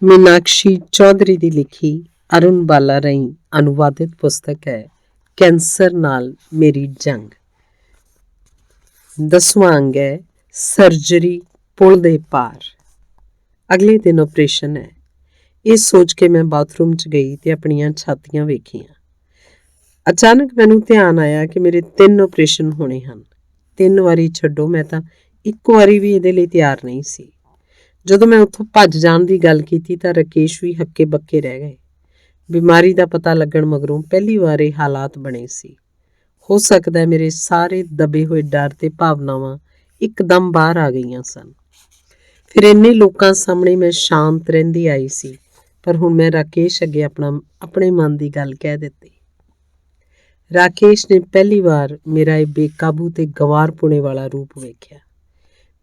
मीनाक्षी चौधरी ਦੀ ਲਿਖੀ ਅਰੁਣ ਬਾਲਾ ਰਾਹੀਂ ਅਨੁਵਾਦਿਤ ਪੁਸਤਕ ਹੈ ਕੈਂਸਰ ਨਾਲ ਮੇਰੀ ਜੰਗ। 10ਵਾਂ ਅੰਗ ਹੈ ਸਰਜਰੀ ਪੁਲ ਦੇ ਪਾਰ। ਅਗਲੇ ਦਿਨ ਆਪਰੇਸ਼ਨ ਹੈ। ਇਹ ਸੋਚ ਕੇ ਮੈਂ ਬਾਥਰੂਮ 'ਚ ਗਈ ਤੇ ਆਪਣੀਆਂ ਛਾਤੀਆਂ ਵੇਖੀਆਂ। ਅਚਾਨਕ ਮੈਨੂੰ ਧਿਆਨ ਆਇਆ ਕਿ ਮੇਰੇ 3 ਆਪਰੇਸ਼ਨ ਹੋਣੇ ਹਨ। 3 ਵਾਰੀ ਛੱਡੋ, ਮੈਂ ਤਾਂ ਇੱਕ ਵਾਰੀ ਵੀ ਇਹਦੇ ਲਈ ਤਿਆਰ ਨਹੀਂ ਸੀ। ਜਦੋਂ ਮੈਂ ਉੱਥੋਂ ਭੱਜ ਜਾਣ ਦੀ ਗੱਲ ਕੀਤੀ ਤਾਂ ਰਾਕੇਸ਼ ਵੀ ਹੱਕੇ ਬੱਕੇ ਰਹਿ ਗਏ। ਬਿਮਾਰੀ ਦਾ ਪਤਾ ਲੱਗਣ ਮਗਰੋਂ ਪਹਿਲੀ ਵਾਰ ਇਹ ਹਾਲਾਤ ਬਣੇ ਸੀ। ਹੋ ਸਕਦਾ ਹੈ ਮੇਰੇ ਸਾਰੇ ਦਬੇ ਹੋਏ ਡਰ ਤੇ ਭਾਵਨਾਵਾਂ ਇੱਕਦਮ ਬਾਹਰ ਆ ਗਈਆਂ ਸਨ। ਫਿਰ ਇੰਨੇ ਲੋਕਾਂ ਸਾਹਮਣੇ ਮੈਂ ਸ਼ਾਂਤ ਰਹਿੰਦੀ ਆਈ ਸੀ, ਪਰ ਹੁਣ ਮੈਂ ਰਾਕੇਸ਼ ਅੱਗੇ ਆਪਣੇ ਮਨ ਦੀ ਗੱਲ ਕਹਿ ਦਿੱਤੀ। ਰਾਕੇਸ਼ ਨੇ ਪਹਿਲੀ ਵਾਰ ਮੇਰਾ ਇਹ ਬੇਕਾਬੂ ਤੇ ਗਵਾਰਪੁਣੇ ਵਾਲਾ ਰੂਪ ਵੇਖਿਆ।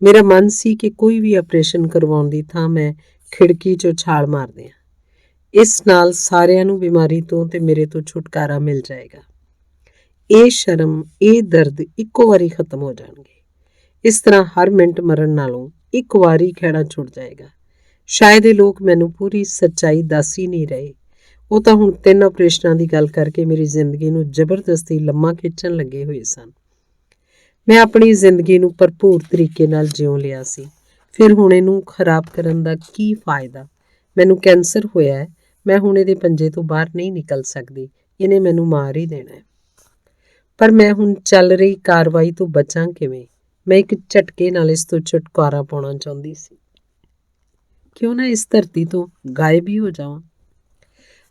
ਮੇਰਾ ਮਨ ਸੀ ਕਿ ਕੋਈ ਵੀ ਆਪਰੇਸ਼ਨ ਕਰਵਾਉਣ ਦੀ ਥਾਂ ਮੈਂ ਖਿੜਕੀ 'ਚੋਂ ਛਾਲ ਮਾਰ ਦਿਆਂ। ਇਸ ਨਾਲ ਸਾਰਿਆਂ ਨੂੰ ਬਿਮਾਰੀ ਤੋਂ ਤੇ ਮੇਰੇ ਤੋਂ ਛੁਟਕਾਰਾ ਮਿਲ ਜਾਏਗਾ। ਇਹ ਸ਼ਰਮ, ਇਹ ਦਰਦ ਇੱਕੋ ਵਾਰੀ ਖਤਮ ਹੋ ਜਾਣਗੇ। ਇਸ ਤਰ੍ਹਾਂ ਹਰ ਮਿੰਟ ਮਰਨ ਨਾਲੋਂ ਇੱਕ ਵਾਰੀ ਖਹਿੜਾ ਛੁੱਟ ਜਾਏਗਾ। ਸ਼ਾਇਦ ਇਹ ਲੋਕ ਮੈਨੂੰ ਪੂਰੀ ਸੱਚਾਈ ਦੱਸ ਹੀ ਨਹੀਂ ਰਹੇ। ਉਹ ਤਾਂ ਹੁਣ 3 ਆਪਰੇਸ਼ਨਾਂ ਦੀ ਗੱਲ ਕਰਕੇ ਮੇਰੀ ਜ਼ਿੰਦਗੀ ਨੂੰ ਜ਼ਬਰਦਸਤੀ ਲੰਮਾ ਖਿੱਚਣ ਲੱਗੇ ਹੋਏ ਸਨ। ਮੈਂ ਆਪਣੀ ਜ਼ਿੰਦਗੀ ਨੂੰ ਭਰਪੂਰ ਤਰੀਕੇ ਨਾਲ ਜਿਉਂ ਲਿਆ ਸੀ। ਫਿਰ ਹੁਣ ਇਹਨੂੰ ਖਰਾਬ ਕਰਨ ਦਾ ਕੀ ਫਾਇਦਾ? ਮੈਨੂੰ ਕੈਂਸਰ ਹੋਇਆ ਹੈ, ਮੈਂ ਹੁਣ ਇਹਦੇ ਪੰਜੇ ਤੋਂ ਬਾਹਰ ਨਹੀਂ ਨਿਕਲ ਸਕਦੀ। ਇਹਨੇ ਮੈਨੂੰ ਮਾਰ ਹੀ ਦੇਣਾ ਹੈ। ਪਰ ਮੈਂ ਹੁਣ ਚੱਲ ਰਹੀ ਕਾਰਵਾਈ ਤੋਂ ਬਚਾਂ ਕਿਵੇਂ? ਮੈਂ ਇੱਕ ਝਟਕੇ ਨਾਲ ਇਸ ਤੋਂ ਛੁਟਕਾਰਾ ਪਾਉਣਾ ਚਾਹੁੰਦੀ ਸੀ। ਕਿਉਂ ਨਾ ਇਸ ਧਰਤੀ ਤੋਂ ਗਾਇਬ ਹੀ ਹੋ ਜਾਵਾਂ।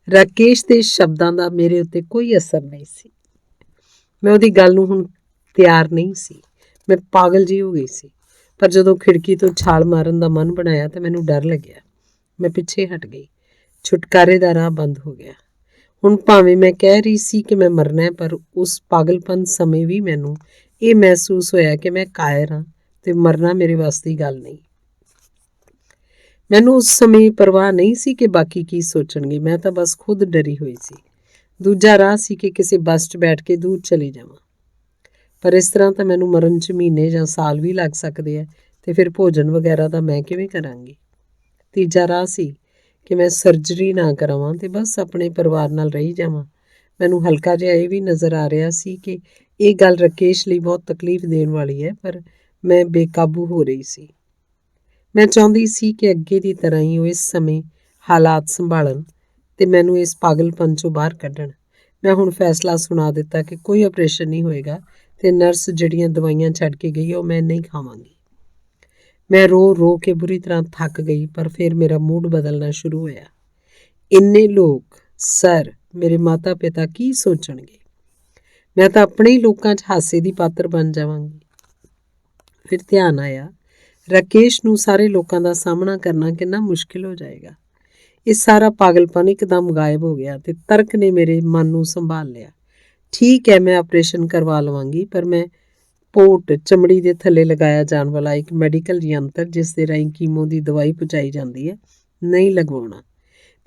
ਰਾਕੇਸ਼ ਦੇ ਸ਼ਬਦਾਂ ਦਾ ਮੇਰੇ ਉੱਤੇ ਕੋਈ ਅਸਰ ਨਹੀਂ ਸੀ। ਮੈਂ ਉਹਦੀ ਗੱਲ ਨੂੰ ਹੁਣ ਤਿਆਰ ਨਹੀਂ ਸੀ। ਮੈਂ ਪਾਗਲ ਜਿਹੀ ਹੋ ਗਈ ਸੀ। ਪਰ ਜਦੋਂ ਖਿੜਕੀ ਤੋਂ ਛਾਲ ਮਾਰਨ ਦਾ ਮਨ ਬਣਾਇਆ ਤਾਂ ਮੈਨੂੰ ਡਰ ਲੱਗਿਆ। ਮੈਂ ਪਿੱਛੇ ਹਟ ਗਈ। ਛੁਟਕਾਰੇ ਦਾ ਰਾਹ ਬੰਦ ਹੋ ਗਿਆ। ਹੁਣ ਭਾਵੇਂ ਮੈਂ ਕਹਿ ਰਹੀ ਸੀ ਕਿ ਮੈਂ ਮਰਨਾ ਹੈ, ਪਰ ਉਸ ਪਾਗਲਪਨ ਸਮੇਂ ਵੀ ਮੈਨੂੰ ਇਹ ਮਹਿਸੂਸ ਹੋਇਆ ਕਿ ਮੈਂ ਕਾਇਰ ਹਾਂ ਤੇ ਮਰਨਾ ਮੇਰੇ ਵੱਸ ਦੀ ਗੱਲ ਨਹੀਂ। ਮੈਨੂੰ ਉਸ ਸਮੇਂ ਪਰਵਾਹ ਨਹੀਂ ਸੀ ਕਿ ਬਾਕੀ ਕੀ ਸੋਚਣਗੇ। ਮੈਂ ਤਾਂ ਬਸ ਖੁਦ ਡਰੀ ਹੋਈ ਸੀ। ਦੂਜਾ ਰਾਹ ਸੀ ਕਿ ਕਿਸੇ ਬੱਸ 'ਚ ਬੈਠ ਕੇ ਦੂਰ ਚਲੀ ਜਾਵਾਂ। ਪਰ ਇਸ ਤਰ੍ਹਾਂ ਤਾਂ ਮੈਨੂੰ ਮਰਨ 'ਚ ਮਹੀਨੇ ਜਾਂ ਸਾਲ ਵੀ ਲੱਗ ਸਕਦੇ ਆ, ਤੇ ਫਿਰ ਭੋਜਨ ਵਗੈਰਾ ਦਾ ਮੈਂ ਕਿਵੇਂ ਕਰਾਂਗੀ? ਤੀਜਾ ਰਾਹ ਸੀ ਕਿ ਮੈਂ ਸਰਜਰੀ ਨਾ ਕਰਾਵਾਂ ਤੇ ਬਸ ਆਪਣੇ ਪਰਿਵਾਰ ਨਾਲ ਰਹੀ ਜਾਵਾਂ। ਮੈਨੂੰ ਹਲਕਾ ਜਿਹਾ ਇਹ ਵੀ ਨਜ਼ਰ ਆ ਰਿਹਾ ਸੀ ਕਿ ਇਹ ਗੱਲ ਰਾਕੇਸ਼ ਲਈ ਬਹੁਤ ਤਕਲੀਫ ਦੇਣ ਵਾਲੀ ਹੈ, ਪਰ ਮੈਂ ਬੇਕਾਬੂ ਹੋ ਰਹੀ ਸੀ। ਮੈਂ ਚਾਹੁੰਦੀ ਸੀ ਕਿ ਅੱਗੇ ਦੀ ਤਰ੍ਹਾਂ ਹੀ ਉਹ ਇਸ ਸਮੇਂ ਹਾਲਾਤ ਸੰਭਾਲਣ ਤੇ ਮੈਨੂੰ ਇਸ ਪਾਗਲਪਨ 'ਚੋਂ ਬਾਹਰ ਕੱਢਣ। ਮੈਂ ਹੁਣ ਫੈਸਲਾ ਸੁਣਾ ਦਿੱਤਾ ਕਿ ਕੋਈ ਆਪਰੇਸ਼ਨ ਨਹੀਂ ਹੋਏਗਾ ਤੇ ਨਰਸ ਜਿਹੜੀਆਂ ਦਵਾਈਆਂ ਛੱਡ ਕੇ ਗਈ ਉਹ ਮੈਂ ਨਹੀਂ ਖਾਵਾਂਗੀ। ਮੈਂ ਰੋ ਕੇ ਬੁਰੀ ਤਰ੍ਹਾਂ ਥੱਕ ਗਈ, ਪਰ ਫਿਰ ਮੇਰਾ ਮੂਡ ਬਦਲਣਾ ਸ਼ੁਰੂ ਹੋਇਆ। ਇੰਨੇ ਲੋਕ, ਸਰ, ਮੇਰੇ ਮਾਤਾ ਪਿਤਾ ਕੀ ਸੋਚਣਗੇ? ਮੈਂ ਤਾਂ ਆਪਣੇ ਹੀ ਲੋਕਾਂ 'ਚ ਹਾਸੇ ਦੀ ਪਾਤਰ ਬਣ ਜਾਵਾਂਗੀ। ਫਿਰ ਧਿਆਨ ਆਇਆ, ਰਾਕੇਸ਼ ਨੂੰ ਸਾਰੇ ਲੋਕਾਂ ਦਾ ਸਾਹਮਣਾ ਕਰਨਾ ਕਿੰਨਾ ਮੁਸ਼ਕਿਲ ਹੋ ਜਾਏਗਾ। ਇਹ ਸਾਰਾ ਪਾਗਲਪਨ ਇੱਕਦਮ ਗਾਇਬ ਹੋ ਗਿਆ ਤੇ ਤਰਕ ਨੇ ਮੇਰੇ ਮਨ ਨੂੰ ਸੰਭਾਲ ਲਿਆ। ਠੀਕ ਹੈ, ਮੈਂ ਆਪਰੇਸ਼ਨ ਕਰਵਾ ਲਵਾਂਗੀ, ਪਰ ਮੈਂ ਪੋਟ, ਚਮੜੀ ਦੇ ਥੱਲੇ ਲਗਾਇਆ ਜਾਣ ਵਾਲਾ ਇੱਕ ਮੈਡੀਕਲ ਯੰਤਰ ਜਿਸ ਦੇ ਰਾਹੀਂ ਕੀਮੋ ਦੀ ਦਵਾਈ ਪਹੁੰਚਾਈ ਜਾਂਦੀ ਹੈ, ਨਹੀਂ ਲਗਵਾਉਣਾ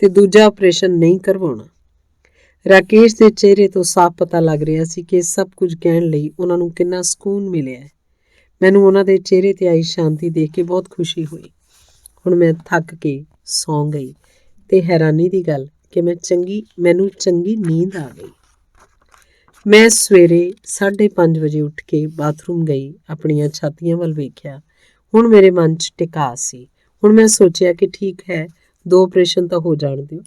ਤੇ ਦੂਜਾ ਆਪਰੇਸ਼ਨ ਨਹੀਂ ਕਰਵਾਉਣਾ। ਰਾਕੇਸ਼ ਦੇ ਚਿਹਰੇ ਤੋਂ ਸਾਫ਼ ਪਤਾ ਲੱਗ ਰਿਹਾ ਸੀ ਕਿ ਸਭ ਕੁਝ ਕਹਿਣ ਲਈ ਉਹਨਾਂ ਨੂੰ ਕਿੰਨਾ ਸਕੂਨ ਮਿਲਿਆ ਹੈ। ਮੈਨੂੰ ਉਹਨਾਂ ਦੇ ਚਿਹਰੇ ਤੇ ਆਈ ਸ਼ਾਂਤੀ ਦੇਖ ਕੇ ਬਹੁਤ ਖੁਸ਼ੀ ਹੋਈ। ਹੁਣ ਮੈਂ ਥੱਕ ਕੇ ਸੌਂ ਗਈ ਤੇ ਹੈਰਾਨੀ ਦੀ ਗੱਲ ਕਿ ਮੈਨੂੰ ਚੰਗੀ ਨੀਂਦ ਆ ਗਈ। ਮੈਂ ਸਵੇਰੇ 5:30 ਵਜੇ ਉੱਠ ਕੇ ਬਾਥਰੂਮ ਗਈ, ਆਪਣੀਆਂ ਛਾਤੀਆਂ ਵੱਲ ਵੇਖਿਆ। ਹੁਣ ਮੇਰੇ ਮਨ 'ਚ ਟਿਕਾਅ ਸੀ। ਹੁਣ ਮੈਂ ਸੋਚਿਆ ਕਿ ਠੀਕ ਹੈ, 2 ਆਪਰੇਸ਼ਨ ਤਾਂ ਹੋ ਜਾਣ ਦਿਓ,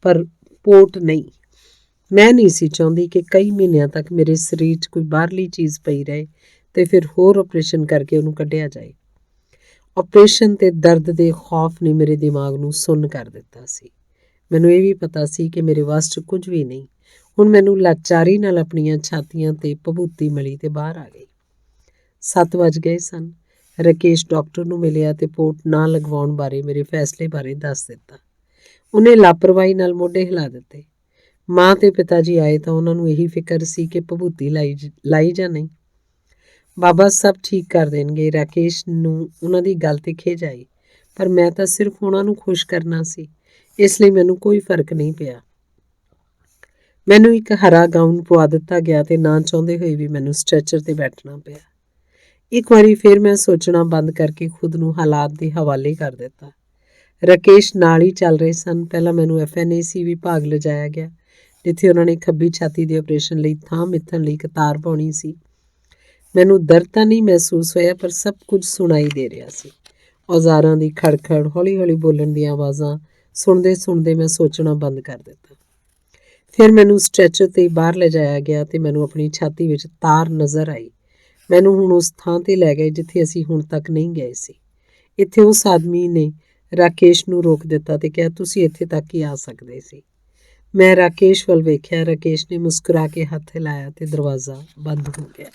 ਪਰ ਪੋਟ ਨਹੀਂ। ਮੈਂ ਨਹੀਂ ਸੀ ਚਾਹੁੰਦੀ ਕਿ ਕਈ ਮਹੀਨਿਆਂ ਤੱਕ ਮੇਰੇ ਸਰੀਰ 'ਚ ਕੋਈ ਬਾਹਰਲੀ ਚੀਜ਼ ਪਈ ਰਹੇ ਤੇ ਫਿਰ ਹੋਰ ਆਪਰੇਸ਼ਨ ਕਰਕੇ ਉਹਨੂੰ ਕੱਢਿਆ ਜਾਏ। ਆਪਰੇਸ਼ਨ ਤੇ ਦਰਦ ਦੇ ਖੌਫ ਨੇ ਮੇਰੇ ਦਿਮਾਗ ਨੂੰ ਸੁੰਨ ਕਰ ਦਿੱਤਾ ਸੀ। ਮੈਨੂੰ ਇਹ ਵੀ ਪਤਾ ਸੀ ਕਿ ਮੇਰੇ ਵੱਸ 'ਚ ਕੁਝ ਵੀ ਨਹੀਂ। ਹੁਣ ਮੈਨੂੰ ਲਾਚਾਰੀ ਨਾਲ ਆਪਣੀਆਂ ਛਾਤੀਆਂ ਤੇ ਭਭੂਤੀ ਮਲੀ ਤੇ ਬਾਹਰ ਆ ਗਈ। 7 ਵੱਜ ਗਏ ਸਨ। ਰਾਕੇਸ਼ ਡਾਕਟਰ ਨੂੰ ਮਿਲਿਆ ਤੇ ਪੋਟ ਨਾ ਲਗਵਾਉਣ ਬਾਰੇ ਮੇਰੇ ਫੈਸਲੇ ਬਾਰੇ ਦੱਸ ਦਿੱਤਾ। ਉਹਨੇ ਲਾਪਰਵਾਹੀ ਨਾਲ ਮੋਢੇ ਹਿਲਾ ਦਿੱਤੇ। ਮਾਂ ਤੇ ਪਿਤਾ ਜੀ ਆਏ ਤਾਂ ਉਹਨਾਂ ਨੂੰ ਇਹੀ ਫਿਕਰ ਸੀ ਕਿ ਭਭੂਤੀ ਲਾਈ ਜਾਂ ਨਹੀਂ। ਬਾਬਾ ਸਭ ਠੀਕ ਕਰ ਦੇਣਗੇ। ਰਾਕੇਸ਼ ਨੂੰ ਉਹਨਾਂ ਦੀ ਗੱਲ ਤੇ ਖਿਝ ਆਈ, ਪਰ ਮੈਂ ਤਾਂ ਸਿਰਫ ਉਹਨਾਂ ਨੂੰ ਖੁਸ਼ ਕਰਨਾ ਸੀ, ਇਸ ਲਈ ਮੈਨੂੰ ਕੋਈ ਫਰਕ ਨਹੀਂ ਪਿਆ। ਮੈਨੂੰ ਇੱਕ ਹਰਾ ਗਾਊਨ ਪਵਾ ਦਿੱਤਾ ਗਿਆ ਤੇ ਨਾ ਚਾਹੁੰਦੇ ਹੋਏ ਵੀ ਮੈਨੂੰ ਸਟ੍ਰੈਚਰ ਤੇ ਬੈਠਣਾ ਪਿਆ। ਇੱਕ ਵਾਰੀ ਫਿਰ ਮੈਂ ਸੋਚਣਾ ਬੰਦ ਕਰਕੇ ਖੁਦ ਨੂੰ ਹਾਲਾਤ ਦੇ ਹਵਾਲੇ ਕਰ ਦਿੱਤਾ। ਰਾਕੇਸ਼ ਨਾਲ ਹੀ ਚੱਲ ਰਹੇ ਸਨ। ਪਹਿਲਾਂ ਮੈਨੂੰ FNAC ਵਿਭਾਗ ਲਿਜਾਇਆ ਗਿਆ, ਜਿੱਥੇ ਉਹਨਾਂ ਨੇ ਖੱਬੀ ਛਾਤੀ ਦੇ ਆਪਰੇਸ਼ਨ ਲਈ ਥਾਂ ਮਿੱਥਣ ਲਈ ਕਤਾਰ ਪਾਉਣੀ ਸੀ। ਮੈਨੂੰ ਦਰਦ ਤਾਂ ਨਹੀਂ ਮਹਿਸੂਸ ਹੋਇਆ, ਪਰ ਸਭ ਕੁਝ ਸੁਣਾਈ ਦੇ ਰਿਹਾ ਸੀ। ਔਜ਼ਾਰਾਂ ਦੀ ਖੜਖੜ, ਹੌਲੀ-ਹੌਲੀ ਬੋਲਣ ਦੀਆਂ ਆਵਾਜ਼ਾਂ ਸੁਣਦੇ ਮੈਂ ਸੋਚਣਾ ਬੰਦ ਕਰ ਦਿੱਤਾ। ਫਿਰ ਮੈਨੂੰ ਸਟ੍ਰੈਚਰ 'ਤੇ ਬਾਹਰ ਲਿਜਾਇਆ ਗਿਆ ਤੇ ਮੈਨੂੰ ਆਪਣੀ ਛਾਤੀ ਵਿੱਚ ਤਾਰ ਨਜ਼ਰ ਆਈ। ਮੈਨੂੰ ਹੁਣ ਉਸ ਥਾਂ 'ਤੇ ਲੈ ਗਏ ਜਿੱਥੇ ਅਸੀਂ ਹੁਣ ਤੱਕ ਨਹੀਂ ਗਏ ਸੀ। ਇੱਥੇ ਉਸ ਆਦਮੀ ਨੇ ਰਾਕੇਸ਼ ਨੂੰ ਰੋਕ ਦਿੱਤਾ ਤੇ ਕਿਹਾ, ਤੁਸੀਂ ਇੱਥੇ ਤੱਕ ਹੀ ਆ ਸਕਦੇ ਸੀ। ਮੈਂ ਰਾਕੇਸ਼ ਵੱਲ ਵੇਖਿਆ। ਰਾਕੇਸ਼ ਨੇ ਮੁਸਕਰਾ ਕੇ ਹੱਥ ਹਿਲਾਇਆ ਤੇ ਦਰਵਾਜ਼ਾ ਬੰਦ ਹੋ ਗਿਆ।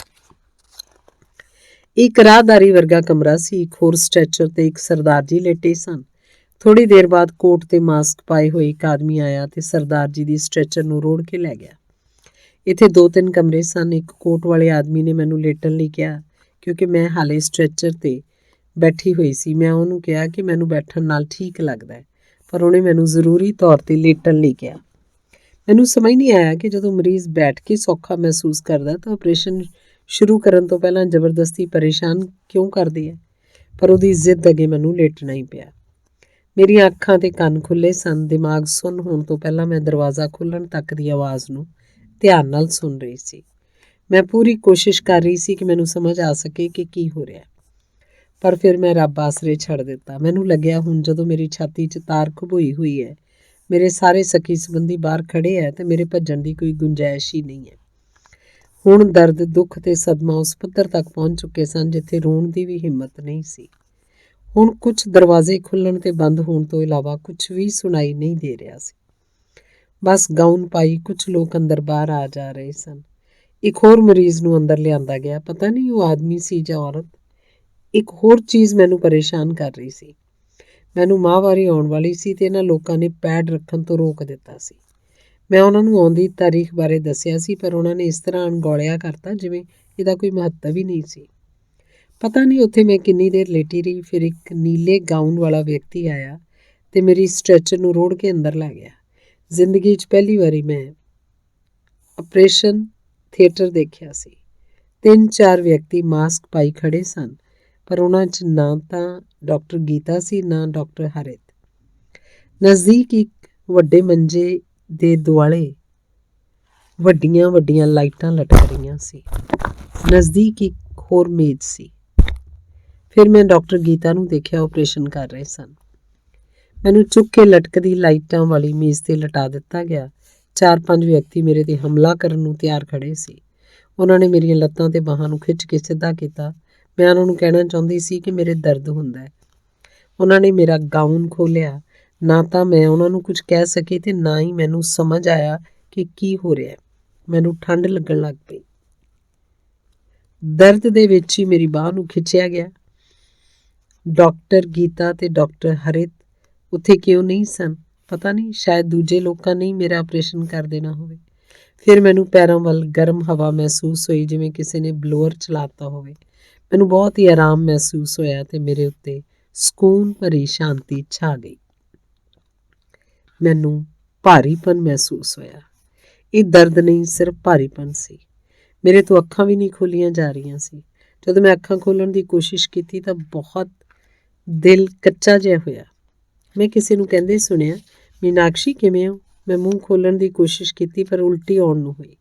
ਇੱਕ ਰਾਹਦਾਰੀ ਵਰਗਾ ਕਮਰਾ ਸੀ। ਇੱਕ ਹੋਰ ਸਟ੍ਰੈਚਰ ਤੇ ਇੱਕ ਸਰਦਾਰ ਜੀ ਲੇਟੇ ਸਨ। ਥੋੜ੍ਹੀ ਦੇਰ ਬਾਅਦ ਕੋਟ ਤੇ ਮਾਸਕ ਪਾਏ ਹੋਏ ਇੱਕ ਆਦਮੀ ਆਇਆ ਤੇ ਸਰਦਾਰ ਜੀ ਦੀ ਸਟ੍ਰੈਚਰ ਨੂੰ ਰੋੜ ਕੇ ਲੈ ਗਿਆ। ਇੱਥੇ 2-3 ਕਮਰੇ ਸਨ। ਇੱਕ ਕੋਟ ਵਾਲੇ ਆਦਮੀ ਨੇ ਮੈਨੂੰ ਲੇਟਣ ਲਈ ਕਿਹਾ, ਕਿਉਂਕਿ ਮੈਂ ਹਾਲੇ ਸਟ੍ਰੈਚਰ 'ਤੇ ਬੈਠੀ ਹੋਈ ਸੀ। ਮੈਂ ਉਹਨੂੰ ਕਿਹਾ ਕਿ ਮੈਨੂੰ ਬੈਠਣ ਨਾਲ ਠੀਕ ਲੱਗਦਾ ਹੈ, ਪਰ ਉਹਨੇ ਮੈਨੂੰ ਜ਼ਰੂਰੀ ਤੌਰ 'ਤੇ ਲੇਟਣ ਲਈ ਕਿਹਾ। ਮੈਨੂੰ ਸਮਝ ਨਹੀਂ ਆਇਆ ਕਿ ਜਦੋਂ ਮਰੀਜ਼ ਬੈਠ ਕੇ ਸੌਖਾ ਮਹਿਸੂਸ ਕਰਦਾ ਤਾਂ ਆਪਰੇਸ਼ਨ ਸ਼ੁਰੂ ਕਰਨ ਤੋਂ ਪਹਿਲਾਂ ਜ਼ਬਰਦਸਤੀ ਪਰੇਸ਼ਾਨ ਕਿਉਂ ਕਰਦੀ ਹੈ, ਪਰ ਉਹਦੀ ਜ਼ਿੱਦ ਅੱਗੇ ਮੈਨੂੰ ਲੇਟਣਾ ਹੀ ਪਿਆ। ਮੇਰੀਆਂ ਅੱਖਾਂ ਤੇ ਕੰਨ ਖੁੱਲ੍ਹੇ ਸਨ। ਦਿਮਾਗ ਸੁੰਨ ਹੋਣ ਤੋਂ ਪਹਿਲਾਂ ਮੈਂ ਦਰਵਾਜ਼ਾ ਖੁੱਲ੍ਹਣ ਤੱਕ ਦੀ ਆਵਾਜ਼ ਨੂੰ ਧਿਆਨ ਨਾਲ ਸੁਣ ਰਹੀ ਸੀ। ਮੈਂ ਪੂਰੀ ਕੋਸ਼ਿਸ਼ ਕਰ ਰਹੀ ਸੀ ਕਿ ਮੈਨੂੰ ਸਮਝ ਆ ਸਕੇ ਕਿ ਕੀ ਹੋ ਰਿਹਾ, ਪਰ ਫਿਰ ਮੈਂ ਰੱਬ ਆਸਰੇ ਛੱਡ ਦਿੱਤਾ। ਮੈਨੂੰ ਲੱਗਿਆ ਹੁਣ ਜਦੋਂ ਮੇਰੀ ਛਾਤੀ 'ਚ ਤਾਰ ਖੁਭੋਈ ਹੋਈ ਹੈ, ਮੇਰੇ ਸਾਰੇ ਸਕੀ ਸੰਬੰਧੀ ਬਾਹਰ ਖੜ੍ਹੇ ਹੈ ਤੇ ਮੇਰੇ ਭੱਜਣ ਦੀ ਕੋਈ ਗੁੰਜਾਇਸ਼ ਹੀ ਨਹੀਂ ਹੈ। ਹੁਣ ਦਰਦ, ਦੁੱਖ ਤੇ ਸਦਮਾ ਉਸ ਪੱਧਰ ਤੱਕ ਪਹੁੰਚ ਚੁੱਕੇ ਸਨ ਜਿੱਥੇ ਰੋਣ ਦੀ ਵੀ ਹਿੰਮਤ ਨਹੀਂ ਸੀ। ਹੁਣ ਕੁਝ ਦਰਵਾਜ਼ੇ ਖੁੱਲ੍ਹਣ ਤੇ ਬੰਦ ਹੋਣ ਤੋਂ ਇਲਾਵਾ ਕੁਝ ਵੀ ਸੁਣਾਈ ਨਹੀਂ ਦੇ ਰਿਹਾ ਸੀ। ਬਸ ਗਾਊਨ ਪਾਈ ਕੁਝ ਲੋਕ ਅੰਦਰ ਬਾਹਰ ਆ ਜਾ ਰਹੇ ਸਨ। ਇੱਕ ਹੋਰ ਮਰੀਜ਼ ਨੂੰ ਅੰਦਰ ਲਿਆਂਦਾ ਗਿਆ। ਪਤਾ ਨਹੀਂ ਉਹ ਆਦਮੀ ਸੀ ਜਾਂ ਔਰਤ। ਇੱਕ ਹੋਰ ਚੀਜ਼ ਮੈਨੂੰ ਪਰੇਸ਼ਾਨ ਕਰ ਰਹੀ ਸੀ। ਮੈਨੂੰ ਮਾਹਵਾਰੀ ਆਉਣ ਵਾਲੀ ਸੀ ਤੇ ਇਹਨਾਂ ਲੋਕਾਂ ਨੇ ਪੈਡ ਰੱਖਣ ਤੋਂ ਰੋਕ ਦਿੱਤਾ ਸੀ। ਮੈਂ ਉਹਨਾਂ ਨੂੰ ਆਉਂਦੀ ਤਾਰੀਖ ਬਾਰੇ ਦੱਸਿਆ ਸੀ, ਪਰ ਉਹਨਾਂ ਨੇ ਇਸ ਤਰ੍ਹਾਂ ਅਣਗੌਲਿਆ ਕਰਤਾ ਜਿਵੇਂ ਇਹਦਾ ਕੋਈ ਮਹੱਤਵ ਹੀ ਨਹੀਂ ਸੀ। ਪਤਾ ਨਹੀਂ ਉੱਥੇ ਮੈਂ ਕਿੰਨੀ ਦੇਰ ਲੇਟੀ ਰਹੀ। ਫਿਰ ਇੱਕ ਨੀਲੇ ਗਾਊਨ ਵਾਲਾ ਵਿਅਕਤੀ ਆਇਆ ਤੇ ਮੇਰੀ ਸਟ੍ਰੈਚਰ ਨੂੰ ਰੋੜ ਕੇ ਅੰਦਰ ਲੈ ਗਿਆ। ਜ਼ਿੰਦਗੀ 'ਚ ਪਹਿਲੀ ਵਾਰੀ ਮੈਂ ਆਪਰੇਸ਼ਨ ਥੀਏਟਰ ਦੇਖਿਆ ਸੀ। 3-4 ਵਿਅਕਤੀ ਮਾਸਕ ਪਾਈ ਖੜ੍ਹੇ ਸਨ, ਪਰ ਉਹਨਾਂ 'ਚ ਨਾ ਤਾਂ ਡਾਕਟਰ ਗੀਤਾ ਸੀ, ਨਾ ਡਾਕਟਰ ਹਰਿਤ। ਨਜ਼ਦੀਕ ਇੱਕ ਵੱਡੇ ਮੰਜੇ ਦੇ ਦੁਆਲੇ ਵੱਡੀਆਂ ਲਾਈਟਾਂ ਲਟਕ ਰਹੀਆਂ ਸੀ। ਨਜ਼ਦੀਕ ਇੱਕ ਹੋਰ ਮੇਜ਼ ਸੀ। ਫਿਰ ਮੈਂ ਡਾਕਟਰ ਗੀਤਾ ਨੂੰ ਦੇਖਿਆ, ਆਪਰੇਸ਼ਨ ਕਰ ਰਹੇ ਸਨ। ਮੈਨੂੰ ਚੁੱਕ ਕੇ ਲਟਕਦੀ ਲਾਈਟਾਂ ਵਾਲੀ ਮੇਜ਼ 'ਤੇ ਲਿਟਾ ਦਿੱਤਾ ਗਿਆ। 4-5 ਵਿਅਕਤੀ ਮੇਰੇ 'ਤੇ ਹਮਲਾ ਕਰਨ ਨੂੰ ਤਿਆਰ ਖੜ੍ਹੇ ਸੀ। ਉਹਨਾਂ ਨੇ ਮੇਰੀਆਂ ਲੱਤਾਂ ਤੇ ਬਾਹਾਂ ਨੂੰ ਖਿੱਚ ਕੇ ਸਿੱਧਾ ਕੀਤਾ। ਮੈਂ ਉਹਨਾਂ ਨੂੰ ਕਹਿਣਾ ਚਾਹੁੰਦੀ ਸੀ ਕਿ ਮੇਰੇ ਦਰਦ ਹੁੰਦਾ ਹੈ। ਉਹਨਾਂ ਨੇ ਮੇਰਾ ਗਾਊਨ ਖੋਲ੍ਹਿਆ। ਨਾ ਤਾਂ ਮੈਂ ਉਹਨਾਂ ਨੂੰ ਕੁਝ ਕਹਿ ਸਕੀ ਤੇ ਨਾ ਹੀ ਮੈਨੂੰ ਸਮਝ ਆਇਆ ਕਿ ਕੀ ਹੋ ਰਿਹਾ। ਮੈਨੂੰ ਠੰਡ ਲੱਗਣ ਲੱਗ ਪਈ। ਦਰਦ ਦੇ ਵਿੱਚ ਹੀ ਮੇਰੀ ਬਾਂਹ ਨੂੰ ਖਿੱਚਿਆ ਗਿਆ। ਡਾਕਟਰ ਗੀਤਾ ਤੇ ਡਾਕਟਰ ਹਰਿਤ ਉੱਥੇ ਕਿਉਂ ਨਹੀਂ ਸਨ? ਪਤਾ ਨਹੀਂ, ਸ਼ਾਇਦ ਦੂਜੇ ਲੋਕਾਂ ਨੇ ਮੇਰਾ ਆਪਰੇਸ਼ਨ ਕਰ ਦੇਣਾ ਹੋਵੇ। ਫਿਰ ਮੈਨੂੰ ਪੈਰਾਂ ਵੱਲ ਗਰਮ ਹਵਾ ਮਹਿਸੂਸ ਹੋਈ, ਜਿਵੇਂ ਕਿਸੇ ਨੇ ਬਲੋਅਰ ਚਲਾਤਾ ਹੋਵੇ। ਮੈਨੂੰ ਬਹੁਤ ਹੀ ਆਰਾਮ ਮਹਿਸੂਸ ਹੋਇਆ ਤੇ ਮੇਰੇ ਉੱਤੇ ਸਕੂਨ ਭਰੀ ਸ਼ਾਂਤੀ ਛਾ ਗਈ। ਮੈਨੂੰ ਭਾਰੀਪਨ ਮਹਿਸੂਸ ਹੋਇਆ। ਇਹ ਦਰਦ ਨਹੀਂ, ਸਿਰਫ ਭਾਰੀਪਨ ਸੀ। ਮੇਰੇ ਤੋਂ ਅੱਖਾਂ ਵੀ ਨਹੀਂ ਖੋਲ੍ਹੀਆਂ ਜਾ ਰਹੀਆਂ ਸੀ। ਜਦੋਂ ਮੈਂ ਅੱਖਾਂ ਖੋਲ੍ਹਣ ਦੀ ਕੋਸ਼ਿਸ਼ ਕੀਤੀ ਤਾਂ ਬਹੁਤ ਦਿਲ ਕੱਚਾ ਜਿਹਾ ਹੋਇਆ। ਮੈਂ ਕਿਸੇ ਨੂੰ ਕਹਿੰਦੇ ਸੁਣਿਆ, ਮੀਨਾਕਸ਼ੀ ਕਿਵੇਂ ਹੋ? ਮੈਂ ਮੂੰਹ ਖੋਲ੍ਹਣ ਦੀ ਕੋਸ਼ਿਸ਼ ਕੀਤੀ, ਪਰ ਉਲਟੀ ਆਉਣ ਨੂੰ ਹੋਈ।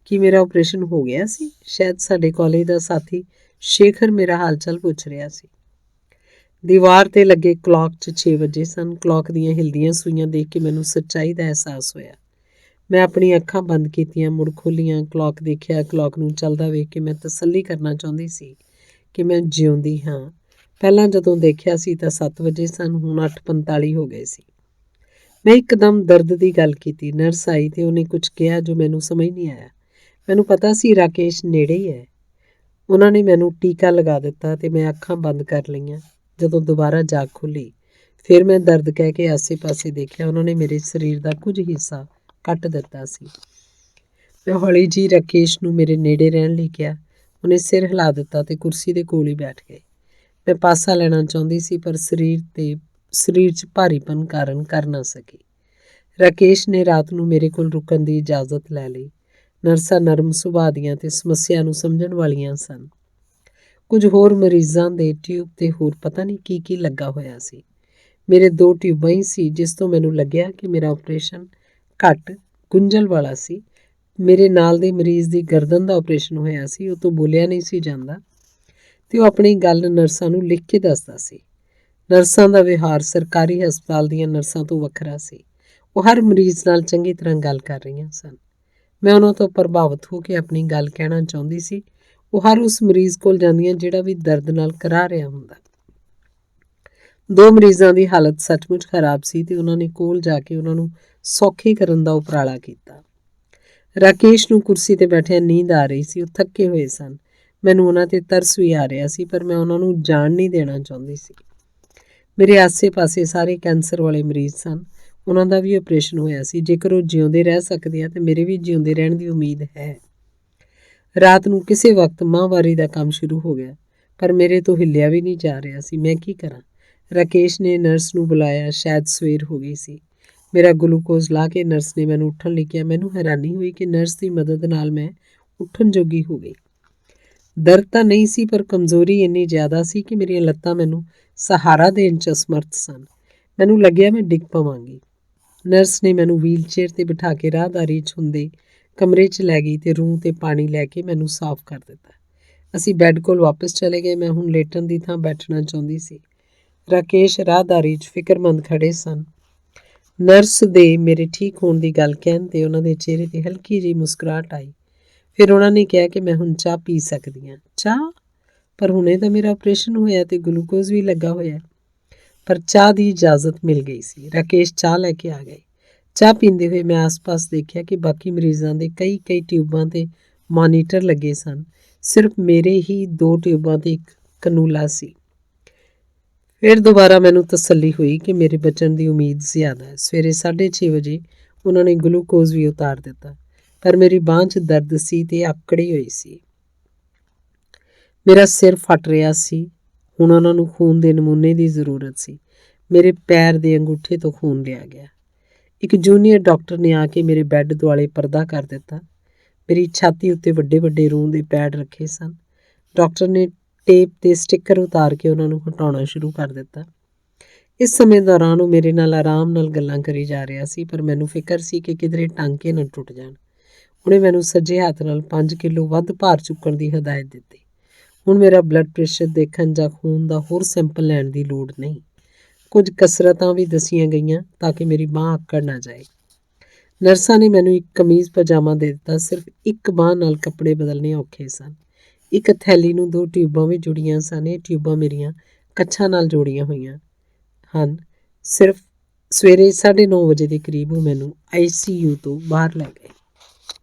ਕੀ ਮੇਰਾ ਆਪਰੇਸ਼ਨ ਹੋ ਗਿਆ ਸੀ? ਸ਼ਾਇਦ ਸਾਡੇ ਕਾਲਜ ਦਾ ਸਾਥੀ ਸ਼ੇਖਰ ਮੇਰਾ ਹਾਲ ਚਾਲ ਪੁੱਛ ਰਿਹਾ ਸੀ। ਦੀਵਾਰ 'ਤੇ ਲੱਗੇ ਕਲੌਕ 'ਚ 6 ਵਜੇ ਸਨ। ਕਲੌਕ ਦੀਆਂ ਹਿਲਦੀਆਂ ਸੂਈਆਂ ਦੇਖ ਕੇ ਮੈਨੂੰ ਸੱਚਾਈ ਦਾ ਅਹਿਸਾਸ ਹੋਇਆ। ਮੈਂ ਆਪਣੀਆਂ ਅੱਖਾਂ ਬੰਦ ਕੀਤੀਆਂ, ਮੁੜ ਖੋਲ੍ਹੀਆਂ। ਕਲੌਕ ਦੇਖਿਆ। ਕਲੌਕ ਨੂੰ ਚੱਲਦਾ ਵੇਖ ਕੇ ਮੈਂ ਤਸੱਲੀ ਕਰਨਾ ਚਾਹੁੰਦੀ ਸੀ ਕਿ ਮੈਂ ਜਿਉਂਦੀ ਹਾਂ। ਪਹਿਲਾਂ ਜਦੋਂ ਦੇਖਿਆ ਸੀ ਤਾਂ 7 ਵਜੇ ਸਨ, ਹੁਣ 8:45 ਹੋ ਗਏ ਸੀ। ਮੈਂ ਇੱਕਦਮ ਦਰਦ ਦੀ ਗੱਲ ਕੀਤੀ। ਨਰਸ ਆਈ ਤੇ ਉਹਨੇ ਕੁਝ ਕਿਹਾ ਜੋ ਮੈਨੂੰ ਸਮਝ ਨਹੀਂ ਆਇਆ। ਮੈਨੂੰ ਪਤਾ ਸੀ ਰਾਕੇਸ਼ ਨੇੜੇ ਹੀ ਹੈ। ਉਹਨਾਂ ਨੇ ਮੈਨੂੰ ਟੀਕਾ ਲਗਾ ਦਿੱਤਾ ਤੇ ਮੈਂ ਅੱਖਾਂ ਬੰਦ ਕਰ ਲਈਆਂ। ਜਦੋਂ ਦੁਬਾਰਾ ਜਾਗ ਖੁੱਲ੍ਹੀ, ਫਿਰ ਮੈਂ ਦਰਦ ਕਹਿ ਕੇ ਆਸੇ-ਪਾਸੇ ਦੇਖਿਆ। ਉਹਨਾਂ ਨੇ ਮੇਰੇ ਸਰੀਰ ਦਾ ਕੁਝ ਹਿੱਸਾ ਕੱਟ ਦਿੱਤਾ ਸੀ। ਮੈਂ ਹੌਲੀ ਜਿਹੀ ਰਾਕੇਸ਼ ਨੂੰ ਮੇਰੇ ਨੇੜੇ ਰਹਿਣ ਲਈ ਕਿਹਾ। ਉਹਨੇ ਸਿਰ ਹਿਲਾ ਦਿੱਤਾ ਤੇ ਕੁਰਸੀ ਦੇ ਕੋਲ ਹੀ ਬੈਠ ਗਏ। ਮੈਂ ਪਾਸਾ ਲੈਣਾ ਚਾਹੁੰਦੀ ਸੀ, ਪਰ ਸਰੀਰ 'ਚ ਭਾਰੀਪਨ ਕਾਰਨ ਕਰ ਨਾ ਸਕੀ। ਰਾਕੇਸ਼ ਨੇ ਰਾਤ ਨੂੰ ਮੇਰੇ ਕੋਲ ਰੁਕਣ ਦੀ ਇਜਾਜ਼ਤ ਲੈ ਲਈ। ਨਰਸਾਂ ਨਰਮ ਸੁਭਾਅ ਦੀਆਂ ਤੇ ਸਮੱਸਿਆ ਨੂੰ ਸਮਝਣ ਵਾਲੀਆਂ ਸਨ। ਕੁਝ ਹੋਰ ਮਰੀਜ਼ਾਂ ਦੇ ਟਿਊਬ ਤੇ ਹੋਰ ਪਤਾ ਨਹੀਂ ਕੀ ਲੱਗਾ ਹੋਇਆ ਸੀ। ਮੇਰੇ 2 ਟਿਊਬਾਂ ਹੀ ਸੀ, ਜਿਸ ਤੋਂ ਮੈਨੂੰ ਲੱਗਿਆ ਕਿ ਮੇਰਾ ਆਪਰੇਸ਼ਨ ਘੱਟ ਗੁੰਝਲ ਵਾਲਾ ਸੀ। ਮੇਰੇ ਨਾਲ ਦੇ ਮਰੀਜ਼ ਦੀ ਗਰਦਨ ਦਾ ਆਪਰੇਸ਼ਨ ਹੋਇਆ ਸੀ, ਉਹ ਤੋਂ ਬੋਲਿਆ ਨਹੀਂ ਸੀ ਜਾਂਦਾ ਤੇ ਉਹ ਆਪਣੀ ਗੱਲ ਨਰਸਾਂ ਨੂੰ ਲਿਖ ਕੇ ਦੱਸਦਾ ਸੀ। ਨਰਸਾਂ ਦਾ ਵਿਹਾਰ ਸਰਕਾਰੀ ਹਸਪਤਾਲ ਦੀਆਂ ਨਰਸਾਂ ਤੋਂ ਵੱਖਰਾ ਸੀ। ਉਹ ਹਰ ਮਰੀਜ਼ ਨਾਲ ਚੰਗੀ ਤਰ੍ਹਾਂ ਗੱਲ ਕਰ ਰਹੀਆਂ ਸਨ। ਮੈਂ ਉਹਨਾਂ ਤੋਂ ਪ੍ਰਭਾਵਿਤ ਹੋ ਕੇ ਆਪਣੀ ਗੱਲ ਕਹਿਣਾ ਚਾਹੁੰਦੀ ਸੀ। ਉਹ ਹਰ ਉਸ ਮਰੀਜ਼ ਕੋਲ ਜਾਂਦੀਆਂ ਜਿਹੜਾ ਵੀ ਦਰਦ ਨਾਲ ਕਰਾ ਰਿਹਾ ਹੁੰਦਾ। 2 ਮਰੀਜ਼ਾਂ ਦੀ ਹਾਲਤ ਸੱਚਮੁੱਚ ਖਰਾਬ ਸੀ ਤੇ ਉਹਨਾਂ ਨੇ ਕੋਲ ਜਾ ਕੇ ਉਹਨਾਂ ਨੂੰ ਸੌਖੀ ਕਰਨ ਦਾ ਉਪਰਾਲਾ ਕੀਤਾ। ਰਾਕੇਸ਼ ਨੂੰ ਕੁਰਸੀ ਤੇ ਬੈਠਿਆਂ ਨੀਂਦ ਆ ਰਹੀ ਸੀ। ਉਹ ਥੱਕੇ ਹੋਏ ਸਨ। ਮੈਨੂੰ ਉਹਨਾਂ ਤੇ ਤਰਸ ਵੀ ਆ ਰਿਹਾ ਸੀ, ਪਰ ਮੈਂ ਉਹਨਾਂ ਨੂੰ ਜਾਣ ਨਹੀਂ ਦੇਣਾ ਚਾਹੁੰਦੀ ਸੀ। ਮੇਰੇ ਆਸੇ-ਪਾਸੇ ਸਾਰੇ ਕੈਂਸਰ ਵਾਲੇ ਮਰੀਜ਼ ਸਨ। ਉਹਨਾਂ ਦਾ ਵੀ ਆਪਰੇਸ਼ਨ ਹੋਇਆ ਸੀ। ਜੇਕਰ ਉਹ ਜਿਉਂਦੇ ਰਹਿ ਸਕਦੇ ਆ ਤੇ ਮੇਰੇ ਵੀ ਜਿਉਂਦੇ ਰਹਿਣ ਦੀ ਉਮੀਦ ਹੈ। ਰਾਤ ਨੂੰ ਕਿਸੇ ਵਕਤ ਮਾਹਵਾਰੀ ਦਾ ਕੰਮ ਸ਼ੁਰੂ ਹੋ ਗਿਆ, ਪਰ ਮੇਰੇ ਤੋਂ ਹਿੱਲਿਆ ਵੀ ਨਹੀਂ ਜਾ ਰਿਹਾ ਸੀ। ਮੈਂ ਕੀ ਕਰਾਂ? ਰਾਕੇਸ਼ ਨੇ ਨਰਸ ਨੂੰ ਬੁਲਾਇਆ। ਸ਼ਾਇਦ ਸਵੇਰ ਹੋ ਗਈ ਸੀ। ਮੇਰਾ ਗਲੂਕੋਜ਼ ਲਾ ਕੇ ਨਰਸ ਨੇ ਮੈਨੂੰ ਉੱਠਣ ਲਈ ਕਿਹਾ। ਮੈਨੂੰ ਹੈਰਾਨੀ ਹੋਈ ਕਿ ਨਰਸ ਦੀ ਮਦਦ ਨਾਲ ਮੈਂ ਉੱਠਣ ਜੋਗੀ ਹੋ ਗਈ। ਦਰਦ ਤਾਂ ਨਹੀਂ ਸੀ, ਪਰ ਕਮਜ਼ੋਰੀ ਇੰਨੀ ਜ਼ਿਆਦਾ ਸੀ ਕਿ ਮੇਰੀਆਂ ਲੱਤਾਂ ਮੈਨੂੰ ਸਹਾਰਾ ਦੇਣ 'ਚ ਅਸਮਰਥ ਸਨ। ਮੈਨੂੰ ਲੱਗਿਆ ਮੈਂ ਡਿੱਗ ਪਵਾਂਗੀ। ਨਰਸ ਨੇ ਮੈਨੂੰ ਵੀਲ ਚੇਅਰ 'ਤੇ ਬਿਠਾ ਕੇ ਰਾਹਦਾਰੀ 'ਚ ਹੁੰਦੇ ਕਮਰੇ 'ਚ ਲੈ ਗਈ ਤੇ ਰੂੰ ਤੇ ਪਾਣੀ ਲੈ ਕੇ ਮੈਨੂੰ ਸਾਫ਼ ਕਰ ਦਿੱਤਾ। ਅਸੀਂ ਬੈੱਡ ਕੋਲ ਵਾਪਸ ਚਲੇ ਗਏ। ਮੈਂ ਹੁਣ ਲੇਟਣ ਦੀ ਥਾਂ ਬੈਠਣਾ ਚਾਹੁੰਦੀ ਸੀ। ਰਾਕੇਸ਼ ਰਾਹਦਾਰੀ 'ਚ ਫਿਕਰਮੰਦ ਖੜ੍ਹੇ ਸਨ। ਨਰਸ ਦੇ ਮੇਰੇ ਠੀਕ ਹੋਣ ਦੀ ਗੱਲ ਕਹਿਣ 'ਤੇ ਉਹਨਾਂ ਦੇ ਚਿਹਰੇ 'ਤੇ ਹਲਕੀ ਜਿਹੀ ਮੁਸਕਰਾਹਟ ਆਈ। ਫਿਰ ਉਹਨਾਂ ਨੇ ਕਿਹਾ ਕਿ ਮੈਂ ਹੁਣ ਚਾਹ ਪੀ ਸਕਦੀ ਹਾਂ। ਚਾਹ? ਪਰ ਹੁਣੇ ਤਾਂ ਮੇਰਾ ਆਪਰੇਸ਼ਨ ਹੋਇਆ ਤੇ ਗਲੂਕੋਜ਼ ਵੀ ਲੱਗਾ ਹੋਇਆ। ਪਰ ਚਾਹ ਦੀ ਇਜਾਜ਼ਤ ਮਿਲ ਗਈ ਸੀ। ਰਾਕੇਸ਼ ਚਾਹ ਲੈ ਕੇ ਆ ਗਏ। ਚਾਹ ਪੀਂਦੇ ਹੋਏ ਮੈਂ ਆਸ-ਪਾਸ ਦੇਖਿਆ ਕਿ ਬਾਕੀ ਮਰੀਜ਼ਾਂ ਦੇ ਕਈ ਟਿਊਬਾਂ 'ਤੇ ਮੋਨੀਟਰ ਲੱਗੇ ਸਨ। ਸਿਰਫ ਮੇਰੇ ਹੀ 2 ਟਿਊਬਾਂ 'ਤੇ ਇੱਕ ਕਨੂਲਾ ਸੀ। ਫਿਰ ਦੁਬਾਰਾ ਮੈਨੂੰ ਤਸੱਲੀ ਹੋਈ ਕਿ ਮੇਰੇ ਬਚਣ ਦੀ ਉਮੀਦ ਜ਼ਿਆਦਾ ਹੈ। ਸਵੇਰੇ 6:30 ਵਜੇ ਉਹਨਾਂ ਨੇ ਗਲੂਕੋਜ਼ ਵੀ ਉਤਾਰ ਦਿੱਤਾ, ਪਰ ਮੇਰੀ ਬਾਂਹ 'ਚ ਦਰਦ ਸੀ ਤੇ ਆਕੜੀ ਹੋਈ ਸੀ। ਮੇਰਾ ਸਿਰ ਫਟ ਰਿਹਾ ਸੀ। ਹੁਣ ਉਹਨਾਂ ਨੂੰ ਖੂਨ ਦੇ ਨਮੂਨੇ ਦੀ ਜ਼ਰੂਰਤ ਸੀ। ਮੇਰੇ ਪੈਰ ਦੇ ਅੰਗੂਠੇ ਤੋਂ ਖੂਨ ਲਿਆ ਗਿਆ। ਇੱਕ ਜੂਨੀਅਰ ਡਾਕਟਰ ਨੇ ਆ ਕੇ ਮੇਰੇ ਬੈੱਡ ਦੁਆਲੇ ਪਰਦਾ ਕਰ ਦਿੱਤਾ। ਮੇਰੀ ਛਾਤੀ ਉੱਤੇ ਵੱਡੇ ਰੂੰ ਦੇ ਪੈਡ ਰੱਖੇ ਸਨ। ਡਾਕਟਰ ਨੇ ਟੇਪ ਤੇ ਸਟਿੱਕਰ ਉਤਾਰ ਕੇ ਉਹਨਾਂ ਨੂੰ ਹਟਾਉਣਾ ਸ਼ੁਰੂ ਕਰ ਦਿੱਤਾ। ਇਸ ਸਮੇਂ ਦੌਰਾਨ ਉਹ ਮੇਰੇ ਨਾਲ ਆਰਾਮ ਨਾਲ ਗੱਲਾਂ ਕਰੀ ਜਾ ਰਿਹਾ ਸੀ, ਪਰ ਮੈਨੂੰ ਫਿਕਰ ਸੀ ਕਿ ਕਿਧਰੇ ਟਾਂਕੇ ਨਾ ਟੁੱਟ ਜਾਣ। ਉਹਨੇ ਮੈਨੂੰ ਸੱਜੇ ਹੱਥ ਨਾਲ 5 ਕਿਲੋ ਵੱਧ ਭਾਰ ਚੁੱਕਣ ਦੀ ਹਦਾਇਤ ਦਿੱਤੀ। ਹੁਣ ਮੇਰਾ ਬਲੱਡ ਪ੍ਰੈਸ਼ਰ ਦੇਖਣ ਜਾਂ ਖੂਨ ਦਾ ਹੋਰ ਸੈਂਪਲ ਲੈਣ ਦੀ ਲੋੜ ਨਹੀਂ। ਕੁਝ ਕਸਰਤਾਂ ਵੀ ਦੱਸੀਆਂ ਗਈਆਂ ਤਾਂ ਕਿ ਮੇਰੀ ਬਾਂਹ ਆਕੜ ਨਾ ਜਾਏ। ਨਰਸਾਂ ਨੇ ਮੈਨੂੰ ਇੱਕ ਕਮੀਜ਼ ਪਜਾਮਾ ਦੇ ਦਿੱਤਾ। ਸਿਰਫ ਇੱਕ ਬਾਂਹ ਨਾਲ ਕੱਪੜੇ ਬਦਲਣੇ ਔਖੇ ਸਨ। ਇੱਕ ਥੈਲੀ ਨੂੰ 2 ਟਿਊਬਾਂ ਵੀ ਜੁੜੀਆਂ ਸਨ। ਇਹ ਟਿਊਬਾਂ ਮੇਰੀਆਂ ਕੱਛਾਂ ਨਾਲ ਜੋੜੀਆਂ ਹੋਈਆਂ ਹਨ। ਸਿਰਫ ਸਵੇਰੇ 9:30 ਵਜੇ ਦੇ ਕਰੀਬ ਉਹ ਮੈਨੂੰ ICU ਤੋਂ ਬਾਹਰ ਲੈ ਗਏ।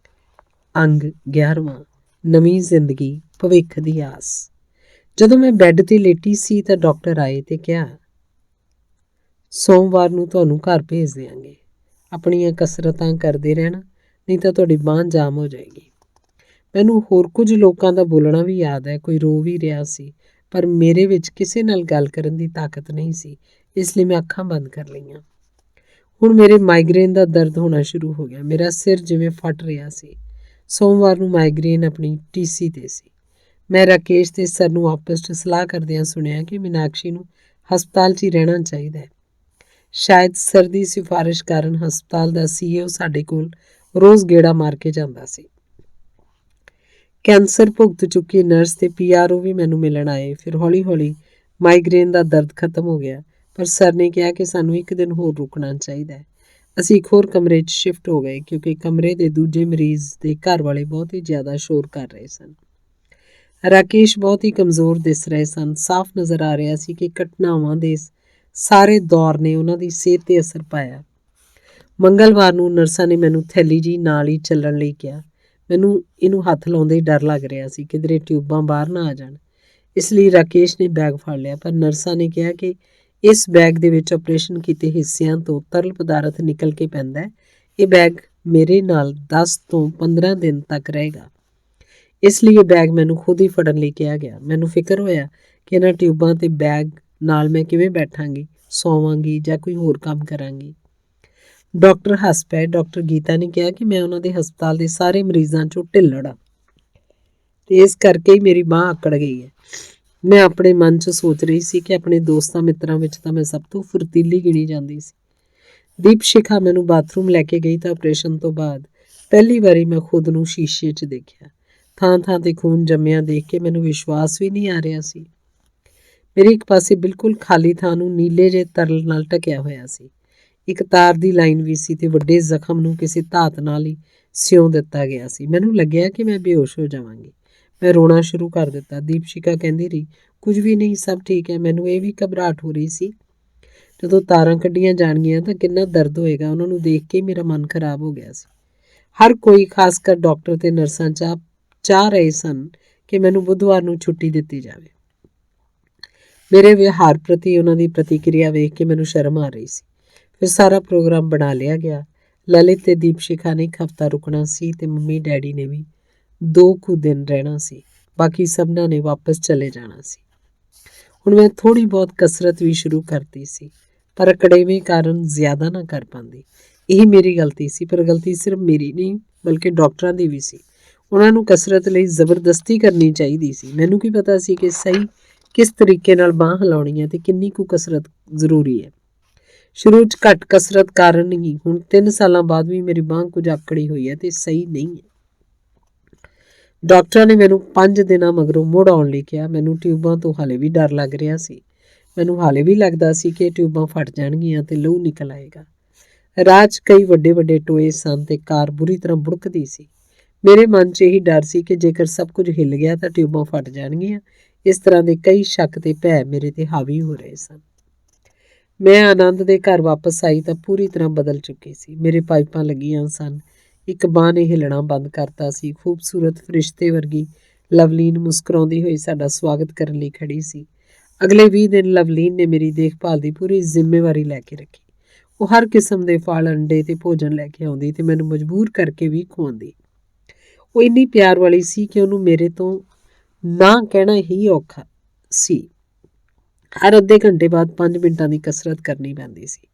ਅੰਗ 11ਵਾਂ। ਨਵੀਂ ਜ਼ਿੰਦਗੀ, ਭਵਿੱਖ ਦੀ ਆਸ। ਜਦੋਂ ਮੈਂ ਬੈੱਡ 'ਤੇ ਲੇਟੀ ਸੀ ਤਾਂ ਡਾਕਟਰ ਆਏ ਤੇ ਕਿਹਾ, ਸੋਮਵਾਰ ਨੂੰ ਤੁਹਾਨੂੰ ਘਰ ਭੇਜ ਦਿਆਂਗੇ। ਆਪਣੀਆਂ ਕਸਰਤਾਂ ਕਰਦੇ ਰਹਿਣਾ, ਨਹੀਂ ਤਾਂ ਤੁਹਾਡੀ ਬਾਂਹ ਜਾਮ ਹੋ ਜਾਏਗੀ। ਮੈਨੂੰ ਹੋਰ ਕੁਝ ਲੋਕਾਂ ਦਾ ਬੋਲਣਾ ਵੀ ਯਾਦ ਹੈ। ਕੋਈ ਰੋ ਵੀ ਰਿਹਾ ਸੀ, ਪਰ ਮੇਰੇ ਵਿੱਚ ਕਿਸੇ ਨਾਲ ਗੱਲ ਕਰਨ ਦੀ ਤਾਕਤ ਨਹੀਂ ਸੀ, ਇਸ ਲਈ ਮੈਂ ਅੱਖਾਂ ਬੰਦ ਕਰ ਲਈਆਂ। ਹੁਣ ਮੇਰੇ ਮਾਈਗ੍ਰੇਨ ਦਾ ਦਰਦ ਹੋਣਾ ਸ਼ੁਰੂ ਹੋ ਗਿਆ। ਮੇਰਾ ਸਿਰ ਜਿਵੇਂ ਫਟ ਰਿਹਾ ਸੀ। ਸੋਮਵਾਰ ਨੂੰ ਮਾਈਗ੍ਰੇਨ ਆਪਣੀ TC 'ਤੇ ਸੀ। ਮੈਂ ਰਾਕੇਸ਼ ਤੇ ਸਰ ਨੂੰ ਆਪਸ 'ਚ ਸਲਾਹ ਕਰਦਿਆਂ ਸੁਣਿਆ ਕਿ ਮੀਨਾਕਸ਼ੀ ਨੂੰ ਹਸਪਤਾਲ 'ਚ ਹੀ ਰਹਿਣਾ ਚਾਹੀਦਾ ਹੈ। ਸ਼ਾਇਦ ਸਰ ਦੀ ਸਿਫਾਰਿਸ਼ ਕਾਰਨ ਹਸਪਤਾਲ ਦਾ CEO ਸਾਡੇ ਕੋਲ ਰੋਜ਼ ਗੇੜਾ ਮਾਰ ਕੇ ਜਾਂਦਾ ਸੀ। ਕੈਂਸਰ ਭੁਗਤ ਚੁੱਕੀ ਨਰਸ ਤੇ PRO ਵੀ ਮੈਨੂੰ ਮਿਲਣ ਆਏ। ਫਿਰ ਹੌਲੀ-ਹੌਲੀ ਮਾਈਗ੍ਰੇਨ ਦਾ ਦਰਦ ਖਤਮ ਹੋ ਗਿਆ, ਪਰ ਸਰ ਨੇ ਕਿਹਾ ਕਿ ਸਾਨੂੰ 1 ਦਿਨ ਹੋਰ ਰੁਕਣਾ ਚਾਹੀਦਾ ਹੈ। ਅਸੀਂ ਇੱਕ ਹੋਰ ਕਮਰੇ 'ਚ ਸ਼ਿਫਟ ਹੋ ਗਏ, ਕਿਉਂਕਿ ਕਮਰੇ ਦੇ ਦੂਜੇ ਮਰੀਜ਼ ਦੇ ਘਰ ਵਾਲੇ ਬਹੁਤ ਹੀ ਜ਼ਿਆਦਾ ਸ਼ੋਰ ਕਰ ਰਹੇ ਸਨ। ਰਾਕੇਸ਼ ਬਹੁਤ ਹੀ ਕਮਜ਼ੋਰ ਦਿਸ ਰਹੇ ਸਨ। ਸਾਫ਼ ਨਜ਼ਰ ਆ ਰਿਹਾ ਸੀ ਕਿ ਘਟਨਾਵਾਂ ਦੇ ਸਾਰੇ ਦੌਰ ਨੇ ਉਹਨਾਂ ਦੀ ਸਿਹਤ 'ਤੇ ਅਸਰ ਪਾਇਆ। ਮੰਗਲਵਾਰ ਨੂੰ ਨਰਸਾਂ ਨੇ ਮੈਨੂੰ ਥੈਲੀ ਜੀ ਨਾਲ ਹੀ ਚੱਲਣ ਲਈ ਕਿਹਾ। ਮੈਨੂੰ ਇਹਨੂੰ ਹੱਥ ਲਾਉਂਦੇ ਹੀ ਡਰ ਲੱਗ ਰਿਹਾ ਸੀ, ਕਿਧਰੇ ਟਿਊਬਾਂ ਬਾਹਰ ਨਾ ਆ ਜਾਣ। ਇਸ ਲਈ ਰਾਕੇਸ਼ ਨੇ ਬੈਗ ਫੜ ਲਿਆ, ਪਰ ਨਰਸਾਂ ਨੇ ਕਿਹਾ ਕਿ ਇਸ ਬੈਗ ਦੇ ਵਿੱਚ ਆਪਰੇਸ਼ਨ ਕੀਤੇ ਹਿੱਸਿਆਂ ਤੋਂ ਤਰਲ ਪਦਾਰਥ ਨਿਕਲ ਕੇ ਪੈਂਦਾ ਹੈ। ਇਹ ਬੈਗ ਮੇਰੇ ਨਾਲ 10 ਤੋਂ 15 ਦਿਨ ਤੱਕ ਰਹੇਗਾ। ਇਸ ਲਈ ਇਹ ਬੈਗ ਮੈਨੂੰ ਖੁਦ ਹੀ ਫੜਨ ਲਈ ਕਿਹਾ ਗਿਆ। ਮੈਨੂੰ ਫਿਕਰ ਹੋਇਆ ਕਿ ਇਹਨਾਂ ਟਿਊਬਾਂ ਤੇ ਬੈਗ ਨਾਲ ਮੈਂ ਕਿਵੇਂ ਬੈਠਾਂਗੀ, ਸੌਵਾਂਗੀ ਜਾਂ ਕੋਈ ਹੋਰ ਕੰਮ ਕਰਾਂਗੀ। ਡਾਕਟਰ ਹੱਸ ਪਏ। ਡਾਕਟਰ ਗੀਤਾ ਨੇ ਕਿਹਾ ਕਿ ਮੈਂ ਉਹਨਾਂ ਦੇ ਹਸਪਤਾਲ ਦੇ ਸਾਰੇ ਮਰੀਜ਼ਾਂ 'ਚੋਂ ਢਿੱਲੜ ਹਾਂ ਤੇ ਇਸ ਕਰਕੇ ਹੀ ਮੇਰੀ ਬਾਂਹ ਆਕੜ ਗਈ ਹੈ। ਮੈਂ ਆਪਣੇ ਮਨ 'ਚ ਸੋਚ ਰਹੀ ਸੀ ਕਿ ਆਪਣੇ ਦੋਸਤਾਂ ਮਿੱਤਰਾਂ ਵਿੱਚ ਤਾਂ ਮੈਂ ਸਭ ਤੋਂ ਫੁਰਤੀਲੀ ਗਿਣੀ ਜਾਂਦੀ ਸੀ। ਦੀਪਸ਼ਿਖਾ ਮੈਨੂੰ ਬਾਥਰੂਮ ਲੈ ਕੇ ਗਈ ਤਾਂ ਆਪਰੇਸ਼ਨ ਤੋਂ ਬਾਅਦ ਪਹਿਲੀ ਵਾਰੀ ਮੈਂ ਖੁਦ ਨੂੰ ਸ਼ੀਸ਼ੇ 'ਚ ਦੇਖਿਆ। ਥਾਂ ਥਾਂ ਤੇ ਖੂਨ ਜੰਮਿਆ ਦੇਖ ਕੇ ਮੈਨੂੰ ਵਿਸ਼ਵਾਸ ਵੀ ਨਹੀਂ ਆ ਰਿਹਾ ਸੀ। ਮੇਰੇ ਇੱਕ ਪਾਸੇ ਬਿਲਕੁਲ ਖਾਲੀ ਥਾਂ ਨੂੰ ਨੀਲੇ ਜਿਹੇ ਤਰਲ ਨਾਲ ਢਕਿਆ ਹੋਇਆ ਸੀ। ਇੱਕ ਤਾਰ ਦੀ ਲਾਈਨ ਵੀ ਸੀ ਤੇ ਵੱਡੇ ਜ਼ਖਮ ਨੂੰ ਕਿਸੇ ਧਾਤ ਨਾਲ ਹੀ ਸਿਉਂ ਦਿੱਤਾ ਗਿਆ ਸੀ। ਮੈਨੂੰ ਲੱਗਿਆ ਕਿ ਮੈਂ ਬੇਹੋਸ਼ ਹੋ ਜਾਵਾਂਗੀ। ਮੈਂ ਰੋਣਾ ਸ਼ੁਰੂ ਕਰ ਦਿੱਤਾ। ਦੀਪਸ਼ਿਕਾ ਕਹਿੰਦੀ ਰਹੀ, ਕੁਝ ਵੀ ਨਹੀਂ, ਸਭ ਠੀਕ ਹੈ। ਮੈਨੂੰ ਇਹ ਵੀ ਘਬਰਾਹਟ ਹੋ ਰਹੀ ਸੀ ਜਦੋਂ ਤਾਰਾਂ ਕੱਢੀਆਂ ਜਾਣਗੀਆਂ ਤਾਂ ਕਿੰਨਾ ਦਰਦ ਹੋਏਗਾ। ਉਹਨਾਂ ਨੂੰ ਦੇਖ ਕੇ ਮੇਰਾ ਮਨ ਖਰਾਬ ਹੋ ਗਿਆ ਸੀ। ਹਰ ਕੋਈ, ਖਾਸ ਕਰ ਡਾਕਟਰ ਤੇ ਨਰਸਾਂ ਚਾਹ ਰਹੇ ਸਨ ਕਿ ਮੈਨੂੰ ਬੁੱਧਵਾਰ ਨੂੰ ਛੁੱਟੀ ਦਿੱਤੀ ਜਾਵੇ। ਮੇਰੇ ਵਿਹਾਰ ਪ੍ਰਤੀ ਉਹਨਾਂ ਦੀ ਪ੍ਰਤੀਕਿਰਿਆ ਵੇਖ ਕੇ ਮੈਨੂੰ ਸ਼ਰਮ ਆ ਰਹੀ ਸੀ। ਫਿਰ ਸਾਰਾ ਪ੍ਰੋਗਰਾਮ ਬਣਾ ਲਿਆ ਗਿਆ। ਲਲਿਤ ਤੇ ਦੀਪਸ਼ਿਖਾ ਨੇ ਇੱਕ ਹਫ਼ਤਾ ਰੁਕਣਾ ਸੀ ਤੇ ਮੰਮੀ ਡੈਡੀ ਨੇ ਵੀ 2 ਕੁ ਦਿਨ ਰਹਿਣਾ ਸੀ। ਬਾਕੀ ਸਭਨਾਂ ਨੇ ਵਾਪਸ ਚਲੇ ਜਾਣਾ ਸੀ। ਹੁਣ ਮੈਂ ਥੋੜ੍ਹੀ ਬਹੁਤ ਕਸਰਤ ਵੀ ਸ਼ੁਰੂ ਕਰਤੀ ਸੀ, ਪਰ ਅਕੜੇਵੇਂ ਕਾਰਨ ਜ਼ਿਆਦਾ ਨਾ ਕਰ ਪਾਉਂਦੀ। ਇਹ ਮੇਰੀ ਗਲਤੀ ਸੀ, ਪਰ ਗਲਤੀ ਸਿਰਫ ਮੇਰੀ ਨਹੀਂ ਬਲਕਿ ਡਾਕਟਰਾਂ ਦੀ ਵੀ ਸੀ। ਉਹਨਾਂ ਨੂੰ ਕਸਰਤ ਲਈ ਜ਼ਬਰਦਸਤੀ ਕਰਨੀ ਚਾਹੀਦੀ ਸੀ। ਮੈਨੂੰ ਕੀ ਪਤਾ ਸੀ ਕਿ ਸਹੀ ਕਿਸ ਤਰੀਕੇ ਨਾਲ ਬਾਂਹ ਹਿਲਾਉਣੀ ਹੈ ਤੇ ਕਿੰਨੀ ਕੁ ਕਸਰਤ ਜ਼ਰੂਰੀ ਹੈ। ਸ਼ੁਰੂ 'ਚ ਘੱਟ ਕਸਰਤ ਕਾਰਨ ਹੀ ਹੁਣ 3 ਸਾਲਾਂ ਬਾਅਦ ਵੀ ਮੇਰੀ ਬਾਂਹ ਕੁਝ ਆਕੜੀ ਹੋਈ ਹੈ ਤੇ ਸਹੀ ਨਹੀਂ ਹੈ। ਡਾਕਟਰਾਂ ਨੇ ਮੈਨੂੰ 5 ਦਿਨਾਂ ਮਗਰੋਂ ਮੁੜ ਆਉਣ ਲਈ ਕਿਹਾ। ਮੈਨੂੰ ਟਿਊਬਾਂ ਤੋਂ ਹਾਲੇ ਵੀ ਡਰ ਲੱਗ ਰਿਹਾ ਸੀ। ਮੈਨੂੰ ਹਾਲੇ ਵੀ ਲੱਗਦਾ ਸੀ ਕਿ ਟਿਊਬਾਂ ਫਟ ਜਾਣਗੀਆਂ ਤੇ ਲਹੂ ਨਿਕਲ ਆਏਗਾ। ਰਾਹ 'ਚ ਕਈ ਵੱਡੇ ਵੱਡੇ ਟੋਏ ਸਨ ਤੇ ਕਾਰ ਬੁਰੀ ਤਰ੍ਹਾਂ ਬੁੜਕਦੀ ਸੀ। ਮੇਰੇ ਮਨ 'ਚ ਇਹੀ ਡਰ ਸੀ ਕਿ ਜੇਕਰ ਸਭ ਕੁਝ ਹਿੱਲ ਗਿਆ ਤਾਂ ਟਿਊਬਾਂ ਫਟ ਜਾਣਗੀਆਂ। ਇਸ ਤਰ੍ਹਾਂ ਦੇ ਕਈ ਸ਼ੱਕ ਤੇ ਭੈ ਮੇਰੇ ਤੇ ਹਾਵੀ ਹੋ ਰਹੇ ਸਨ। ਮੈਂ ਆਨੰਦ ਦੇ ਘਰ ਵਾਪਸ ਆਈ ਤਾਂ ਪੂਰੀ ਤਰ੍ਹਾਂ ਬਦਲ ਚੁੱਕੀ ਸੀ। ਮੇਰੇ ਪਾਈਪਾਂ ਲੱਗੀਆਂ ਸਨ। ਇੱਕ ਬਾਂਹ ਨੇ ਹਿੱਲਣਾ ਬੰਦ ਕਰਤਾ ਸੀ। ਖੂਬਸੂਰਤ ਫਰਿਸ਼ਤੇ ਵਰਗੀ ਲਵਲੀਨ ਮੁਸਕਰਾਉਂਦੀ ਹੋਈ ਸਾਡਾ ਸਵਾਗਤ ਕਰਨ ਲਈ ਖੜੀ ਸੀ। ਅਗਲੇ 20 ਦਿਨ ਲਵਲੀਨ ਨੇ ਮੇਰੀ ਦੇਖਭਾਲ ਦੀ ਪੂਰੀ ਜ਼ਿੰਮੇਵਾਰੀ ਲੈ ਕੇ ਰੱਖੀ। ਉਹ ਹਰ ਕਿਸਮ ਦੇ ਫਲ, ਅੰਡੇ ਤੇ ਭੋਜਨ ਲੈ ਕੇ ਆਉਂਦੀ ਤੇ ਮੈਨੂੰ ਮਜਬੂਰ ਕਰਕੇ ਵੀ ਖਵਾਉਂਦੀ। ਉਹ ਇੰਨੀ ਪਿਆਰ ਵਾਲੀ ਸੀ ਕਿ ਉਹਨੂੰ ਮੇਰੇ ਤੋਂ ਨਾ ਕਹਿਣਾ ਹੀ ਔਖਾ ਸੀ। ਹਰ ਅੱਧੇ ਘੰਟੇ ਬਾਅਦ 5 ਮਿੰਟਾਂ ਦੀ ਕਸਰਤ ਕਰਨੀ ਪੈਂਦੀ ਸੀ,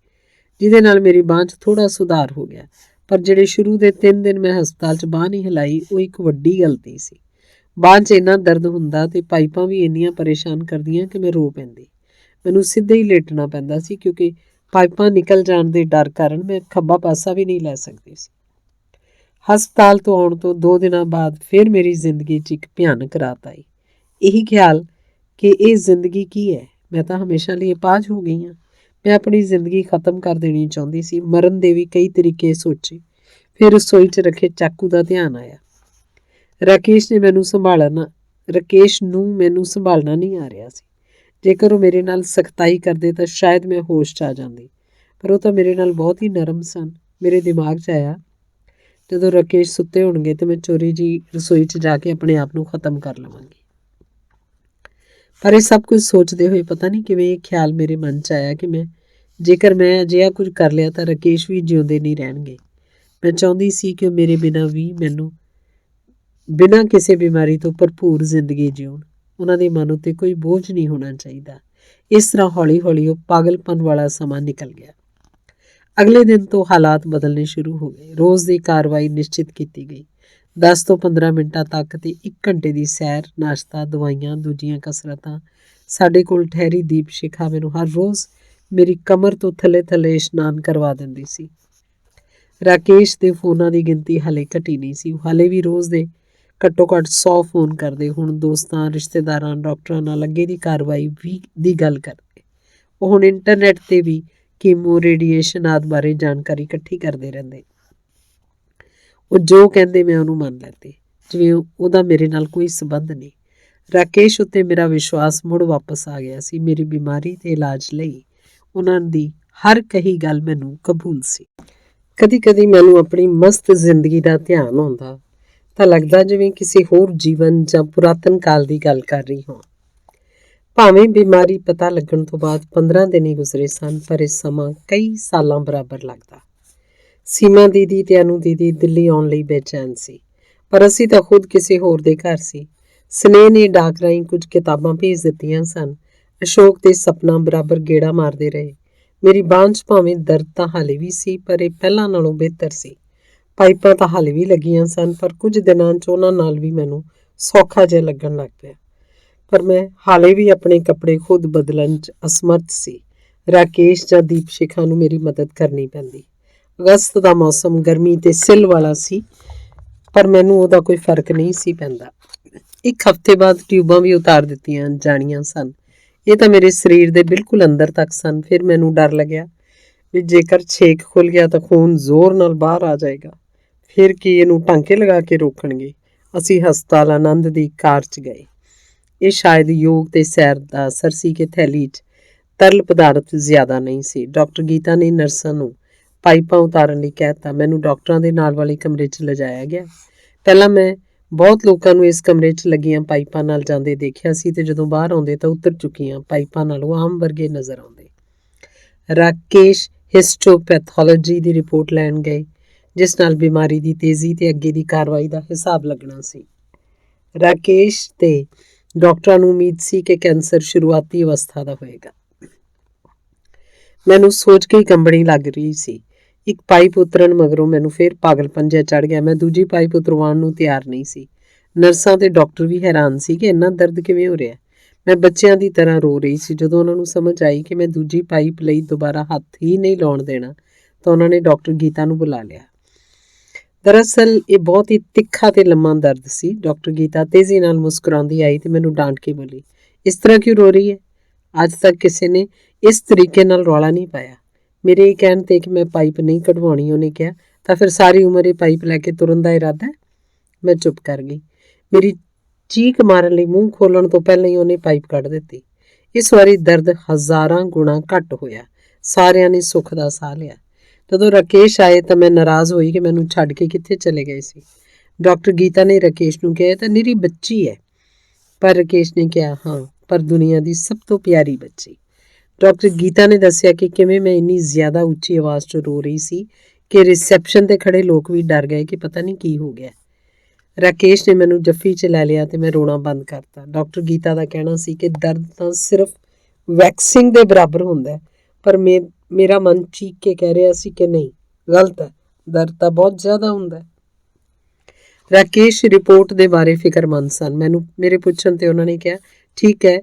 ਜਿਹਦੇ ਨਾਲ ਮੇਰੀ ਬਾਂਹ 'ਚ ਥੋੜ੍ਹਾ ਸੁਧਾਰ ਹੋ ਗਿਆ। ਪਰ ਜਿਹੜੇ ਸ਼ੁਰੂ ਦੇ 3 ਦਿਨ ਮੈਂ ਹਸਪਤਾਲ 'ਚ ਬਾਂਹ ਨਹੀਂ ਹਿਲਾਈ, ਉਹ ਇੱਕ ਵੱਡੀ ਗਲਤੀ ਸੀ। ਬਾਂਹ 'ਚ ਇੰਨਾ ਦਰਦ ਹੁੰਦਾ ਤੇ ਪਾਈਪਾਂ ਵੀ ਇੰਨੀਆਂ ਪਰੇਸ਼ਾਨ ਕਰਦੀਆਂ ਕਿ ਮੈਂ ਰੋ ਪੈਂਦੀ। ਮੈਨੂੰ ਸਿੱਧੇ ਹੀ ਲੇਟਣਾ ਪੈਂਦਾ ਸੀ ਕਿਉਂਕਿ ਪਾਈਪਾਂ ਨਿਕਲ ਜਾਣ ਦੇ ਡਰ ਕਾਰਨ ਮੈਂ ਖੱਬਾ ਪਾਸਾ ਵੀ ਨਹੀਂ ਲੈ ਸਕਦੀ ਸੀ। ਹਸਪਤਾਲ ਤੋਂ ਆਉਣ ਤੋਂ 2 ਦਿਨਾਂ ਬਾਅਦ ਫਿਰ ਮੇਰੀ ਜ਼ਿੰਦਗੀ 'ਚ ਇੱਕ ਭਿਆਨਕ ਰਾਤ ਆਈ। ਇਹੀ ਖਿਆਲ ਕਿ ਇਹ ਜ਼ਿੰਦਗੀ ਕੀ ਹੈ, ਮੈਂ ਤਾਂ ਹਮੇਸ਼ਾ ਲਈ ਅਪਾਹਜ ਹੋ ਗਈ ਹਾਂ। ਮੈਂ ਆਪਣੀ ਜ਼ਿੰਦਗੀ ਖਤਮ ਕਰ ਦੇਣੀ ਚਾਹੁੰਦੀ ਸੀ। ਮਰਨ ਦੇ ਵੀ ਕਈ ਤਰੀਕੇ ਸੋਚੇ। ਫਿਰ ਰਸੋਈ 'ਚ ਰੱਖੇ ਚਾਕੂ ਦਾ ਧਿਆਨ ਆਇਆ। ਰਾਕੇਸ਼ ਨੂੰ ਮੈਨੂੰ ਸੰਭਾਲਣਾ ਨਹੀਂ ਆ ਰਿਹਾ ਸੀ। ਜੇਕਰ ਉਹ ਮੇਰੇ ਨਾਲ ਸਖਤਾਈ ਕਰਦੇ ਤਾਂ ਸ਼ਾਇਦ ਮੈਂ ਹੋਸ਼ 'ਚ ਆ ਜਾਂਦੀ, ਪਰ ਉਹ ਤਾਂ ਮੇਰੇ ਨਾਲ ਬਹੁਤ ਹੀ ਨਰਮ ਸਨ। ਮੇਰੇ ਦਿਮਾਗ 'ਚ ਆਇਆ, ਜਦੋਂ ਰਾਕੇਸ਼ ਸੁੱਤੇ ਹੋਣਗੇ ਤੇ ਮੈਂ ਚੋਰੀ ਜੀ ਰਸੋਈ 'ਚ ਜਾ ਕੇ ਆਪਣੇ ਆਪ ਨੂੰ ਖਤਮ ਕਰ ਲਵਾਂਗੀ। ਪਰ ਇਹ ਸਭ ਕੁਝ ਸੋਚਦੇ ਹੋਏ ਪਤਾ ਨਹੀਂ ਕਿਵੇਂ ਇਹ ਖਿਆਲ ਮੇਰੇ ਮਨ 'ਚ ਆਇਆ ਕਿ ਜੇਕਰ ਮੈਂ ਅਜਿਹਾ ਕੁਝ ਕਰ ਲਿਆ ਤਾਂ ਰਾਕੇਸ਼ ਵੀ ਜਿਉਂਦੇ ਨਹੀਂ ਰਹਿਣਗੇ। ਮੈਂ ਚਾਹੁੰਦੀ ਸੀ ਕਿ ਉਹ ਮੇਰੇ ਬਿਨਾਂ ਕਿਸੇ ਬਿਮਾਰੀ ਤੋਂ ਭਰਪੂਰ ਜ਼ਿੰਦਗੀ ਜਿਉਣ। ਉਹਨਾਂ ਦੇ ਮਨ ਉੱਤੇ ਕੋਈ ਬੋਝ ਨਹੀਂ ਹੋਣਾ ਚਾਹੀਦਾ। ਇਸ ਤਰ੍ਹਾਂ ਹੌਲੀ ਹੌਲੀ ਉਹ ਪਾਗਲਪਨ ਵਾਲਾ ਸਮਾਂ ਨਿਕਲ ਗਿਆ। ਅਗਲੇ ਦਿਨ ਤੋਂ ਹਾਲਾਤ ਬਦਲਣੇ ਸ਼ੁਰੂ ਹੋ ਗਏ। ਰੋਜ਼ ਦੀ ਕਾਰਵਾਈ ਨਿਸ਼ਚਿਤ ਕੀਤੀ ਗਈ। 10 ਤੋਂ 15 ਮਿੰਟਾਂ ਤੱਕ ਤੇ 1 ਘੰਟੇ ਦੀ ਸੈਰ, ਨਾਸ਼ਤਾ, ਦਵਾਈਆਂ, ਦੂਜੀਆਂ ਕਸਰਤਾਂ। ਸਾਡੇ ਕੋਲ ਠਹਿਰੀ ਦੀਪਸ਼ਿਖਾ ਮੈਨੂੰ ਹਰ ਰੋਜ਼ ਮੇਰੀ ਕਮਰ ਤੋਂ ਥੱਲੇ ਥੱਲੇ ਇਸ਼ਨਾਨ ਕਰਵਾ ਦਿੰਦੀ ਸੀ। ਰਾਕੇਸ਼ ਦੇ ਫੋਨਾਂ ਦੀ ਗਿਣਤੀ ਹਾਲੇ ਘਟੀ ਨਹੀਂ ਸੀ। ਉਹ ਹਾਲੇ ਵੀ ਰੋਜ਼ ਦੇ ਘੱਟੋ ਘੱਟ 100 ਫੋਨ ਕਰਦੇ। ਹੁਣ ਦੋਸਤਾਂ, ਰਿਸ਼ਤੇਦਾਰਾਂ, ਡਾਕਟਰਾਂ ਨਾਲ ਅੱਗੇ ਦੀ ਕਾਰਵਾਈ ਦੀ ਗੱਲ ਕਰਦੇ। ਉਹ ਹੁਣ ਇੰਟਰਨੈਟ 'ਤੇ ਵੀ ਕੀਮੋ, ਰੇਡੀਏਸ਼ਨ ਆਦਿ ਬਾਰੇ ਜਾਣਕਾਰੀ ਇਕੱਠੀ ਕਰਦੇ ਰਹਿੰਦੇ। ਉਹ ਜੋ ਕਹਿੰਦੇ ਮੈਂ ਉਹਨੂੰ ਮੰਨ ਲੈਂਦੀ, ਜਿਵੇਂ ਉਹਦਾ ਮੇਰੇ ਨਾਲ ਕੋਈ ਸੰਬੰਧ ਨਹੀਂ। ਰਾਕੇਸ਼ ਉੱਤੇ ਮੇਰਾ ਵਿਸ਼ਵਾਸ ਮੁੜ ਵਾਪਸ ਆ ਗਿਆ ਸੀ। ਮੇਰੀ ਬਿਮਾਰੀ ਤੇ ਇਲਾਜ ਲਈ ਉਹਨਾਂ ਦੀ ਹਰ ਕਹੀ ਗੱਲ ਮੈਨੂੰ ਕਬੂਲ ਸੀ। ਕਦੀ ਕਦੀ ਮੈਨੂੰ ਆਪਣੀ ਮਸਤ ਜ਼ਿੰਦਗੀ ਦਾ ਧਿਆਨ ਆਉਂਦਾ ਤਾਂ ਲੱਗਦਾ ਜਿਵੇਂ ਕਿਸੇ ਹੋਰ ਜੀਵਨ ਜਾਂ ਪੁਰਾਤਨ ਕਾਲ ਦੀ ਗੱਲ ਕਰ ਰਹੀ ਹਾਂ। ਭਾਵੇਂ ਬਿਮਾਰੀ ਪਤਾ ਲੱਗਣ ਤੋਂ ਬਾਅਦ 15 ਦਿਨ ਹੀ ਗੁਜ਼ਰੇ ਸਨ, ਪਰ ਇਹ ਸਮਾਂ ਕਈ ਸਾਲਾਂ ਬਰਾਬਰ ਲੱਗਦਾ। ਸੀਮਾ ਦੀਦੀ ਤੇ ਅਨੂ ਦੀਦੀ ਦਿੱਲੀ ਆਉਣ ਲਈ ਬੇਚੈਨ ਸੀ, ਪਰ ਅਸੀਂ ਤਾਂ ਖੁਦ ਕਿਸੇ ਹੋਰ ਦੇ ਘਰ ਸੀ। ਸਨੇਹ ਨੇ ਡਾਕ ਰਾਹੀਂ ਕੁਝ ਕਿਤਾਬਾਂ ਭੇਜ ਦਿੱਤੀਆਂ ਸਨ। ਅਸ਼ੋਕ ਤੇ ਸਪਨਾ ਬਰਾਬਰ ਗੇੜਾ ਮਾਰਦੇ ਰਹੇ। ਮੇਰੀ ਬਾਂਹ 'ਚ ਭਾਵੇਂ ਦਰਦ ਤਾਂ ਹਾਲੇ ਵੀ ਸੀ, ਪਰ ਇਹ ਪਹਿਲਾਂ ਨਾਲੋਂ ਬਿਹਤਰ ਸੀ। ਪਾਈਪਾਂ ਤਾਂ ਹਾਲੇ ਵੀ ਲੱਗੀਆਂ ਸਨ, ਪਰ ਕੁਝ ਦਿਨਾਂ 'ਚ ਉਹਨਾਂ ਨਾਲ ਵੀ ਮੈਨੂੰ ਸੌਖਾ ਜਿਹਾ ਲੱਗਣ ਲੱਗ ਪਿਆ। ਪਰ ਮੈਂ ਹਾਲੇ ਵੀ ਆਪਣੇ ਕੱਪੜੇ ਖੁਦ ਬਦਲਣ 'ਚ ਅਸਮਰਥ ਸੀ। ਰਾਕੇਸ਼ ਜਾਂ ਦੀਪਸ਼ਿਖਾ ਨੂੰ ਮੇਰੀ ਮਦਦ ਕਰਨੀ ਪੈਂਦੀ। ਅਗਸਤ ਦਾ ਮੌਸਮ ਗਰਮੀ ਤੇ ਸਿੱਲ ਵਾਲਾ ਸੀ, ਪਰ ਮੈਨੂੰ ਉਹਦਾ ਕੋਈ ਫਰਕ ਨਹੀਂ ਸੀ ਪੈਂਦਾ। ਇੱਕ ਹਫ਼ਤੇ ਬਾਅਦ ਟਿਊਬਾਂ ਵੀ ਉਤਾਰ ਦਿੱਤੀਆਂ ਜਾਣੀਆਂ ਸਨ। ਇਹ ਤਾਂ ਮੇਰੇ ਸਰੀਰ ਦੇ ਬਿਲਕੁਲ ਅੰਦਰ ਤੱਕ ਸਨ। ਫਿਰ ਮੈਨੂੰ ਡਰ ਲੱਗਿਆ ਵੀ ਜੇਕਰ ਛੇਕ ਖੁੱਲ੍ਹ ਗਿਆ ਤਾਂ ਖੂਨ ਜ਼ੋਰ ਨਾਲ ਬਾਹਰ ਆ ਜਾਏਗਾ। ਫਿਰ ਕੀ ਇਹਨੂੰ ਟਾਂਕੇ ਲਗਾ ਕੇ ਰੋਕਣਗੇ। ਅਸੀਂ ਹਸਪਤਾਲ ਆਨੰਦ ਦੀ ਕਾਰ 'ਚ ਗਏ। ਇਹ ਸ਼ਾਇਦ ਯੋਗ ਤੇ ਸੈਰ ਦਾ ਅਸਰ ਸੀ ਕਿ ਥੈਲੀ 'ਚ ਤਰਲ ਪਦਾਰਥ ਜ਼ਿਆਦਾ ਨਹੀਂ ਸੀ। ਡਾਕਟਰ ਗੀਤਾ ਨੇ ਨਰਸਾਂ ਨੂੰ ਪਾਈਪਾਂ ਉਤਾਰਨ ਲਈ ਕਹਿ ਦਿੱਤਾ। ਮੈਨੂੰ ਡਾਕਟਰਾਂ ਦੇ ਨਾਲ ਵਾਲੇ ਕਮਰੇ 'ਚ ਲਿਜਾਇਆ ਗਿਆ। ਪਹਿਲਾਂ ਮੈਂ ਬਹੁਤ ਲੋਕਾਂ ਨੂੰ ਇਸ ਕਮਰੇ 'ਚ ਲੱਗੀਆਂ ਪਾਈਪਾਂ ਨਾਲ ਜਾਂਦੇ ਦੇਖਿਆ ਸੀ ਤੇ ਜਦੋਂ ਬਾਹਰ ਆਉਂਦੇ ਤਾਂ ਉਤਰ ਚੁੱਕੀਆਂ ਪਾਈਪਾਂ ਨਾਲੋਂ ਆਮ ਵਰਗੇ ਨਜ਼ਰ ਆਉਂਦੇ। ਰਾਕੇਸ਼ ਹਿਸਟੋਪੈਥੋਲੋਜੀ ਦੀ ਰਿਪੋਰਟ ਲੈਣ ਗਏ, ਜਿਸ ਨਾਲ ਬਿਮਾਰੀ ਦੀ ਤੇਜ਼ੀ ਤੇ ਅੱਗੇ ਦੀ ਕਾਰਵਾਈ ਦਾ ਹਿਸਾਬ ਲੱਗਣਾ ਸੀ। ਰਾਕੇਸ਼ ਤੇ ਡਾਕਟਰਾਂ ਨੂੰ ਉਮੀਦ ਸੀ ਕਿ ਕੈਂਸਰ ਸ਼ੁਰੂਆਤੀ ਅਵਸਥਾ ਦਾ ਹੋਏਗਾ। ਮੈਨੂੰ ਸੋਚ ਕੇ ਹੀ ਕੰਬਣੀ ਲੱਗ ਰਹੀ ਸੀ। ਇੱਕ ਪਾਈਪ ਉਤਰਨ ਮਗਰੋਂ ਮੈਨੂੰ ਫਿਰ ਪਾਗਲਪਨ ਜਿਹਾ ਚੜ੍ਹ ਗਿਆ। ਮੈਂ ਦੂਜੀ ਪਾਈਪ ਉਤਰਵਾਉਣ ਨੂੰ ਤਿਆਰ ਨਹੀਂ ਸੀ। ਨਰਸਾਂ ਤੇ ਡਾਕਟਰ ਵੀ ਹੈਰਾਨ ਸੀ ਕਿ ਇੰਨਾ ਦਰਦ ਕਿਵੇਂ ਹੋ ਰਿਹਾ। ਮੈਂ ਬੱਚਿਆਂ ਦੀ ਤਰ੍ਹਾਂ ਰੋ ਰਹੀ ਸੀ। ਜਦੋਂ ਉਹਨਾਂ ਨੂੰ ਸਮਝ ਆਈ ਕਿ ਮੈਂ ਦੂਜੀ ਪਾਈਪ ਲਈ ਦੁਬਾਰਾ ਹੱਥ ਹੀ ਨਹੀਂ ਲਾਉਣ ਦੇਣਾ ਤਾਂ ਉਹਨਾਂ ਨੇ ਡਾਕਟਰ ਗੀਤਾ ਨੂੰ ਬੁਲਾ ਲਿਆ। ਦਰਅਸਲ ਇਹ ਬਹੁਤ ਹੀ ਤਿੱਖਾ ਤੇ ਲੰਮਾ ਦਰਦ ਸੀ। ਡਾਕਟਰ ਗੀਤਾ ਤੇਜ਼ੀ ਨਾਲ ਮੁਸਕਰਾਉਂਦੀ ਆਈ ਤੇ ਮੈਨੂੰ ਡਾਂਟ ਕੇ ਬੋਲੀ, ਇਸ ਤਰ੍ਹਾਂ ਕਿਉਂ ਰੋ ਰਹੀ ਹੈ? ਅੱਜ ਤੱਕ ਕਿਸੇ ਨੇ ਇਸ ਤਰੀਕੇ ਨਾਲ ਰੌਲਾ ਨਹੀਂ ਪਾਇਆ। ਮੇਰੇ ਇਹ ਕਹਿਣ ਤੇ ਕਿ ਮੈਂ ਪਾਈਪ ਨਹੀਂ ਕਢਵਾਉਣੀ ਉਹਨੇ ਕਿਹਾ, ਤਾਂ ਫਿਰ ਸਾਰੀ ਉਮਰ ਇਹ ਪਾਈਪ ਲੈ ਕੇ ਤੁਰਨ ਦਾ ਇਰਾਦਾ ਹੈ? ਮੈਂ ਚੁੱਪ ਕਰ ਗਈ। ਮੇਰੀ ਚੀਕ ਮਾਰਨ ਲਈ ਮੂੰਹ ਖੋਲਣ ਤੋਂ ਪਹਿਲਾਂ ਹੀ ਉਹਨੇ ਪਾਈਪ ਕੱਢ ਦਿੱਤੀ। ਇਸ ਵਾਰੀ ਦਰਦ ਹਜ਼ਾਰਾਂ ਗੁਣਾ ਘੱਟ ਹੋਇਆ। ਸਾਰਿਆਂ ਨੇ ਸੁੱਖ ਦਾ ਸਾਹ ਲਿਆ। ਜਦੋਂ ਰਾਕੇਸ਼ ਆਏ ਤਾਂ ਮੈਂ ਨਾਰਾਜ਼ ਹੋਈ ਕਿ ਮੈਨੂੰ ਛੱਡ ਕੇ ਕਿੱਥੇ ਚਲੇ ਗਏ ਸੀ। ਡਾਕਟਰ ਗੀਤਾ ਨੇ ਰਾਕੇਸ਼ ਨੂੰ ਕਿਹਾ, ਤਾਂ ਨਿਰੀ ਬੱਚੀ ਹੈ। ਪਰ ਰਾਕੇਸ਼ ਨੇ ਕਿਹਾ, ਹਾਂ, ਪਰ ਦੁਨੀਆ ਦੀ ਸਭ ਤੋਂ ਪਿਆਰੀ ਬੱਚੀ। ਡਾਕਟਰ ਗੀਤਾ ਨੇ ਦੱਸਿਆ ਕਿ ਕਿਵੇਂ ਮੈਂ ਇੰਨੀ ਜ਼ਿਆਦਾ ਉੱਚੀ ਆਵਾਜ਼ 'ਚ ਰੋ ਰਹੀ ਸੀ ਕਿ ਰਿਸੈਪਸ਼ਨ ਤੇ ਖੜੇ ਲੋਕ ਵੀ ਡਰ ਗਏ ਕਿ ਪਤਾ ਨਹੀਂ ਕੀ ਹੋ ਗਿਆ। ਰਾਕੇਸ਼ ਨੇ ਮੈਨੂੰ ਜੱਫੀ 'ਚ ਲੈ ਲਿਆ ਤੇ ਮੈਂ ਰੋਣਾ ਬੰਦ ਕਰਤਾ। ਡਾਕਟਰ ਗੀਤਾ ਦਾ ਕਹਿਣਾ ਸੀ ਕਿ ਦਰਦ ਤਾਂ ਸਿਰਫ ਵੈਕਸਿੰਗ ਦੇ ਬਰਾਬਰ ਹੁੰਦਾ, ਪਰ ਮੇਰਾ ਮਨ ਚੀਕ ਕੇ ਕਹਿ ਰਿਹਾ ਸੀ ਕਿ ਨਹੀਂ, ਗਲਤ ਹੈ, ਦਰਦ ਤਾਂ ਬਹੁਤ ਜ਼ਿਆਦਾ ਹੁੰਦਾ। ਰਾਕੇਸ਼ ਰਿਪੋਰਟ ਦੇ ਬਾਰੇ ਫਿਕਰਮੰਦ ਸਨ। ਮੇਰੇ ਪੁੱਛਣ ਤੇ ਉਹਨਾਂ ਨੇ ਕਿਹਾ, ਠੀਕ ਹੈ,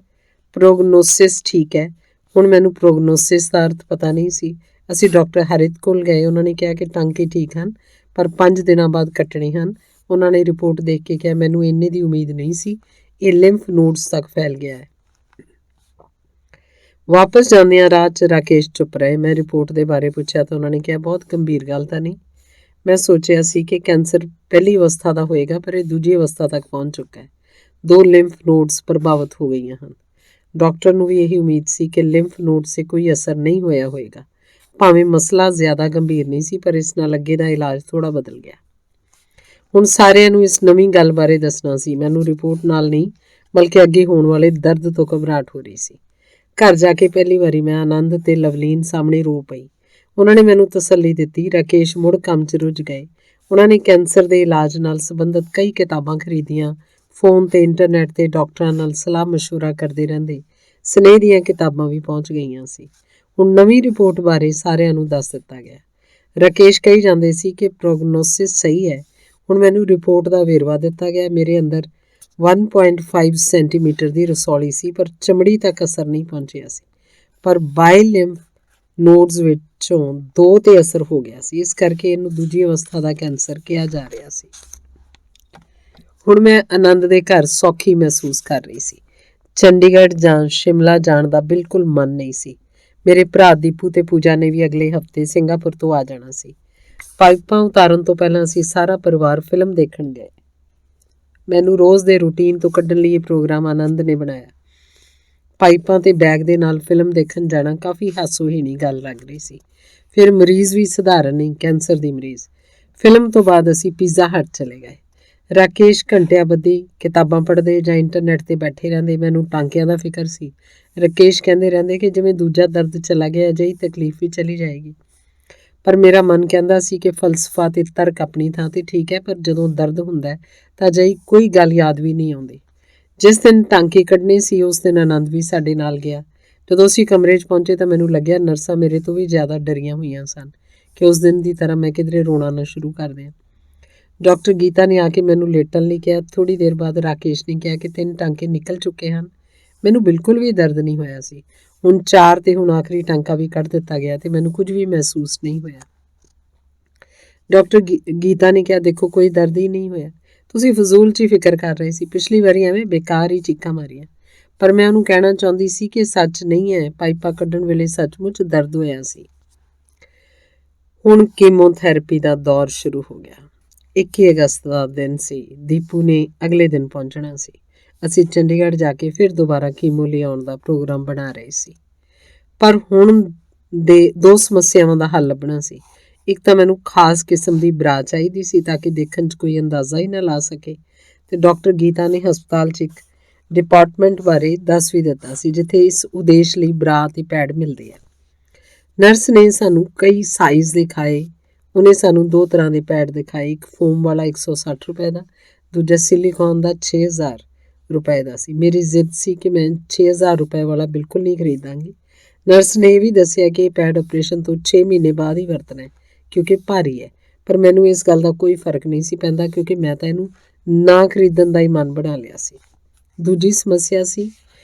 ਪ੍ਰੋਗਨੋਸਿਸ ਠੀਕ ਹੈ। ਹੁਣ ਮੈਨੂੰ ਪ੍ਰੋਗਨੋਸਿਸ ਦਾ ਅਰਥ ਪਤਾ ਨਹੀਂ ਸੀ। ਅਸੀਂ ਡਾਕਟਰ ਹਰਿਤ ਕੋਲ ਗਏ। ਉਹਨਾਂ ਨੇ ਕਿਹਾ ਕਿ ਟਾਂਕੇ ਠੀਕ ਹਨ, ਪਰ 5 ਦਿਨਾਂ ਬਾਅਦ ਕੱਟਣੇ ਹਨ। ਉਹਨਾਂ ਨੇ ਰਿਪੋਰਟ ਦੇਖ ਕੇ ਕਿਹਾ, ਮੈਨੂੰ ਇੰਨੇ ਦੀ ਉਮੀਦ ਨਹੀਂ ਸੀ, ਇਹ ਲਿੰਫ ਨੋਡਸ ਤੱਕ ਫੈਲ ਗਿਆ ਹੈ। ਵਾਪਸ ਜਾਂਦਿਆਂ ਰਾਹ 'ਚ ਰਾਕੇਸ਼ ਚੁੱਪ ਰਹੇ। ਮੈਂ ਰਿਪੋਰਟ ਦੇ ਬਾਰੇ ਪੁੱਛਿਆ ਤਾਂ ਉਹਨਾਂ ਨੇ ਕਿਹਾ, ਬਹੁਤ ਗੰਭੀਰ ਗੱਲ ਤਾਂ ਨਹੀਂ। ਮੈਂ ਸੋਚਿਆ ਸੀ ਕਿ ਕੈਂਸਰ ਪਹਿਲੀ ਅਵਸਥਾ ਦਾ ਹੋਏਗਾ, ਪਰ ਇਹ ਦੂਜੀ ਅਵਸਥਾ ਤੱਕ ਪਹੁੰਚ ਚੁੱਕਾ ਹੈ। 2 ਲਿੰਫ ਨੋਡਸ ਪ੍ਰਭਾਵਿਤ ਹੋ ਗਈਆਂ ਹਨ। ਡਾਕਟਰ ਨੂੰ ਵੀ ਇਹੀ ਉਮੀਦ ਸੀ ਕਿ ਲਿੰਫ ਨੋਡਸ 'ਤੇ ਕੋਈ ਅਸਰ ਨਹੀਂ ਹੋਇਆ ਹੋਏਗਾ। ਭਾਵੇਂ ਮਸਲਾ ਜ਼ਿਆਦਾ ਗੰਭੀਰ ਨਹੀਂ ਸੀ, ਪਰ ਇਸ ਨਾਲ ਅੱਗੇ ਦਾ ਇਲਾਜ ਥੋੜ੍ਹਾ ਬਦਲ ਗਿਆ। ਹੁਣ ਸਾਰਿਆਂ ਨੂੰ ਇਸ ਨਵੀਂ ਗੱਲ ਬਾਰੇ ਦੱਸਣਾ ਸੀ। ਮੈਨੂੰ ਰਿਪੋਰਟ ਨਾਲ ਨਹੀਂ, ਬਲਕਿ ਅੱਗੇ ਹੋਣ ਵਾਲੇ ਦਰਦ ਤੋਂ ਘਬਰਾਹਟ ਹੋ ਰਹੀ ਸੀ। ਘਰ ਜਾ ਕੇ ਪਹਿਲੀ ਵਾਰੀ ਮੈਂ ਆਨੰਦ ਤੇ ਲਵਲੀਨ ਸਾਹਮਣੇ ਰੋ ਪਈ। ਉਹਨਾਂ ਨੇ ਮੈਨੂੰ ਤਸੱਲੀ ਦਿੱਤੀ। ਰਾਕੇਸ਼ ਮੁੜ ਕੰਮ 'ਚ ਰੁੱਝ ਗਏ। ਉਹਨਾਂ ਨੇ ਕੈਂਸਰ ਦੇ ਇਲਾਜ ਨਾਲ ਸੰਬੰਧਿਤ ਕਈ ਕਿਤਾਬਾਂ ਖਰੀਦੀਆਂ। ਫੋਨ ਤੇ ਇੰਟਰਨੈਟ ਤੇ ਡਾਕਟਰਾਂ ਨਾਲ ਸਲਾਹ ਮਸ਼ਵਰਾ ਕਰਦੇ ਰਹਿੰਦੇ। ਸਨੇਹ ਦੀਆਂ ਕਿਤਾਬਾਂ ਵੀ ਪਹੁੰਚ ਗਈਆਂ ਸੀ। ਹੁਣ ਨਵੀਂ ਰਿਪੋਰਟ ਬਾਰੇ ਸਾਰਿਆਂ ਨੂੰ ਦੱਸ ਦਿੱਤਾ ਗਿਆ। ਰਾਕੇਸ਼ ਕਹੀ ਜਾਂਦੇ ਸੀ ਕਿ ਪ੍ਰੋਗਨੋਸਿਸ ਸਹੀ ਹੈ। ਹੁਣ ਮੈਨੂੰ ਰਿਪੋਰਟ ਦਾ ਵੇਰਵਾ ਦਿੱਤਾ ਗਿਆ। ਮੇਰੇ ਅੰਦਰ 1.5 ਸੈਂਟੀਮੀਟਰ ਦੀ ਰਸੌਲੀ ਸੀ, ਪਰ ਚਮੜੀ ਤੱਕ ਅਸਰ ਨਹੀਂ ਪਹੁੰਚਿਆ ਸੀ। ਪਰ ਬਾਇਲਿੰਫ ਨੋਡਸ ਵਿੱਚੋਂ 2 ਤੇ ਅਸਰ ਹੋ ਗਿਆ ਸੀ। ਇਸ ਕਰਕੇ ਇਹਨੂੰ ਦੂਜੀ ਅਵਸਥਾ ਦਾ ਕੈਂਸਰ ਕਿਹਾ ਜਾ ਰਿਹਾ ਸੀ। ਹੁਣ ਮੈਂ ਆਨੰਦ ਦੇ ਘਰ ਸੌਖੀ ਮਹਿਸੂਸ ਕਰ ਰਹੀ ਸੀ। ਚੰਡੀਗੜ੍ਹ ਜਾਂ ਸ਼ਿਮਲਾ ਜਾਣ ਦਾ ਬਿਲਕੁਲ ਮਨ ਨਹੀਂ ਸੀ। ਮੇਰੇ ਭਰਾ ਦੀਪੂ ਤੇ ਪੂਜਾ ਨੇ ਵੀ ਅਗਲੇ ਹਫ਼ਤੇ ਸਿੰਗਾਪੁਰ ਤੋਂ ਆ ਜਾਣਾ ਸੀ। ਪਾਈਪਾਂ ਉਤਾਰਨ ਤੋਂ ਪਹਿਲਾਂ ਅਸੀਂ ਸਾਰਾ ਪਰਿਵਾਰ ਫਿਲਮ ਦੇਖਣ ਗਏ। ਮੈਨੂੰ ਰੋਜ਼ ਦੇ ਰੂਟੀਨ ਤੋਂ ਕੱਢਣ ਲਈ ਇਹ ਪ੍ਰੋਗਰਾਮ ਆਨੰਦ ਨੇ ਬਣਾਇਆ। ਪਾਈਪਾਂ ਤੇ ਬੈਗ ਦੇ ਨਾਲ ਫਿਲਮ ਦੇਖਣ ਜਾਣਾ ਕਾਫੀ ਹਾਸੋਹੀਣੀ ਗੱਲ ਲੱਗ ਰਹੀ ਸੀ। ਫਿਰ ਮਰੀਜ਼ ਵੀ ਸਧਾਰਨ ਨਹੀਂ, ਕੈਂਸਰ ਦੀ ਮਰੀਜ਼। ਫਿਲਮ ਤੋਂ ਬਾਅਦ ਅਸੀਂ ਪੀਜ਼ਾ ਹਟ ਚਲੇ ਗਏ। ਰਾਕੇਸ਼ ਘੰਟਿਆਂ ਬੱਧੀ ਕਿਤਾਬਾਂ ਪੜ੍ਹਦੇ ਜਾਂ ਇੰਟਰਨੈਟ ਤੇ ਬੈਠੇ ਰਹਿੰਦੇ। ਮੈਨੂੰ ਟਾਂਕਿਆਂ ਦਾ ਫਿਕਰ ਸੀ। ਰਾਕੇਸ਼ ਕਹਿੰਦੇ ਰਹਿੰਦੇ ਕਿ ਜਿਵੇਂ ਦੂਜਾ ਦਰਦ ਚਲਾ ਗਿਆ, ਅਜਿਹੀ ਤਕਲੀਫ ਵੀ ਚਲੀ ਜਾਏਗੀ। ਪਰ ਮੇਰਾ ਮਨ ਕਹਿੰਦਾ ਸੀ ਕਿ ਫਲਸਫਾ ਤੇ ਤਰਕ ਆਪਣੀ ਥਾਂ ਤੇ ਠੀਕ ਹੈ, ਪਰ ਜਦੋਂ ਦਰਦ ਹੁੰਦਾ ਤਾਂ ਅਜਿਹੀ ਕੋਈ ਗੱਲ ਯਾਦ ਵੀ ਨਹੀਂ ਆਉਂਦੀ। ਜਿਸ ਦਿਨ ਟਾਂਕੇ ਕੱਢਣੇ ਸੀ ਉਸ ਦਿਨ ਆਨੰਦ ਵੀ ਸਾਡੇ ਨਾਲ ਗਿਆ। ਜਦੋਂ ਅਸੀਂ ਕਮਰੇ 'ਚ ਪਹੁੰਚੇ ਤਾਂ ਮੈਨੂੰ ਲੱਗਿਆ ਨਰਸਾਂ ਮੇਰੇ ਤੋਂ ਵੀ ਜ਼ਿਆਦਾ ਡਰੀਆਂ ਹੋਈਆਂ ਸਨ ਕਿ ਉਸ ਦਿਨ ਦੀ ਤਰ੍ਹਾਂ ਮੈਂ ਕਿਧਰੇ ਰੋਣਾ ਨਾ ਸ਼ੁਰੂ ਕਰ ਦਿਆਂ। ਡਾਕਟਰ ਗੀਤਾ ਨੇ ਆ ਕੇ ਮੈਨੂੰ ਲੇਟਣ ਲਈ ਕਿਹਾ। ਥੋੜ੍ਹੀ ਦੇਰ ਬਾਅਦ ਰਾਕੇਸ਼ ਨੇ ਕਿਹਾ ਕਿ 3 ਟਾਂਕੇ ਨਿਕਲ ਚੁੱਕੇ ਹਨ। ਮੈਨੂੰ ਬਿਲਕੁਲ ਵੀ ਦਰਦ ਨਹੀਂ ਹੋਇਆ ਸੀ। ਹੁਣ 4 ਤੇ ਹੁਣ ਆਖਰੀ ਟਾਂਕਾ ਵੀ ਕੱਢ ਦਿੱਤਾ ਗਿਆ ਤੇ ਮੈਨੂੰ ਕੁਝ ਵੀ ਮਹਿਸੂਸ ਨਹੀਂ ਹੋਇਆ। ਡਾਕਟਰ ਗੀਤਾ ਨੇ ਕਿਹਾ, ਦੇਖੋ ਕੋਈ ਦਰਦ ਹੀ ਨਹੀਂ ਹੋਇਆ। ਤੁਸੀਂ ਫਜ਼ੂਲ 'ਚ ਹੀ ਫਿਕਰ ਕਰ ਰਹੇ ਸੀ। ਪਿਛਲੀ ਵਾਰੀ ਐਵੇਂ ਬੇਕਾਰ ਹੀ ਚੀਕਾਂ ਮਾਰੀਆਂ। ਪਰ ਮੈਂ ਉਹਨੂੰ ਕਹਿਣਾ ਚਾਹੁੰਦੀ ਸੀ ਕਿ ਸੱਚ ਨਹੀਂ ਹੈ। ਪਾਈਪਾਂ ਕੱਢਣ ਵੇਲੇ ਸੱਚਮੁੱਚ ਦਰਦ ਹੋਇਆ ਸੀ। ਹੁਣ ਕੀਮੋਥੈਰੇਪੀ ਦਾ ਦੌਰ ਸ਼ੁਰੂ ਹੋ ਗਿਆ। 21 ਅਗਸਤ ਦਾ ਦਿਨ ਸੀ। ਦੀਪੂ ਨੇ ਅਗਲੇ ਦਿਨ ਪਹੁੰਚਣਾ ਸੀ। ਅਸੀਂ ਚੰਡੀਗੜ੍ਹ ਜਾ ਕੇ ਫਿਰ ਦੁਬਾਰਾ ਕੀਮੋ ਲਿਆਉਣ ਦਾ ਪ੍ਰੋਗਰਾਮ ਬਣਾ ਰਹੇ ਸੀ। ਪਰ ਹੁਣ ਦੇ 2 ਸਮੱਸਿਆਵਾਂ ਦਾ ਹੱਲ ਲੱਭਣਾ ਸੀ। ਇੱਕ ਤਾਂ ਮੈਨੂੰ ਖਾਸ ਕਿਸਮ ਦੀ ਬਰਾ ਚਾਹੀਦੀ ਸੀ ਤਾਂ ਕਿ ਦੇਖਣ 'ਚ ਕੋਈ ਅੰਦਾਜ਼ਾ ਹੀ ਨਾ ਲਾ ਸਕੇ, ਤੇ ਡਾਕਟਰ ਗੀਤਾ ਨੇ ਹਸਪਤਾਲ 'ਚ ਇੱਕ ਡਿਪਾਰਟਮੈਂਟ ਬਾਰੇ ਦੱਸ ਵੀ ਦਿੱਤਾ ਸੀ ਜਿੱਥੇ ਇਸ ਉਦੇਸ਼ ਲਈ ਬਰਾ ਅਤੇ ਪੈਡ ਮਿਲਦੇ ਆ। ਨਰਸ ਨੇ ਸਾਨੂੰ ਕਈ ਸਾਈਜ਼ ਦਿਖਾਏ। ਉਹਨੇ ਸਾਨੂੰ 2 ਤਰ੍ਹਾਂ ਦੇ ਪੈਡ ਦਿਖਾਏ। ਇੱਕ ਫੋਮ ਵਾਲਾ 160 ਰੁਪਏ ਦਾ, ਦੂਜਾ ਸਿਲੀਕੋਨ ਦਾ 6000 ਰੁਪਏ ਦਾ ਸੀ। ਮੇਰੀ ਜ਼ਿੱਦ ਸੀ ਕਿ ਮੈਂ 6000 ਰੁਪਏ ਵਾਲਾ ਬਿਲਕੁਲ ਨਹੀਂ ਖਰੀਦਾਂਗੀ। ਨਰਸ ਨੇ ਇਹ ਵੀ ਦੱਸਿਆ ਕਿ ਇਹ ਪੈਡ ਆਪਰੇਸ਼ਨ ਤੋਂ 6 ਮਹੀਨੇ ਬਾਅਦ ਹੀ ਵਰਤਣਾ ਹੈ ਕਿਉਂਕਿ ਭਾਰੀ ਹੈ। ਪਰ ਮੈਨੂੰ ਇਸ ਗੱਲ ਦਾ ਕੋਈ ਫਰਕ ਨਹੀਂ ਸੀ ਪੈਂਦਾ ਕਿਉਂਕਿ ਮੈਂ ਤਾਂ ਇਹਨੂੰ ਨਾ ਖਰੀਦਣ ਦਾ ਹੀ ਮਨ ਬਣਾ ਲਿਆ ਸੀ। ਦੂਜੀ ਸਮੱਸਿਆ ਸੀ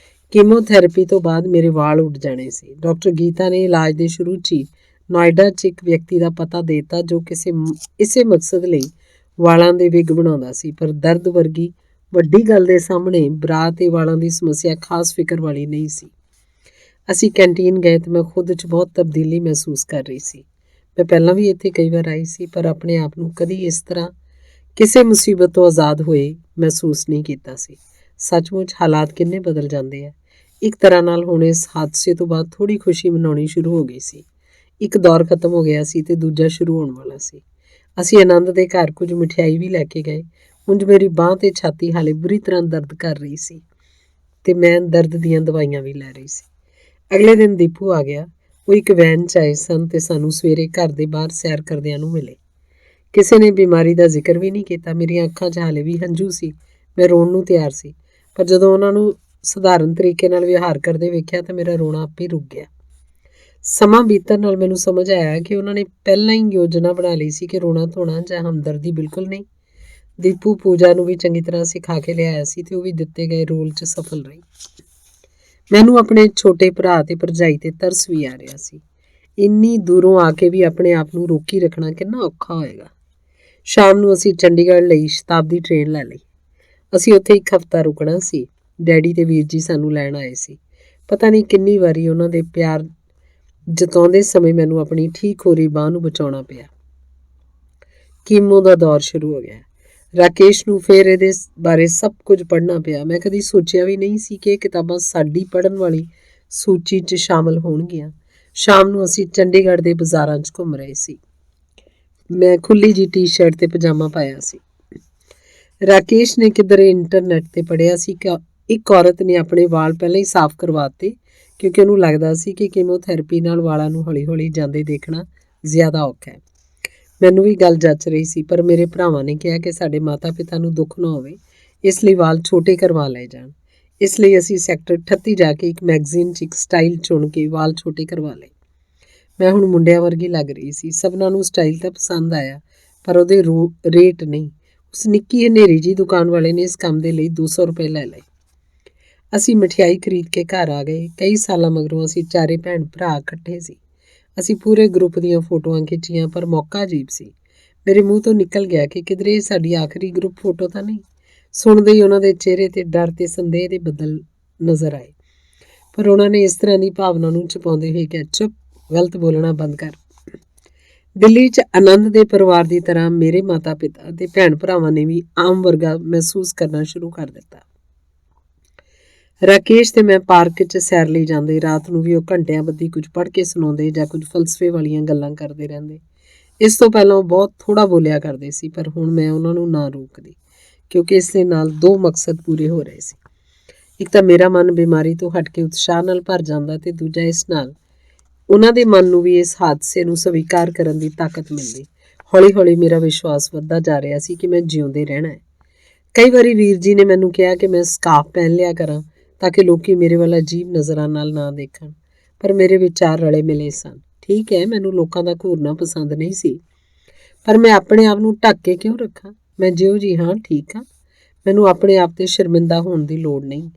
ਕੀਮੋਥੈਰੇਪੀ ਤੋਂ ਬਾਅਦ ਮੇਰੇ ਵਾਲ ਉੱਡ ਜਾਣੇ ਸੀ। ਡਾਕਟਰ ਗੀਤਾ ਨੇ ਇਲਾਜ ਦੇ ਸ਼ੁਰੂ 'ਚ ਹੀ ਨੋਇਡਾ 'ਚ ਇੱਕ ਵਿਅਕਤੀ ਦਾ ਪਤਾ ਦੇ ਦਿੱਤਾ ਜੋ ਇਸੇ ਮਕਸਦ ਲਈ ਵਾਲਾਂ ਦੇ ਵਿਗ ਬਣਾਉਂਦਾ ਸੀ। ਪਰ ਦਰਦ ਵਰਗੀ ਵੱਡੀ ਗੱਲ ਦੇ ਸਾਹਮਣੇ ਬਰਾ ਤੇ ਵਾਲਾਂ ਦੀ ਸਮੱਸਿਆ ਖਾਸ ਫਿਕਰ ਵਾਲੀ ਨਹੀਂ ਸੀ। ਅਸੀਂ ਕੈਂਟੀਨ ਗਏ ਤੇ ਮੈਂ ਖੁਦ 'ਚ ਬਹੁਤ ਤਬਦੀਲੀ ਮਹਿਸੂਸ ਕਰ ਰਹੀ ਸੀ। ਮੈਂ ਪਹਿਲਾਂ ਵੀ ਇੱਥੇ ਕਈ ਵਾਰ ਆਈ ਸੀ ਪਰ ਆਪਣੇ ਆਪ ਨੂੰ ਕਦੀ ਇਸ ਤਰ੍ਹਾਂ ਕਿਸੇ ਮੁਸੀਬਤ ਤੋਂ ਆਜ਼ਾਦ ਹੋਏ ਮਹਿਸੂਸ ਨਹੀਂ ਕੀਤਾ ਸੀ। ਸੱਚਮੁੱਚ ਹਾਲਾਤ ਕਿੰਨੇ ਬਦਲ ਜਾਂਦੇ ਆ। ਇੱਕ ਤਰ੍ਹਾਂ ਨਾਲ ਹੁਣ ਇਸ ਹਾਦਸੇ ਤੋਂ ਬਾਅਦ ਥੋੜ੍ਹੀ ਖੁਸ਼ੀ ਮਨਾਉਣੀ ਸ਼ੁਰੂ ਹੋ ਗਈ ਸੀ। ਇੱਕ ਦੌਰ ਖਤਮ ਹੋ ਗਿਆ ਸੀ ਤੇ ਦੂਜਾ ਸ਼ੁਰੂ ਹੋਣ ਵਾਲਾ ਸੀ। ਅਸੀਂ ਆਨੰਦ ਦੇ ਘਰ ਕੁਝ ਮਠਿਆਈ ਵੀ ਲੈ ਕੇ ਗਏ। ਉਂਝ ਮੇਰੀ ਬਾਂਹ ਤੇ ਛਾਤੀ ਹਾਲੇ ਬੁਰੀ ਤਰ੍ਹਾਂ ਦਰਦ ਕਰ ਰਹੀ ਸੀ ਤੇ ਮੈਂ ਦਰਦ ਦੀਆਂ ਦਵਾਈਆਂ ਵੀ ਲੈ ਰਹੀ ਸੀ। ਅਗਲੇ ਦਿਨ ਦੀਪੂ ਆ ਗਿਆ। ਉਹ ਇੱਕ ਵੈਨ 'ਚ ਆਏ ਸਨ ਤੇ ਸਾਨੂੰ ਸਵੇਰੇ ਘਰ ਦੇ ਬਾਹਰ ਸੈਰ ਕਰਦਿਆਂ ਨੂੰ ਮਿਲੇ। ਕਿਸੇ ਨੇ ਬਿਮਾਰੀ ਦਾ ਜ਼ਿਕਰ ਵੀ ਨਹੀਂ ਕੀਤਾ। ਮੇਰੀਆਂ ਅੱਖਾਂ 'ਚ ਹਾਲੇ ਵੀ ਹੰਝੂ ਸੀ। ਮੈਂ ਰੋਣ ਨੂੰ ਤਿਆਰ ਸੀ ਪਰ ਜਦੋਂ ਉਹਨਾਂ ਨੂੰ ਸਧਾਰਨ ਤਰੀਕੇ ਨਾਲ ਵਿਵਹਾਰ ਕਰਦੇ ਵੇਖਿਆ ਤਾਂ ਮੇਰਾ ਰੋਣਾ ਆਪੇ ਰੁਕ ਗਿਆ। ਸਮਾਂ ਬੀਤਣ ਨਾਲ ਮੈਨੂੰ ਸਮਝ ਆਇਆ ਕਿ ਉਹਨਾਂ ਨੇ ਪਹਿਲਾਂ ਹੀ ਯੋਜਨਾ ਬਣਾ ਲਈ ਸੀ ਕਿ ਰੋਣਾ ਧੋਣਾ ਜਾਂ ਹਮਦਰਦੀ ਬਿਲਕੁਲ ਨਹੀਂ। ਦੀਪੂ ਪੂਜਾ ਨੂੰ ਵੀ ਚੰਗੀ ਤਰ੍ਹਾਂ ਸਿਖਾ ਕੇ ਲਿਆਇਆ ਸੀ ਤੇ ਉਹ ਵੀ ਦਿੱਤੇ ਗਏ ਰੋਲ 'ਚ ਸਫਲ ਰਹੀ। ਮੈਨੂੰ ਆਪਣੇ ਛੋਟੇ ਭਰਾ ਤੇ ਭਰਜਾਈ ਤੇ ਤਰਸ ਵੀ ਆ ਰਿਹਾ ਸੀ। ਇੰਨੀ ਦੂਰੋਂ ਆ ਕੇ ਵੀ ਆਪਣੇ ਆਪ ਨੂੰ ਰੋਕੀ ਰੱਖਣਾ ਕਿੰਨਾ ਔਖਾ ਹੋਏਗਾ। ਸ਼ਾਮ ਨੂੰ ਅਸੀਂ ਚੰਡੀਗੜ੍ਹ ਲਈ ਸ਼ਤਾਬਦੀ ਟ੍ਰੇਨ ਲੈ ਲਈ। ਅਸੀਂ ਉੱਥੇ ਇੱਕ ਹਫ਼ਤਾ ਰੁਕਣਾ ਸੀ। ਡੈਡੀ ਤੇ ਵੀਰ ਜੀ ਸਾਨੂੰ ਲੈਣ ਆਏ ਸੀ। ਪਤਾ ਨਹੀਂ ਕਿੰਨੀ ਵਾਰੀ ਉਹਨਾਂ ਦੇ ਪਿਆਰ ਜਤਾਉਂਦੇ ਸਮੇਂ ਮੈਨੂੰ ਆਪਣੀ ਠੀਕ ਹੋ ਰਹੀ ਬਾਂਹ ਨੂੰ ਬਚਾਉਣਾ ਪਿਆ। ਕੀਮੋ ਦਾ ਦੌਰ ਸ਼ੁਰੂ ਹੋ ਗਿਆ। ਰਾਕੇਸ਼ ਨੂੰ ਫਿਰ ਇਹਦੇ ਬਾਰੇ ਸਭ ਕੁਝ ਪੜ੍ਹਨਾ ਪਿਆ। ਮੈਂ ਕਦੀ ਸੋਚਿਆ ਵੀ ਨਹੀਂ ਸੀ ਕਿ ਇਹ ਕਿਤਾਬਾਂ ਸਾਡੀ ਪੜ੍ਹਨ ਵਾਲੀ ਸੂਚੀ 'ਚ ਸ਼ਾਮਲ ਹੋਣਗੀਆਂ। ਸ਼ਾਮ ਨੂੰ ਅਸੀਂ ਚੰਡੀਗੜ੍ਹ ਦੇ ਬਾਜ਼ਾਰਾਂ 'ਚ ਘੁੰਮ ਰਹੇ ਸੀ। ਮੈਂ ਖੁੱਲੀ ਜੀ ਟੀ-ਸ਼ਰਟ ਤੇ ਪਜਾਮਾ ਪਾਇਆ ਸੀ। ਰਾਕੇਸ਼ ਨੇ ਕਿਧਰੇ ਇੰਟਰਨੈਟ ਤੇ ਪੜ੍ਹਿਆ ਸੀ ਕਿ ਇੱਕ ਔਰਤ ਨੇ ਆਪਣੇ ਵਾਲ ਪਹਿਲਾਂ ਹੀ ਸਾਫ਼ ਕਰਵਾਤੇ ਕਿਉਂਕਿ ਉਹਨੂੰ ਲੱਗਦਾ ਸੀ ਕਿ ਕੀਮੋਥੈਰੇਪੀ ਨਾਲ ਵਾਲਾਂ ਨੂੰ ਹੌਲੀ-ਹੌਲੀ ਜਾਂਦੇ ਦੇਖਣਾ ਜ਼ਿਆਦਾ ਔਖਾ ਹੈ। ਮੈਨੂੰ ਵੀ ਗੱਲ ਜੱਚ ਰਹੀ ਸੀ ਪਰ ਮੇਰੇ ਭਰਾਵਾਂ ਨੇ ਕਿਹਾ ਕਿ ਸਾਡੇ ਮਾਤਾ-ਪਿਤਾ ਨੂੰ ਦੁੱਖ ਨਾ ਹੋਵੇ, ਇਸ ਲਈ ਵਾਲ ਛੋਟੇ ਕਰਵਾ ਲਏ ਜਾਣ। ਇਸ ਲਈ ਅਸੀਂ ਸੈਕਟਰ 38 ਜਾ ਕੇ ਇੱਕ ਮੈਗਜ਼ੀਨ 'ਚ ਇੱਕ ਸਟਾਈਲ ਚੁਣ ਕੇ ਵਾਲ ਛੋਟੇ ਕਰਵਾ ਲਏ। ਮੈਂ ਹੁਣ ਮੁੰਡਿਆਂ ਵਰਗੀ ਲੱਗ ਰਹੀ ਸੀ। ਸਭਨਾਂ ਨੂੰ ਸਟਾਈਲ ਤਾਂ ਪਸੰਦ ਆਇਆ ਪਰ ਉਹਦੇ ਰੇਟ ਨਹੀਂ। ਉਸ ਨਿੱਕੀ ਹਨੇਰੀ ਜੀ ਦੁਕਾਨ ਵਾਲੇ ਨੇ ਇਸ ਕੰਮ ਦੇ ਲਈ 200 ਰੁਪਏ ਲੈ ਲਏ। ਅਸੀਂ ਮਠਿਆਈ ਖਰੀਦ ਕੇ ਘਰ ਆ ਗਏ। ਕਈ ਸਾਲਾਂ ਮਗਰੋਂ ਅਸੀਂ ਚਾਰੇ ਭੈਣ ਭਰਾ ਇਕੱਠੇ ਸੀ। ਅਸੀਂ ਪੂਰੇ ਗਰੁੱਪ ਦੀਆਂ ਫੋਟੋਆਂ ਖਿੱਚੀਆਂ ਪਰ ਮੌਕਾ ਅਜੀਬ ਸੀ। ਮੇਰੇ ਮੂੰਹ ਤੋਂ ਨਿਕਲ ਗਿਆ ਕਿ ਕਿਧਰੇ ਸਾਡੀ ਆਖਰੀ ਗਰੁੱਪ ਫੋਟੋ ਤਾਂ ਨਹੀਂ। ਸੁਣਦੇ ਹੀ ਉਹਨਾਂ ਦੇ ਚਿਹਰੇ ਤੇ ਡਰ ਤੇ ਸੰਦੇਹ ਦੇ ਬੱਦਲ ਨਜ਼ਰ ਆਏ ਪਰ ਉਹਨਾਂ ਨੇ ਇਸ ਤਰ੍ਹਾਂ ਦੀ ਭਾਵਨਾ ਨੂੰ ਛੁਪਾਉਂਦੇ ਹੋਏ ਕਿਹਾ, ਚੁੱਪ, ਗਲਤ ਬੋਲਣਾ ਬੰਦ ਕਰ। ਦਿੱਲੀ 'ਚ ਆਨੰਦ ਦੇ ਪਰਿਵਾਰ ਦੀ ਤਰ੍ਹਾਂ ਮੇਰੇ ਮਾਤਾ-ਪਿਤਾ ਤੇ ਭੈਣ ਭਰਾਵਾਂ ਨੇ ਵੀ ਆਮ ਵਰਗਾ ਮਹਿਸੂਸ ਕਰਨਾ ਸ਼ੁਰੂ ਕਰ ਦਿੱਤਾ। ਰਾਕੇਸ਼ ਤੇ ਮੈਂ ਪਾਰਕ 'ਚ ਸੈਰ ਲਈ ਜਾਂਦੇ। ਰਾਤ ਨੂੰ ਵੀ ਉਹ ਘੰਟਿਆਂ ਬੱਧੀ ਕੁਝ ਪੜ੍ਹ ਕੇ ਸੁਣਾਉਂਦੇ ਜਾਂ ਕੁਝ ਫਲਸਫੇ ਵਾਲੀਆਂ ਗੱਲਾਂ ਕਰਦੇ ਰਹਿੰਦੇ। ਇਸ ਤੋਂ ਪਹਿਲਾਂ ਉਹ ਬਹੁਤ ਥੋੜ੍ਹਾ ਬੋਲਿਆ ਕਰਦੇ ਸੀ ਪਰ ਹੁਣ ਮੈਂ ਉਹਨਾਂ ਨੂੰ ਨਾ ਰੋਕਦੀ ਕਿਉਂਕਿ ਇਸ ਦੇ ਨਾਲ 2 ਮਕਸਦ ਪੂਰੇ ਹੋ ਰਹੇ ਸੀ। ਇੱਕ ਤਾਂ ਮੇਰਾ ਮਨ ਬਿਮਾਰੀ ਤੋਂ ਹਟ ਕੇ ਉਤਸ਼ਾਹ ਨਾਲ ਭਰ ਜਾਂਦਾ ਤੇ ਦੂਜਾ ਇਸ ਨਾਲ ਉਹਨਾਂ ਦੇ ਮਨ ਨੂੰ ਵੀ ਇਸ ਹਾਦਸੇ ਨੂੰ ਸਵੀਕਾਰ ਕਰਨ ਦੀ ਤਾਕਤ ਮਿਲਦੀ। ਹੌਲੀ-ਹੌਲੀ ਮੇਰਾ ਵਿਸ਼ਵਾਸ ਵੱਧਦਾ ਜਾ ਰਿਹਾ ਸੀ ਕਿ ਮੈਂ ਜਿਉਂਦੇ ਰਹਿਣਾ ਹੈ। ਕਈ ਵਾਰੀ ਵੀਰ ਜੀ ਨੇ ਮੈਨੂੰ ਕਿਹਾ ਕਿ ਮੈਂ ਸਕਾਰਫ ਪਹਿਨ ਲਿਆ ਕਰਾਂ ਤਾਂ ਕਿ ਲੋਕੀ ਮੇਰੇ ਵੱਲ ਅਜੀਬ ਨਜ਼ਰਾਂ ਨਾਲ ਨਾ ਦੇਖਣ ਪਰ ਮੇਰੇ ਵਿਚਾਰ ਰਲੇ ਮਿਲੇ ਸਨ। ਠੀਕ ਹੈ, ਮੈਨੂੰ ਲੋਕਾਂ ਦਾ ਘੂਰਨਾ ਪਸੰਦ ਨਹੀਂ ਸੀ ਪਰ ਮੈਂ ਆਪਣੇ ਆਪ ਨੂੰ ਢੱਕ ਕੇ ਕਿਉਂ ਰੱਖਾਂ। ਮੈਂ ਜਿਹੋ ਜਿਹੀ ਹਾਂ ਠੀਕ ਹਾਂ। ਮੈਨੂੰ ਆਪਣੇ ਆਪ ਤੇ ਸ਼ਰਮਿੰਦਾ ਹੋਣ ਦੀ ਲੋੜ ਨਹੀਂ।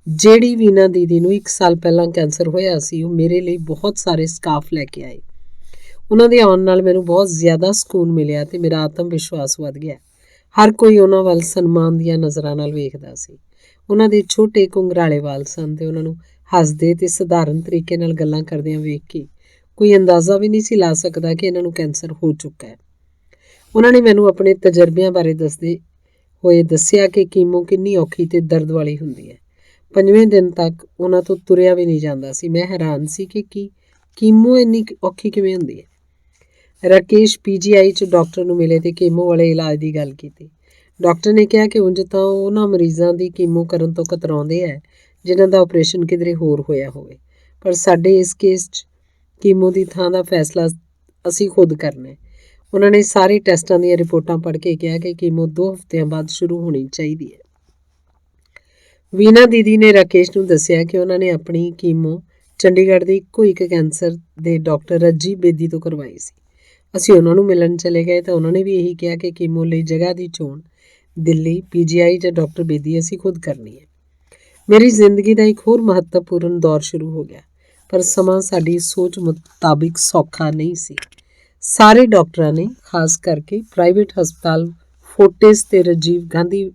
ਜਿਹੜੀ ਵੀਨਾ ਦੀਦੀ ਨੂੰ 1 ਸਾਲ ਪਹਿਲਾਂ ਕੈਂਸਰ ਹੋਇਆ ਸੀ, ਉਹ ਮੇਰੇ ਲਈ ਬਹੁਤ ਸਾਰੇ ਸਕਾਰਫ ਲੈ ਕੇ ਆਏ। ਉਹਨਾਂ ਦੇ ਆਉਣ ਨਾਲ ਮੈਨੂੰ ਬਹੁਤ ਜ਼ਿਆਦਾ ਸਕੂਨ ਮਿਲਿਆ ਤੇ ਮੇਰਾ ਆਤਮ ਵਿਸ਼ਵਾਸ ਵੱਧ ਗਿਆ। ਹਰ ਕੋਈ ਉਹਨਾਂ ਵੱਲ ਸਨਮਾਨ ਦੀਆਂ ਨਜ਼ਰਾਂ ਨਾਲ ਵੇਖਦਾ ਸੀ। ਉਹਨਾਂ ਦੇ ਛੋਟੇ ਘੁੰਗਰਾਲੇ ਵਾਲ ਸਨ ਤੇ ਉਹਨਾਂ ਨੂੰ ਹੱਸਦੇ ਤੇ ਸਧਾਰਨ ਤਰੀਕੇ ਨਾਲ ਗੱਲਾਂ ਕਰਦਿਆਂ ਵੇਖ ਕੇ ਕੋਈ ਅੰਦਾਜ਼ਾ ਵੀ ਨਹੀਂ ਸੀ ਲਾ ਸਕਦਾ ਕਿ ਇਹਨਾਂ ਨੂੰ ਕੈਂਸਰ ਹੋ ਚੁੱਕਾ ਹੈ। ਉਹਨਾਂ ਨੇ ਮੈਨੂੰ ਆਪਣੇ ਤਜਰਬਿਆਂ ਬਾਰੇ ਦੱਸਦੇ ਹੋਏ ਦੱਸਿਆ ਕਿ ਕੀਮੋ ਕਿੰਨੀ ਔਖੀ ਤੇ ਦਰਦ ਵਾਲੀ ਹੁੰਦੀ ਹੈ। 5ਵੇਂ ਦਿਨ ਤੱਕ ਉਹਨਾਂ ਤੋਂ ਤੁਰਿਆ ਵੀ ਨਹੀਂ ਜਾਂਦਾ ਸੀ। ਮੈਂ ਹੈਰਾਨ ਸੀ ਕਿ ਕੀਮੋ ਇੰਨੀ ਔਖੀ ਕਿਵੇਂ ਹੁੰਦੀ ਹੈ। ਰਾਕੇਸ਼ PGI 'ਚ ਡਾਕਟਰ ਨੂੰ ਮਿਲੇ ਤੇ ਕੀਮੋ ਵਾਲੇ ਇਲਾਜ ਦੀ ਗੱਲ ਕੀਤੀ। ਡਾਕਟਰ ਨੇ ਕਿਹਾ ਕਿ ਉਂਝ ਤਾਂ ਉਹਨਾਂ ਮਰੀਜ਼ਾਂ ਦੀ ਕੀਮੋ ਕਰਨ ਤੋਂ ਕਤਰਾਉਂਦੇ ਹੈ ਜਿਨ੍ਹਾਂ ਦਾ ਆਪਰੇਸ਼ਨ ਕਿਧਰੇ ਹੋਰ ਹੋਇਆ ਹੋਵੇ, ਪਰ ਸਾਡੇ ਇਸ ਕੇਸ 'ਚ ਕੀਮੋ ਦੀ ਥਾਂ ਦਾ ਫੈਸਲਾ ਅਸੀਂ ਖੁਦ ਕਰਨਾ ਹੈ। ਉਹਨਾਂ ਨੇ ਸਾਰੇ ਟੈਸਟਾਂ ਦੀਆਂ ਰਿਪੋਰਟਾਂ ਪੜ੍ਹ ਕੇ ਕਿਹਾ ਕਿ ਕੀਮੋ 2 ਹਫ਼ਤਿਆਂ ਬਾਅਦ ਸ਼ੁਰੂ ਹੋਣੀ ਚਾਹੀਦੀ ਹੈ। ਵੀਨਾ ਦੀਦੀ ਨੇ ਰਾਕੇਸ਼ ਨੂੰ ਦੱਸਿਆ ਕਿ ਉਹਨਾਂ ਨੇ ਆਪਣੀ ਕੀਮੋ ਚੰਡੀਗੜ੍ਹ ਦੀ ਇੱਕੋ ਇੱਕ ਕੈਂਸਰ ਦੇ ਡਾਕਟਰ ਰੱਜੀ ਬੇਦੀ ਤੋਂ ਕਰਵਾਈ ਸੀ। ਅਸੀਂ ਉਹਨਾਂ ਨੂੰ ਮਿਲਣ ਚਲੇ ਗਏ ਤਾਂ ਉਹਨਾਂ ਨੇ ਵੀ ਇਹੀ ਕਿਹਾ ਕਿ ਕੀਮੋ ਲਈ ਜਗ੍ਹਾ ਦੀ ਚੋਣ ਦਿੱਲੀ PGI ਜਾਂ ਡਾਕਟਰ ਬੇਦੀ ਅਸੀਂ ਖੁਦ ਕਰਨੀ ਹੈ। ਮੇਰੀ ਜ਼ਿੰਦਗੀ ਦਾ ਇੱਕ ਹੋਰ ਮਹੱਤਵਪੂਰਨ ਦੌਰ ਸ਼ੁਰੂ ਹੋ ਗਿਆ, ਪਰ ਸਮਾਂ ਸਾਡੀ ਸੋਚ ਮੁਤਾਬਿਕ ਸੌਖਾ ਨਹੀਂ ਸੀ। ਸਾਰੇ ਡਾਕਟਰਾਂ ਨੇ, ਖਾਸ ਕਰਕੇ ਪ੍ਰਾਈਵੇਟ ਹਸਪਤਾਲ ਫੋਰਟਿਸ ਤੇ ਰਾਜੀਵ ਗਾਂਧੀ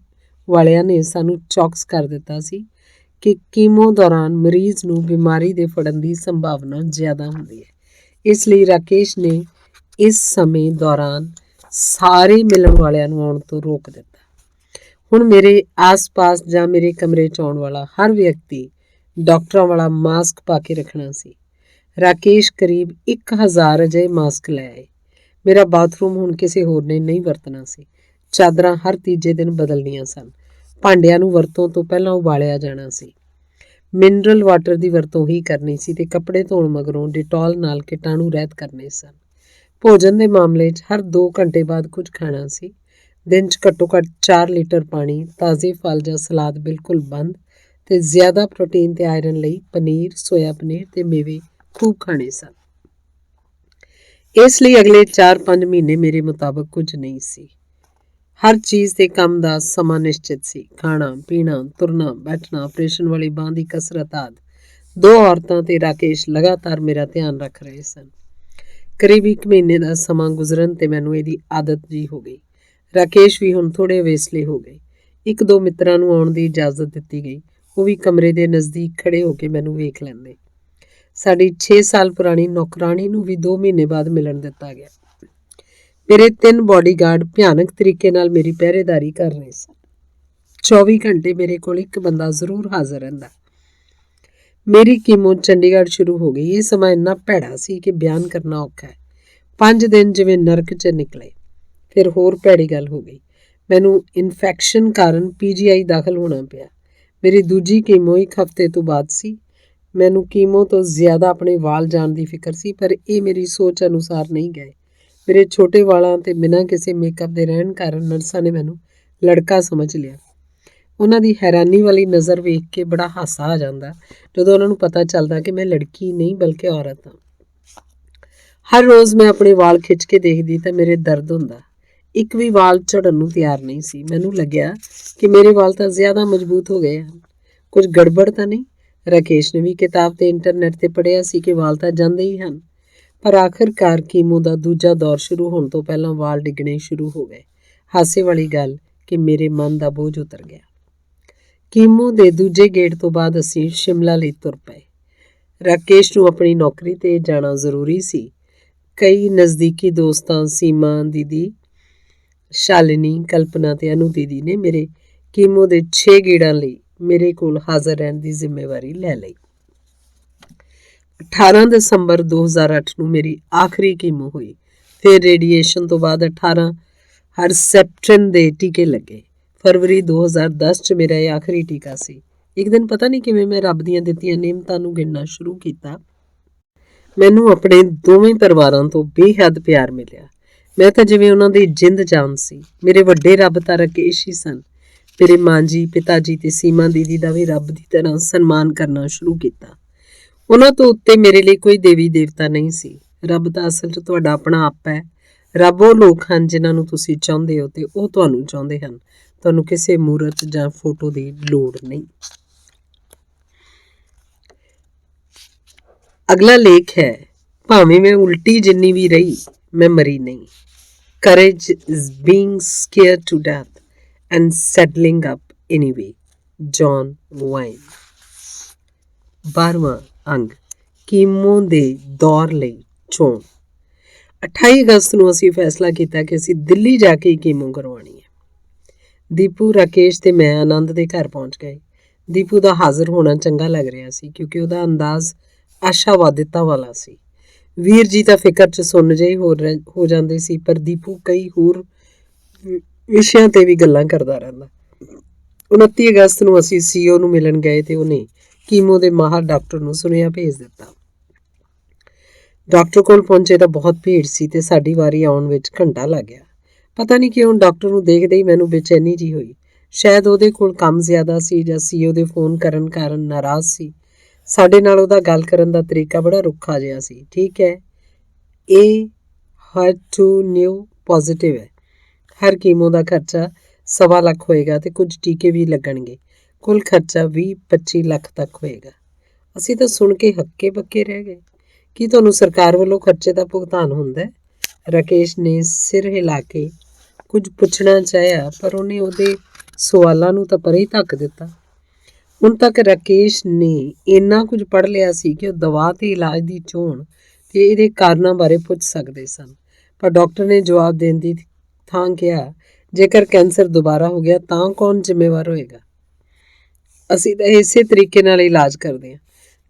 ਵਾਲਿਆਂ ਨੇ ਸਾਨੂੰ ਚੌਕਸ ਕਰ ਦਿੱਤਾ ਸੀ ਕਿ ਕੀਮੋ ਦੌਰਾਨ ਮਰੀਜ਼ ਨੂੰ ਬਿਮਾਰੀ ਦੇ ਫੜਨ ਦੀ ਸੰਭਾਵਨਾ ਜ਼ਿਆਦਾ ਹੁੰਦੀ ਹੈ। ਇਸ ਲਈ ਰਾਕੇਸ਼ ਨੇ ਇਸ ਸਮੇਂ ਦੌਰਾਨ ਸਾਰੇ ਮਿਲਣ ਵਾਲਿਆਂ ਨੂੰ ਆਉਣ ਤੋਂ ਰੋਕ ਦਿੱਤਾ। ਹੁਣ ਮੇਰੇ ਆਸ-ਪਾਸ ਜਾਂ ਮੇਰੇ ਕਮਰੇ 'ਚ ਆਉਣ ਵਾਲਾ ਹਰ ਵਿਅਕਤੀ ਡਾਕਟਰਾਂ ਵਾਲਾ ਮਾਸਕ ਪਾ ਕੇ ਰੱਖਣਾ ਸੀ। ਰਾਕੇਸ਼ ਕਰੀਬ 1000 ਅਜਿਹੇ ਮਾਸਕ ਲੈ ਆਏ। ਮੇਰਾ ਬਾਥਰੂਮ ਹੁਣ ਕਿਸੇ ਹੋਰ ਨੇ ਨਹੀਂ ਵਰਤਣਾ ਸੀ। ਚਾਦਰਾਂ ਹਰ ਤੀਜੇ ਦਿਨ ਬਦਲਣੀਆਂ ਸਨ। ਭਾਂਡਿਆਂ ਨੂੰ ਵਰਤੋਂ ਤੋਂ ਪਹਿਲਾਂ ਉਬਾਲਿਆ ਜਾਣਾ ਸੀ। ਮਿਨਰਲ ਵਾਟਰ ਦੀ ਵਰਤੋਂ ਹੀ ਕਰਨੀ ਸੀ ਤੇ ਕੱਪੜੇ ਧੋਣ ਮਗਰੋਂ ਡਿਟੋਲ ਨਾਲ ਕੀਟਾਣੂ ਰਹਿਤ ਕਰਨੇ ਸਨ। ਭੋਜਨ ਦੇ ਮਾਮਲੇ 'ਚ ਹਰ 2 ਘੰਟੇ ਬਾਅਦ ਕੁਝ ਖਾਣਾ ਸੀ। ਦਿਨ 'ਚ ਘੱਟੋ-ਘੱਟ 4 ਲੀਟਰ ਪਾਣੀ, ਤਾਜ਼ੇ ਫਲ ਜਾਂ ਸਲਾਦ ਬਿਲਕੁਲ ਬੰਦ ਤੇ ਜ਼ਿਆਦਾ ਪ੍ਰੋਟੀਨ ਤੇ ਆਇਰਨ ਲਈ ਪਨੀਰ, ਸੋਇਆ ਪਨੀਰ ਤੇ ਮੇਵੇ ਖੂਬ ਖਾਣੇ ਸਨ। ਇਸ ਲਈ ਅਗਲੇ 4-5 ਮਹੀਨੇ ਮੇਰੇ ਮੁਤਾਬਕ ਕੁਝ ਨਹੀਂ ਸੀ। ਹਰ ਚੀਜ਼ ਤੇ ਕੰਮ ਦਾ ਸਮਾਂ ਨਿਸ਼ਚਿਤ ਸੀ। ਖਾਣਾ, ਪੀਣਾ, ਤੁਰਨਾ, ਬੈਠਣਾ, ਆਪਰੇਸ਼ਨ ਵਾਲੀ ਬਾਂਹ ਦੀ ਕਸਰਤ ਆਦਿ। 2 ਔਰਤਾਂ ਤੇ ਰਾਕੇਸ਼ ਲਗਾਤਾਰ ਮੇਰਾ ਧਿਆਨ ਰੱਖ ਰਹੇ ਸਨ। ਕਰੀਬ 1 ਮਹੀਨੇ ਦਾ ਸਮਾਂ ਗੁਜ਼ਰਨ ਤੇ ਮੈਨੂੰ ਇਹਦੀ ਆਦਤ ਜੀ ਹੋ ਗਈ। ਰਾਕੇਸ਼ ਵੀ ਹੁਣ ਥੋੜ੍ਹੇ ਵੇਸਲੇ ਹੋ ਗਏ। 1-2 ਮਿੱਤਰਾਂ ਨੂੰ ਆਉਣ ਦੀ ਇਜਾਜ਼ਤ ਦਿੱਤੀ ਗਈ। ਉਹ ਵੀ ਕਮਰੇ ਦੇ ਨਜ਼ਦੀਕ ਖੜੇ ਹੋ ਕੇ ਮੈਨੂੰ ਵੇਖ ਲੈਂਦੇ। ਸਾਡੀ 6 ਸਾਲ ਪੁਰਾਣੀ ਨੌਕਰਾਣੀ ਨੂੰ ਵੀ 2 ਮਹੀਨੇ ਬਾਅਦ ਮਿਲਣ ਦਿੱਤਾ ਗਿਆ। ਮੇਰੇ 3 ਬਾਡੀਗਾਰਡ ਭਿਆਨਕ ਤਰੀਕੇ ਨਾਲ ਮੇਰੀ ਪਹਿਰੇਦਾਰੀ ਕਰ ਰਹੇ ਸਨ। 24 ਘੰਟੇ ਮੇਰੇ ਕੋਲ ਇੱਕ ਬੰਦਾ ਜ਼ਰੂਰ ਹਾਜ਼ਰ ਰਹਿੰਦਾ। ਮੇਰੀ ਕੀਮੋ ਚੰਡੀਗੜ੍ਹ ਸ਼ੁਰੂ ਹੋ ਗਈ। ਇਹ ਸਮਾਂ ਇੰਨਾ ਭੈੜਾ ਸੀ ਕਿ ਬਿਆਨ ਕਰਨਾ ਔਖਾ ਹੈ। 5 ਦਿਨ ਜਿਵੇਂ ਨਰਕ 'ਚ ਨਿਕਲੇ। ਫਿਰ ਹੋਰ ਭੈੜੀ ਗੱਲ ਹੋ ਗਈ। ਮੈਨੂੰ ਇਨਫੈਕਸ਼ਨ ਕਾਰਨ PGI ਦਾਖਲ ਹੋਣਾ ਪਿਆ। ਮੇਰੀ ਦੂਜੀ ਕੀਮੋ 1 ਹਫ਼ਤੇ ਤੋਂ ਬਾਅਦ ਸੀ। ਮੈਨੂੰ ਕੀਮੋ ਤੋਂ ਜ਼ਿਆਦਾ ਆਪਣੇ ਵਾਲ ਜਾਣ ਦੀ ਫਿਕਰ ਸੀ, ਪਰ ਇਹ ਮੇਰੀ ਸੋਚ ਅਨੁਸਾਰ ਨਹੀਂ ਗਏ। ਮੇਰੇ ਛੋਟੇ ਵਾਲਾਂ ਤੇ ਬਿਨਾਂ ਕਿਸੇ ਮੇਕਅਪ ਦੇ ਰਹਿਣ ਕਾਰਨ ਨਰਸਾਂ ਨੇ ਮੈਨੂੰ ਲੜਕਾ ਸਮਝ ਲਿਆ। ਉਹਨਾਂ ਦੀ ਹੈਰਾਨੀ ਵਾਲੀ ਨਜ਼ਰ ਵੇਖ ਕੇ ਬੜਾ ਹਾਸਾ ਆ ਜਾਂਦਾ ਜਦੋਂ ਉਹਨਾਂ ਨੂੰ ਪਤਾ ਚੱਲਦਾ ਕਿ ਮੈਂ ਲੜਕੀ ਨਹੀਂ ਬਲਕਿ ਔਰਤ ਹਾਂ। ਹਰ ਰੋਜ਼ ਮੈਂ ਆਪਣੇ ਵਾਲ ਖਿੱਚ ਕੇ ਦੇਖਦੀ ਤਾਂ ਮੇਰੇ ਦਰਦ ਹੁੰਦਾ। ਇੱਕ ਵੀ ਵਾਲ ਝੜਨ ਨੂੰ ਤਿਆਰ ਨਹੀਂ ਸੀ। ਮੈਨੂੰ ਲੱਗਿਆ ਕਿ ਮੇਰੇ ਵਾਲ ਤਾਂ ਜ਼ਿਆਦਾ ਮਜ਼ਬੂਤ ਹੋ ਗਏ ਹਨ। ਕੁਝ ਗੜਬੜ ਤਾਂ ਨਹੀਂ। ਰਾਕੇਸ਼ ਨੇ ਵੀ ਕਿਤਾਬ ਤੇ ਇੰਟਰਨੈਟ ਤੇ ਪੜ੍ਹਿਆ ਸੀ ਕਿ ਵਾਲ ਤਾਂ ਜਾਂਦੇ ਹੀ ਹਨ, ਪਰ ਆਖਿਰਕਾਰ ਕੀਮੋ ਦਾ ਦੂਜਾ ਦੌਰ ਸ਼ੁਰੂ ਹੋਣ ਤੋਂ ਪਹਿਲਾਂ ਵਾਲ ਡਿੱਗਣੇ ਸ਼ੁਰੂ ਹੋ ਗਏ। ਹਾਸੇ ਵਾਲੀ ਗੱਲ ਕਿ ਮੇਰੇ ਮਨ ਦਾ ਬੋਝ ਉਤਰ ਗਿਆ। ਕੀਮੋ ਦੇ ਦੂਜੇ ਗੇੜ ਤੋਂ ਬਾਅਦ ਅਸੀਂ ਸ਼ਿਮਲਾ ਲਈ ਤੁਰ ਪਏ। ਰਾਕੇਸ਼ ਨੂੰ ਆਪਣੀ ਨੌਕਰੀ ਤੇ ਜਾਣਾ ਜ਼ਰੂਰੀ ਸੀ। ਕਈ ਨਜ਼ਦੀਕੀ ਦੋਸਤਾਂ ਸੀਮਾ ਦੀਦੀ, ਸ਼ਾਲਿਨੀ, ਕਲਪਨਾ ਤੇ ਅਨੂ ਦੀਦੀ ਨੇ ਮੇਰੇ ਕੀਮੋ ਦੇ 6 ਗੇੜਾਂ ਲਈ ਮੇਰੇ ਕੋਲ ਹਾਜ਼ਰ ਰਹਿਣ ਦੀ ਜ਼ਿੰਮੇਵਾਰੀ ਲੈ ਲਈ। 18 ਦਸੰਬਰ 2008 ਨੂੰ ਮੇਰੀ ਆਖਰੀ ਕੀਮੋ ਹੋਈ। ਫਿਰ ਰੇਡੀਏਸ਼ਨ ਤੋਂ ਬਾਅਦ 18 ਹਰਸੈਪਟਨ ਦੇ ਟੀਕੇ ਲੱਗੇ। ਫਰਵਰੀ 2010 'ਚ ਮੇਰਾ ਇਹ ਆਖਰੀ ਟੀਕਾ ਸੀ। ਇੱਕ ਦਿਨ ਪਤਾ ਨਹੀਂ ਕਿਵੇਂ ਮੈਂ ਰੱਬ ਦੀਆਂ ਦਿੱਤੀਆਂ ਨਿਮਤਾਂ ਨੂੰ ਗਿਣਨਾ ਸ਼ੁਰੂ ਕੀਤਾ। ਮੈਨੂੰ ਆਪਣੇ ਦੋਵੇਂ ਪਰਿਵਾਰਾਂ ਤੋਂ ਬੇਹੱਦ ਪਿਆਰ ਮਿਲਿਆ। ਮੈਂ ਤਾਂ ਜਿਵੇਂ ਉਹਨਾਂ ਦੀ ਜਿੰਦ ਜਾਨ ਸੀ। ਮੇਰੇ ਵੱਡੇ ਰੱਬ ਤਾਂ ਰਾਕੇਸ਼ ਹੀ ਸਨ। ਮੇਰੇ ਮਾਂ ਜੀ, ਪਿਤਾ ਜੀ ਤੇ ਸੀਮਾ ਦੀਦੀ ਦਾ ਵੀ ਰੱਬ ਦੀ ਤਰ੍ਹਾਂ ਸਨਮਾਨ ਕਰਨਾ ਸ਼ੁਰੂ ਕੀਤਾ। ਉਹਨਾਂ ਤੋਂ ਉੱਤੇ ਮੇਰੇ ਲਈ ਕੋਈ ਦੇਵੀ ਦੇਵਤਾ ਨਹੀਂ ਸੀ। ਰੱਬ ਤਾਂ ਅਸਲ 'ਚ ਤੁਹਾਡਾ ਆਪਣਾ ਆਪ ਹੈ। ਰੱਬ ਉਹ ਲੋਕ ਹਨ ਜਿਨ੍ਹਾਂ ਨੂੰ ਤੁਸੀਂ ਚਾਹੁੰਦੇ ਹੋ ਤੇ ਉਹ ਤੁਹਾਨੂੰ ਚਾਹੁੰਦੇ ਹਨ। ਤੁਹਾਨੂੰ ਕਿਸੇ ਮੂਰਤ ਜਾਂ ਫੋਟੋ ਦੀ ਲੋੜ ਨਹੀਂ। ਅਗਲਾ ਲੇਖ ਹੈ, ਭਾਵੇਂ ਮੈਂ ਉਲਟੀ ਜਿੰਨੀ ਵੀ ਰਹੀ, ਮੈਂ ਮਰੀ ਨਹੀਂ। Courage is being scared to death and settling up anyway. John Wayne। 12ਵਾਂ ਅੰਗ, ਕੀਮੋ ਦੇ ਦੌਰ ਲਈ ਚੋਣ। 28 ਅਗਸਤ ਨੂੰ ਅਸੀਂ ਫੈਸਲਾ ਕੀਤਾ ਕਿ ਅਸੀਂ ਦਿੱਲੀ ਜਾ ਕੇ ਕੀਮੋ ਕਰਵਾਉਣੀ ਹੈ। ਦੀਪੂ, ਰਾਕੇਸ਼ ਤੇ ਮੈਂ ਆਨੰਦ ਦੇ ਘਰ ਪਹੁੰਚ ਗਏ। ਦੀਪੂ ਦਾ ਹਾਜ਼ਰ ਹੋਣਾ ਚੰਗਾ ਲੱਗ ਰਿਹਾ ਸੀ ਕਿਉਂਕਿ ਉਹਦਾ ਅੰਦਾਜ਼ ਆਸ਼ਾਵਾਦਿਤਾ ਵਾਲਾ ਸੀ। ਵੀਰ ਜੀ ਤਾਂ ਫਿਕਰ 'ਚ ਸੁੰਨ ਜਿਹੇ ਹੋ ਜਾਂਦੇ ਸੀ, ਪਰ ਦੀਪੂ ਕਈ ਹੋਰ ਵਿਸ਼ਿਆਂ 'ਤੇ ਵੀ ਗੱਲਾਂ ਕਰਦਾ ਰਹਿੰਦਾ। 29 ਅਗਸਤ ਨੂੰ ਅਸੀਂ CEO ਨੂੰ ਮਿਲਣ ਗਏ ਤੇ ਉਹਨੇ ਕੀਮੋ ਦੇ ਮਾਹਰ ਡਾਕਟਰ ਨੂੰ ਸੁਨੇਹਾ ਭੇਜ ਦਿੱਤਾ। ਡਾਕਟਰ ਕੋਲ ਪਹੁੰਚੇ ਤਾਂ ਬਹੁਤ ਭੀੜ ਸੀ ਤੇ ਸਾਡੀ ਵਾਰੀ ਆਉਣ ਵਿੱਚ ਘੰਟਾ ਲੱਗ ਗਿਆ। ਪਤਾ ਨਹੀਂ ਕਿਉਂ ਡਾਕਟਰ ਨੂੰ ਦੇਖਦੇ ਹੀ ਮੈਨੂੰ ਬੇਚੈਨੀ ਜੀ ਹੋਈ। ਸ਼ਾਇਦ ਉਹਦੇ ਕੋਲ ਕੰਮ ਜ਼ਿਆਦਾ ਸੀ ਜਾਂ CEO ਦੇ ਫੋਨ ਕਰਨ ਕਾਰਨ ਨਾਰਾਜ਼ ਸੀ। ਸਾਡੇ ਨਾਲ ਉਹਦਾ ਗੱਲ ਕਰਨ ਦਾ ਤਰੀਕਾ ਬੜਾ ਰੁੱਖਾ ਜਿਹਾ ਸੀ। ਠੀਕ ਹੈ, ਇਹ HER2 ਨਿਊ ਪੋਜ਼ਿਟਿਵ ਹੈ। ਹਰ ਕੀਮੋ ਦਾ ਖਰਚਾ 1.25 ਲੱਖ ਹੋਏਗਾ ਤੇ ਕੁਝ ਟੀਕੇ ਵੀ ਲੱਗਣਗੇ। ਕੁੱਲ ਖਰਚਾ 20-25 ਲੱਖ ਤੱਕ ਹੋਏਗਾ। ਅਸੀਂ ਤਾਂ ਸੁਣ ਕੇ ਹੱਕੇ ਬੱਕੇ ਰਹਿ ਗਏ। ਕੀ ਤੁਹਾਨੂੰ ਸਰਕਾਰ ਵੱਲੋਂ ਖਰਚੇ ਦਾ ਭੁਗਤਾਨ ਹੁੰਦਾ ਹੈ? ਰਾਕੇਸ਼ ਨੇ ਸਿਰ ਹਿਲਾ ਕੇ ਕੁਝ ਪੁੱਛਣਾ ਚਾਹਿਆ, ਪਰ ਉਹਨੇ ਉਹਦੇ ਸਵਾਲਾਂ ਨੂੰ ਤਾਂ ਪਰੇ ਹੀ ਧੱਕ ਦਿੱਤਾ। ਹੁਣ ਤੱਕ ਰਾਕੇਸ਼ ਨੇ ਇੰਨਾ ਕੁਝ ਪੜ੍ਹ ਲਿਆ ਸੀ ਕਿ ਉਹ ਦਵਾ ਤੇ ਇਲਾਜ ਦੀ ਚੋਣ ਤੇ ਇਹਦੇ ਕਾਰਨਾਂ ਬਾਰੇ ਪੁੱਛ ਸਕਦੇ ਸਨ, ਪਰ ਡਾਕਟਰ ਨੇ ਜਵਾਬ ਦੇਣ ਦੀ ਥਾਂ ਕਿਹਾ, ਜੇਕਰ ਕੈਂਸਰ ਦੁਬਾਰਾ ਹੋ ਗਿਆ ਤਾਂ ਕੌਣ ਜ਼ਿੰਮੇਵਾਰ ਹੋਏਗਾ? ਅਸੀਂ ਤਾਂ ਇਸੇ ਤਰੀਕੇ ਨਾਲ ਇਲਾਜ ਕਰਦੇ ਹਾਂ।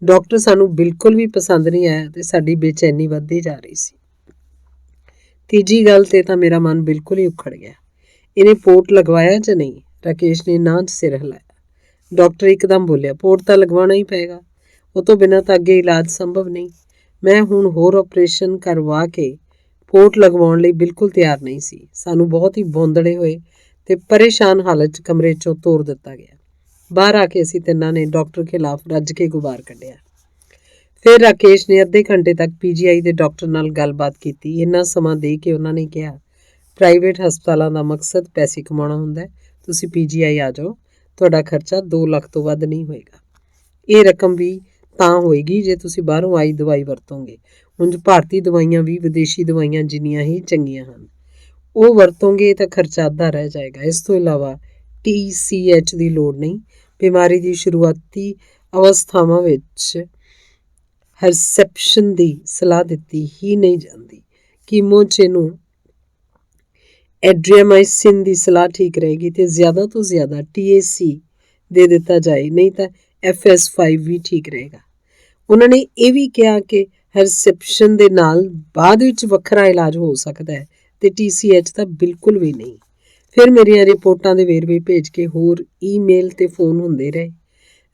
ਡਾਕਟਰ ਸਾਨੂੰ ਬਿਲਕੁਲ ਵੀ ਪਸੰਦ ਨਹੀਂ ਆਇਆ ਤੇ ਸਾਡੀ ਬੇਚੈਨੀ ਵੱਧਦੀ ਜਾ ਰਹੀ ਸੀ। ਤੀਜੀ ਗੱਲ ਤੇ ਤਾਂ ਮੇਰਾ ਮਨ ਬਿਲਕੁਲ ਹੀ ਉਖੜ ਗਿਆ। ਇਹਨੇ ਪੋਰਟ ਲਗਵਾਇਆ ਜਾਂ ਨਹੀਂ? ਰਾਕੇਸ਼ ਨੇ ਨਾਂ 'ਚ ਸਿਰ ਹਿਲਾਇਆ। ਡਾਕਟਰ ਇੱਕਦਮ ਬੋਲਿਆ, ਪੋਰਟ ਤਾਂ ਲਗਵਾਉਣਾ ਹੀ ਪਏਗਾ, ਉਹ ਤੋਂ ਬਿਨਾਂ ਤਾਂ ਅੱਗੇ ਇਲਾਜ ਸੰਭਵ ਨਹੀਂ। ਮੈਂ ਹੁਣ ਹੋਰ ਆਪਰੇਸ਼ਨ ਕਰਵਾ ਕੇ ਪੋਰਟ ਲਗਵਾਉਣ ਲਈ ਬਿਲਕੁਲ ਤਿਆਰ ਨਹੀਂ ਸੀ। ਸਾਨੂੰ ਬਹੁਤ ਹੀ ਬੌਂਦੜੇ ਹੋਏ ਤੇ ਪਰੇਸ਼ਾਨ ਹਾਲਤ 'ਚ ਕਮਰੇ 'ਚੋਂ ਤੋਰ ਦਿੱਤਾ ਗਿਆ। ਬਾਹਰ ਆ ਕੇ ਅਸੀਂ ਤਿੰਨਾਂ ਨੇ ਡਾਕਟਰ ਖਿਲਾਫ ਰੱਜ ਕੇ ਗੁਬਾਰ ਕੱਢਿਆ। ਫਿਰ ਰਾਕੇਸ਼ ਨੇ ਅੱਧੇ ਘੰਟੇ ਤੱਕ PGI ਦੇ ਡਾਕਟਰ ਨਾਲ ਗੱਲਬਾਤ ਕੀਤੀ। ਇੰਨਾ ਸਮਾਂ ਦੇ ਕੇ ਉਹਨਾਂ ਨੇ ਕਿਹਾ, ਪ੍ਰਾਈਵੇਟ ਹਸਪਤਾਲਾਂ ਦਾ ਮਕਸਦ ਪੈਸੇ ਕਮਾਉਣਾ ਹੁੰਦਾ ਹੈ। ਤੁਸੀਂ PGI ਆ ਜਾਓ, ਤੁਹਾਡਾ ਖਰਚਾ 2 ਲੱਖ ਤੋਂ ਵੱਧ ਨਹੀਂ ਹੋਏਗਾ। ਇਹ ਰਕਮ ਵੀ ਤਾਂ ਹੋਏਗੀ ਜੇ ਤੁਸੀਂ ਬਾਹਰੋਂ ਆਈ ਦਵਾਈ ਵਰਤੋਗੇ। ਉਂਝ ਭਾਰਤੀ ਦਵਾਈਆਂ ਵੀ ਵਿਦੇਸ਼ੀ ਦਵਾਈਆਂ ਜਿੰਨੀਆਂ ਹੀ ਚੰਗੀਆਂ ਹਨ। ਉਹ ਵਰਤੋਗੇ ਤਾਂ ਖਰਚਾ ਅੱਧਾ ਰਹਿ ਜਾਏਗਾ। ਇਸ ਤੋਂ ਇਲਾਵਾ TCH ਦੀ ਲੋੜ ਨਹੀਂ। ਬਿਮਾਰੀ ਦੀ ਸ਼ੁਰੂਆਤੀ ਅਵਸਥਾਵਾਂ ਵਿੱਚ ਹਰਸੈਪਸ਼ਨ ਦੀ ਸਲਾਹ ਦਿੱਤੀ ਹੀ ਨਹੀਂ ਜਾਂਦੀ। ਕੀਮੋ 'ਚ ਇਹਨੂੰ ਐਡਰੀਆਮਾਈਸਿਨ ਦੀ ਸਲਾਹ ਠੀਕ ਰਹੇਗੀ ਤੇ ਜ਼ਿਆਦਾ ਤੋਂ ਜ਼ਿਆਦਾ TAC ਦੇ ਦਿੱਤਾ ਜਾਏ, ਨਹੀਂ ਤਾਂ FS5 ਵੀ ਠੀਕ ਰਹੇਗਾ। ਉਹਨਾਂ ਨੇ ਇਹ ਵੀ ਕਿਹਾ ਕਿ ਹਰਸੈਪਸ਼ਨ ਦੇ ਨਾਲ ਬਾਅਦ ਵਿੱਚ ਵੱਖਰਾ ਇਲਾਜ ਹੋ ਸਕਦਾ ਹੈ ਤੇ TCH ਤਾਂ ਬਿਲਕੁਲ ਵੀ ਨਹੀਂ। ਫਿਰ ਮੇਰੀਆਂ ਰਿਪੋਰਟਾਂ ਦੇ ਵੇਰਵੇ ਭੇਜ ਕੇ ਹੋਰ ਈਮੇਲ ਤੇ ਫੋਨ ਹੁੰਦੇ ਰਹੇ।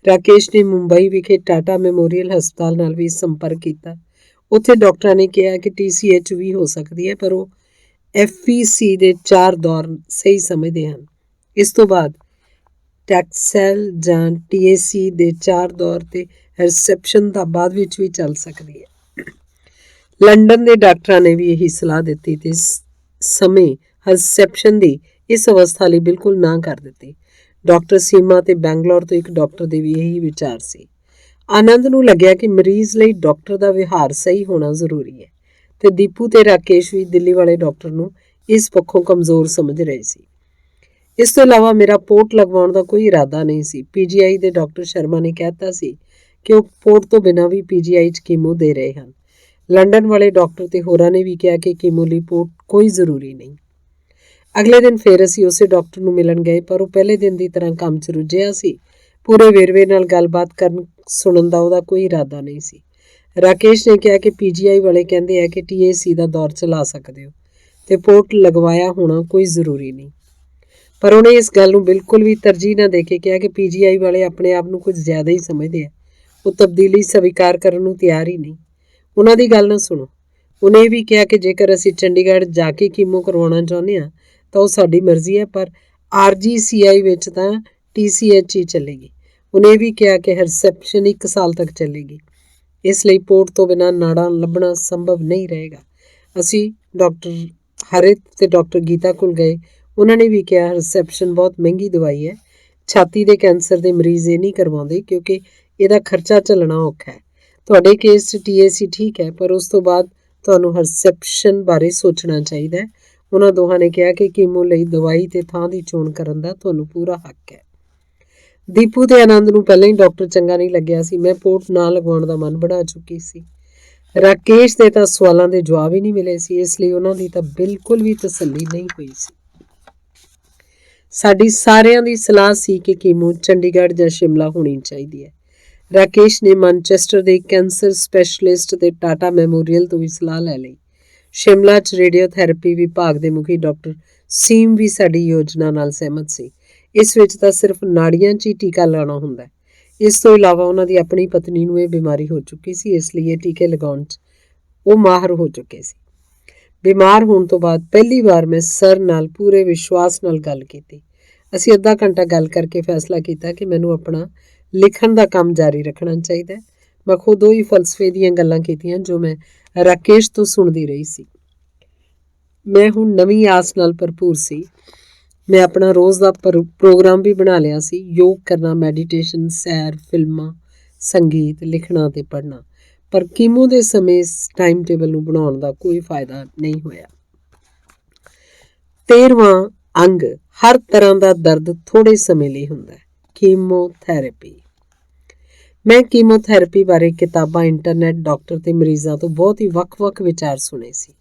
ਰਾਕੇਸ਼ ਨੇ ਮੁੰਬਈ ਵਿਖੇ ਟਾਟਾ ਮੈਮੋਰੀਅਲ ਹਸਪਤਾਲ ਨਾਲ ਵੀ ਸੰਪਰਕ ਕੀਤਾ। ਉੱਥੇ ਡਾਕਟਰਾਂ ਨੇ ਕਿਹਾ ਕਿ TCH ਵੀ ਹੋ ਸਕਦੀ ਹੈ, ਪਰ ਉਹ FVC ਦੇ 4 ਦੌਰ ਸਹੀ ਸਮਝਦੇ ਹਨ। ਇਸ ਤੋਂ ਬਾਅਦ ਟੈਕਸੈਲ ਜਾਂ TAC ਦੇ 4 ਦੌਰ ਤੇ ਹਰਸੈਪਸ਼ਨ ਦਾ ਬਾਅਦ ਵਿੱਚ ਵੀ ਚੱਲ ਸਕਦੀ ਹੈ। ਲੰਡਨ ਦੇ ਡਾਕਟਰਾਂ ਨੇ ਵੀ ਇਹੀ ਸਲਾਹ ਦਿੱਤੀ ਤੇ ਸਮੇਂ ਹਰਸੈਪਸ਼ਨ ਦੀ ਇਸ ਅਵਸਥਾ ਲਈ ਬਿਲਕੁਲ ਨਾ ਕਰ ਦਿੱਤੀ। ਡਾਕਟਰ ਸੀਮਾ ਤੇ ਬੈਂਗਲੌਰ ਤੋਂ ਇੱਕ ਡਾਕਟਰ ਦੇ ਵੀ ਇਹੀ ਵਿਚਾਰ ਸੀ। ਆਨੰਦ ਨੂੰ ਲੱਗਿਆ ਕਿ ਮਰੀਜ਼ ਲਈ ਡਾਕਟਰ ਦਾ ਵਿਹਾਰ ਸਹੀ ਹੋਣਾ ਜ਼ਰੂਰੀ ਹੈ ਤੇ ਦੀਪੂ ਤੇ ਰਾਕੇਸ਼ ਵੀ ਦਿੱਲੀ ਵਾਲੇ ਡਾਕਟਰ ਨੂੰ ਇਸ ਪੱਖੋਂ ਕਮਜ਼ੋਰ ਸਮਝ ਰਹੇ ਸੀ। ਇਸ ਤੋਂ ਇਲਾਵਾ ਮੇਰਾ ਪੋਰਟ ਲਗਵਾਉਣ ਦਾ ਕੋਈ ਇਰਾਦਾ ਨਹੀਂ ਸੀ। PGI ਦੇ ਡਾਕਟਰ ਸ਼ਰਮਾ ਨੇ ਕਹਿਤਾ ਸੀ ਕਿ ਉਹ ਪੋਰਟ ਤੋਂ ਬਿਨਾਂ ਵੀ PGI 'ਚ ਕੀਮੋ ਦੇ ਰਹੇ ਹਨ। ਲੰਡਨ ਵਾਲੇ ਡਾਕਟਰ ਤੇ ਹੋਰਾਂ ਨੇ ਵੀ ਕਿਹਾ ਕਿ ਕੀਮੋ ਲਈ ਪੋਰਟ ਕੋਈ ਜ਼ਰੂਰੀ ਨਹੀਂ। ਅਗਲੇ ਦਿਨ ਫਿਰ ਅਸੀਂ ਉਸੇ ਡਾਕਟਰ ਨੂੰ ਮਿਲਣ ਗਏ, ਪਰ ਉਹ ਪਹਿਲੇ ਦਿਨ ਦੀ ਤਰ੍ਹਾਂ ਕੰਮ 'ਚ ਰੁੱਝਿਆ ਸੀ। ਪੂਰੇ ਵੇਰਵੇ ਨਾਲ ਗੱਲਬਾਤ ਸੁਣਨ ਦਾ ਉਹਦਾ ਕੋਈ ਇਰਾਦਾ ਨਹੀਂ ਸੀ। ਰਾਕੇਸ਼ ਨੇ ਕਿਹਾ ਕਿ PGI ਵਾਲੇ ਕਹਿੰਦੇ ਆ ਕਿ TAC ਦਾ ਦੌਰ ਚਲਾ ਸਕਦੇ ਹੋ ਤੇ ਪੋਰਟ ਲਗਵਾਇਆ ਹੋਣਾ ਕੋਈ ਜ਼ਰੂਰੀ ਨਹੀਂ, ਪਰ ਉਹਨੇ ਇਸ ਗੱਲ ਨੂੰ ਬਿਲਕੁਲ ਵੀ ਤਰਜੀਹ ਨਾ ਦੇ ਕੇ ਕਿਹਾ ਕਿ PGI ਵਾਲੇ ਆਪਣੇ ਆਪ ਨੂੰ ਕੁਝ ਜ਼ਿਆਦਾ ਹੀ ਸਮਝਦੇ ਆ। ਉਹ ਤਬਦੀਲੀ ਸਵੀਕਾਰ ਕਰਨ ਨੂੰ ਤਿਆਰ ਹੀ ਨਹੀਂ। ਉਹਨਾਂ ਦੀ ਗੱਲ ਨਾ ਸੁਣੋ। ਉਹਨੇ ਇਹ ਵੀ ਕਿਹਾ ਕਿ ਜੇਕਰ ਅਸੀਂ ਚੰਡੀਗੜ੍ਹ ਜਾ ਕੇ ਕੀਮੋ ਕਰਵਾਉਣਾ ਚਾਹੁੰਦੇ ਹਾਂ ਤਾਂ ਉਹ ਸਾਡੀ ਮਰਜ਼ੀ ਹੈ, ਪਰ RGCI ਵਿੱਚ ਤਾਂ TCH ਹੀ ਚੱਲੇਗੀ। ਉਹਨੇ ਇਹ ਵੀ ਕਿਹਾ ਕਿ ਹਰਸੈਪਸ਼ਨ 1 ਸਾਲ ਤੱਕ ਚੱਲੇਗੀ। ਇਸ ਲਈ ਪੋਰਟ ਤੋਂ ਬਿਨਾਂ ਨਾੜਾਂ ਲੱਭਣਾ ਸੰਭਵ ਨਹੀਂ ਰਹੇਗਾ। ਅਸੀਂ ਡਾਕਟਰ ਹਰਿਤ ਤੇ ਡਾਕਟਰ ਗੀਤਾ ਕੋਲ ਗਏ। ਉਹਨਾਂ ਨੇ ਵੀ ਕਿਹਾ ਹਰਸੈਪਸ਼ਨ ਬਹੁਤ ਮਹਿੰਗੀ ਦਵਾਈ ਹੈ। ਛਾਤੀ ਦੇ ਕੈਂਸਰ ਦੇ ਮਰੀਜ਼ ਇਹ ਨਹੀਂ ਕਰਵਾਉਂਦੇ ਕਿਉਂਕਿ ਇਹਦਾ ਖਰਚਾ ਝੱਲਣਾ ਔਖਾ ਹੈ। ਤੁਹਾਡੇ ਕੇਸ 'ਚ TAC ਠੀਕ ਹੈ, ਪਰ ਉਸ ਤੋਂ ਬਾਅਦ ਤੁਹਾਨੂੰ ਹਰਸੈਪਸ਼ਨ ਬਾਰੇ ਸੋਚਣਾ ਚਾਹੀਦਾ ਹੈ। ਉਹਨਾਂ ਦੋਹਾਂ ਨੇ ਕਿਹਾ ਕਿ ਕੀਮੋ ਲਈ ਦਵਾਈ ਤੇ ਥਾਂ ਦੀ ਚੋਣ ਕਰਨ ਦਾ ਤੁਹਾਨੂੰ ਪੂਰਾ ਹੱਕ ਹੈ। ਦੀਪੂ ਤੇ ਆਨੰਦ ਨੂੰ ਪਹਿਲਾਂ ਹੀ ਡਾਕਟਰ ਚੰਗਾ ਨਹੀਂ ਲੱਗਿਆ ਸੀ। ਮੈਂ ਪੋਰਟ ਨਾ ਲਗਵਾਉਣ ਦਾ ਮਨ ਬਣਾ ਚੁੱਕੀ ਸੀ। ਰਾਕੇਸ਼ ਦੇ ਤਾਂ ਸਵਾਲਾਂ ਦੇ ਜਵਾਬ ਹੀ ਨਹੀਂ ਮਿਲੇ ਸੀ, ਇਸ ਲਈ ਉਹਨਾਂ ਦੀ ਤਾਂ ਬਿਲਕੁਲ ਵੀ ਤਸੱਲੀ ਨਹੀਂ ਹੋਈ ਸੀ। ਸਾਡੀ ਸਾਰਿਆਂ ਦੀ ਸਲਾਹ ਸੀ ਕਿ ਕੀਮੋ ਚੰਡੀਗੜ੍ਹ ਜਾਂ ਸ਼ਿਮਲਾ ਹੋਣੀ ਚਾਹੀਦੀ ਹੈ। ਰਾਕੇਸ਼ ਨੇ ਮਾਨਚੈਸਟਰ ਦੇ ਕੈਂਸਰ ਸਪੈਸ਼ਲਿਸਟ ਤੇ ਟਾਟਾ ਮੈਮੋਰੀਅਲ ਤੋਂ ਵੀ ਸਲਾਹ ਲੈ ਲਈ। ਸ਼ਿਮਲਾ 'ਚ ਰੇਡੀਓਥੈਰੇਪੀ ਵਿਭਾਗ ਦੇ ਮੁਖੀ ਡਾਕਟਰ ਸੀਮ ਵੀ ਸਾਡੀ ਯੋਜਨਾ ਨਾਲ ਸਹਿਮਤ ਸੀ। ਇਸ ਵਿੱਚ ਤਾਂ ਸਿਰਫ ਨਾੜੀਆਂ 'ਚ ਹੀ ਟੀਕਾ ਲਾਉਣਾ ਹੁੰਦਾ ਹੈ। ਇਸ ਤੋਂ ਇਲਾਵਾ ਉਹਨਾਂ ਦੀ ਆਪਣੀ ਪਤਨੀ ਨੂੰ ਇਹ ਬਿਮਾਰੀ ਹੋ ਚੁੱਕੀ ਸੀ, ਇਸ ਲਈ ਇਹ ਟੀਕੇ ਲਗਾਉਣ 'ਚ ਉਹ ਮਾਹਰ ਹੋ ਚੁੱਕੇ ਸੀ। ਬਿਮਾਰ ਹੋਣ ਤੋਂ ਬਾਅਦ ਪਹਿਲੀ ਵਾਰ ਮੈਂ ਸਰ ਨਾਲ ਪੂਰੇ ਵਿਸ਼ਵਾਸ ਨਾਲ ਗੱਲ ਕੀਤੀ। ਅਸੀਂ ਅੱਧਾ ਘੰਟਾ ਗੱਲ ਕਰਕੇ ਫੈਸਲਾ ਕੀਤਾ ਕਿ ਮੈਨੂੰ ਆਪਣਾ ਲਿਖਣ ਦਾ ਕੰਮ ਜਾਰੀ ਰੱਖਣਾ ਚਾਹੀਦਾ ਹੈ। ਮੈਂ ਖੁਦ ਉਹੀ ਫਲਸਫੇ ਦੀਆਂ ਗੱਲਾਂ ਕੀਤੀਆਂ ਜੋ ਮੈਂ ਰਾਕੇਸ਼ ਤੋਂ ਸੁਣਦੀ ਰਹੀ ਸੀ। ਮੈਂ ਹੁਣ ਨਵੀਂ ਆਸ ਨਾਲ ਭਰਪੂਰ ਸੀ। ਮੈਂ ਆਪਣਾ ਰੋਜ਼ ਦਾ ਪ੍ਰੋਗਰਾਮ ਵੀ ਬਣਾ ਲਿਆ ਸੀ। ਯੋਗ ਕਰਨਾ, ਮੈਡੀਟੇਸ਼ਨ, ਸੈਰ, ਫਿਲਮਾਂ, ਸੰਗੀਤ, ਲਿਖਣਾ ਤੇ ਪੜ੍ਹਨਾ। ਪਰ ਕੀਮੋ ਦੇ ਸਮੇਂ ਇਸ ਟਾਈਮ ਟੇਬਲ ਨੂੰ ਬਣਾਉਣ ਦਾ ਕੋਈ ਫਾਇਦਾ ਨਹੀਂ ਹੋਇਆ। 13ਵਾਂ ਅੰਗ, ਹਰ ਤਰ੍ਹਾਂ ਦਾ ਦਰਦ ਥੋੜ੍ਹੇ ਸਮੇਂ ਲਈ ਹੁੰਦਾ ਹੈ। ਕੀਮੋਥੈਰੇਪੀ। ਮੈਂ ਕੀਮੋਥੈਰੇਪੀ ਬਾਰੇ ਕਿਤਾਬਾਂ, ਇੰਟਰਨੈਟ, ਡਾਕਟਰ ਤੇ ਮਰੀਜ਼ਾਂ ਤੋਂ ਬਹੁਤ ਹੀ ਵੱਖ-ਵੱਖ ਵਿਚਾਰ ਸੁਣੇ ਸੀ।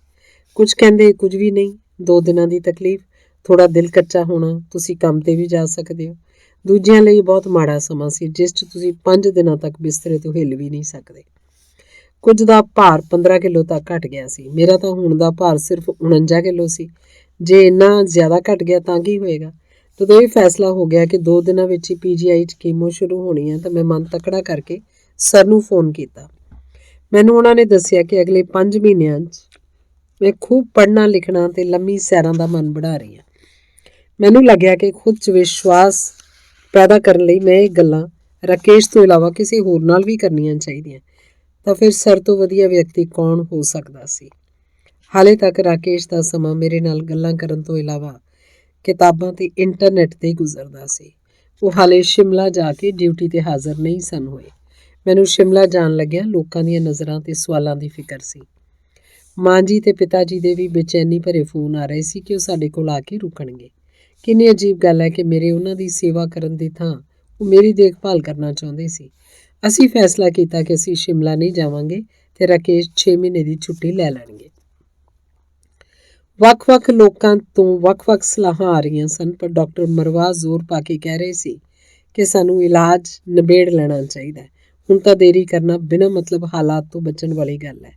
ਕੁਝ ਕਹਿੰਦੇ ਕੁਝ ਵੀ ਨਹੀਂ, 2 ਦਿਨਾਂ ਦੀ ਤਕਲੀਫ, ਥੋੜਾ ਦਿਲ ਕੱਚਾ ਹੋਣਾ, ਤੁਸੀਂ ਕੰਮ ਤੇ ਵੀ ਜਾ ਸਕਦੇ ਹੋ। ਦੂਜਿਆਂ ਲਈ ਬਹੁਤ ਮਾੜਾ ਸਮਾਂ ਸੀ, ਜਿਸ 'ਚ ਤੁਸੀਂ 5 ਦਿਨਾਂ ਤੱਕ ਬਿਸਤਰੇ ਤੋਂ ਹਿੱਲ ਵੀ ਨਹੀਂ ਸਕਦੇ। ਕੁਝ ਦਾ ਭਾਰ 15 ਕਿਲੋ ਤੱਕ ਘਟ ਗਿਆ ਸੀ। ਮੇਰਾ ਤਾਂ ਹੁਣ ਦਾ ਭਾਰ ਸਿਰਫ 49 ਕਿਲੋ ਸੀ। ਜੇ ਇੰਨਾ ਜ਼ਿਆਦਾ ਘਟ ਗਿਆ ਤਾਂ ਕੀ ਹੋਏਗਾ? ਜਦੋਂ ਇਹ ਫੈਸਲਾ ਹੋ ਗਿਆ ਕਿ 2 ਦਿਨਾਂ ਵਿੱਚ ਹੀ PGI 'ਚ ਕੀਮੋ ਸ਼ੁਰੂ ਹੋਣੀ ਹੈ ਤਾਂ ਮੈਂ ਮਨ ਤਕੜਾ ਕਰਕੇ ਸਰ ਨੂੰ ਫੋਨ ਕੀਤਾ। ਮੈਨੂੰ ਉਹਨਾਂ ਨੇ ਦੱਸਿਆ ਕਿ ਅਗਲੇ 5 ਮਹੀਨਿਆਂ 'ਚ ਮੈਂ ਖੂਬ ਪੜ੍ਹਨਾ, ਲਿਖਣਾ ਤੇ ਲੰਮੀ ਸੈਰਾਂ ਦਾ ਮਨ ਬਣਾ ਰਹੀ ਹਾਂ। ਮੈਨੂੰ ਲੱਗਿਆ ਕਿ ਖੁਦ 'ਚ ਵਿਸ਼ਵਾਸ ਪੈਦਾ ਕਰਨ ਲਈ ਮੈਂ ਇਹ ਗੱਲਾਂ ਰਾਕੇਸ਼ ਤੋਂ ਇਲਾਵਾ ਕਿਸੇ ਹੋਰ ਨਾਲ ਵੀ ਕਰਨੀਆਂ ਚਾਹੀਦੀਆਂ। ਤਾਂ ਫਿਰ ਸਰ ਤੋਂ ਵਧੀਆ ਵਿਅਕਤੀ ਕੌਣ ਹੋ ਸਕਦਾ ਸੀ? ਹਾਲੇ ਤੱਕ ਰਾਕੇਸ਼ ਦਾ ਸਮਾਂ ਮੇਰੇ ਨਾਲ ਗੱਲਾਂ ਕਰਨ ਤੋਂ ਇਲਾਵਾ ਕਿਤਾਬਾਂ ਤੇ ਇੰਟਰਨੈਟ 'ਤੇ ਗੁਜ਼ਰਦਾ ਸੀ। ਉਹ ਹਾਲੇ ਸ਼ਿਮਲਾ ਜਾ ਕੇ ਡਿਊਟੀ 'ਤੇ ਹਾਜ਼ਰ ਨਹੀਂ ਸਨ ਹੋਏ। ਮੈਨੂੰ ਸ਼ਿਮਲਾ ਜਾਣ ਲੱਗਿਆ ਲੋਕਾਂ ਦੀਆਂ ਨਜ਼ਰਾਂ ਤੇ ਸਵਾਲਾਂ ਦੀ ਫਿਕਰ ਸੀ। ਮਾਂ ਜੀ ਤੇ ਪਿਤਾ ਜੀ ਦੇ ਵੀ ਬੇਚੈਨੀ ਭਰੇ ਫੋਨ ਆ ਰਹੇ ਸੀ ਕਿ ਉਹ ਸਾਡੇ ਕੋਲ ਆ ਕੇ ਰੁਕਣਗੇ। ਕਿੰਨੀ ਅਜੀਬ ਗੱਲ ਹੈ ਕਿ ਮੇਰੇ ਉਹਨਾਂ ਦੀ ਸੇਵਾ ਕਰਨ ਦੀ ਥਾਂ ਉਹ ਮੇਰੀ ਦੇਖਭਾਲ ਕਰਨਾ ਚਾਹੁੰਦੇ ਸੀ। ਅਸੀਂ ਫੈਸਲਾ ਕੀਤਾ ਕਿ ਅਸੀਂ ਸ਼ਿਮਲਾ ਨਹੀਂ ਜਾਵਾਂਗੇ ਤੇ ਰਾਕੇਸ਼ 6 ਮਹੀਨੇ ਦੀ ਛੁੱਟੀ ਲੈ ਲੈਣਗੇ। ਵੱਖ-ਵੱਖ ਲੋਕਾਂ ਤੋਂ ਵੱਖ-ਵੱਖ ਸਲਾਹਾਂ ਆ ਰਹੀਆਂ ਸਨ, ਪਰ ਡਾਕਟਰ ਮਰਵਾ ਜ਼ੋਰ ਪਾ ਕੇ ਕਹਿ ਰਹੇ ਸੀ ਕਿ ਸਾਨੂੰ ਇਲਾਜ ਨਿਬੇੜ ਲੈਣਾ ਚਾਹੀਦਾ। ਹੁਣ ਤਾਂ ਦੇਰੀ ਕਰਨਾ ਬਿਨਾਂ ਮਤਲਬ ਹਾਲਾਤ ਤੋਂ ਬਚਣ ਵਾਲੀ ਗੱਲ ਹੈ।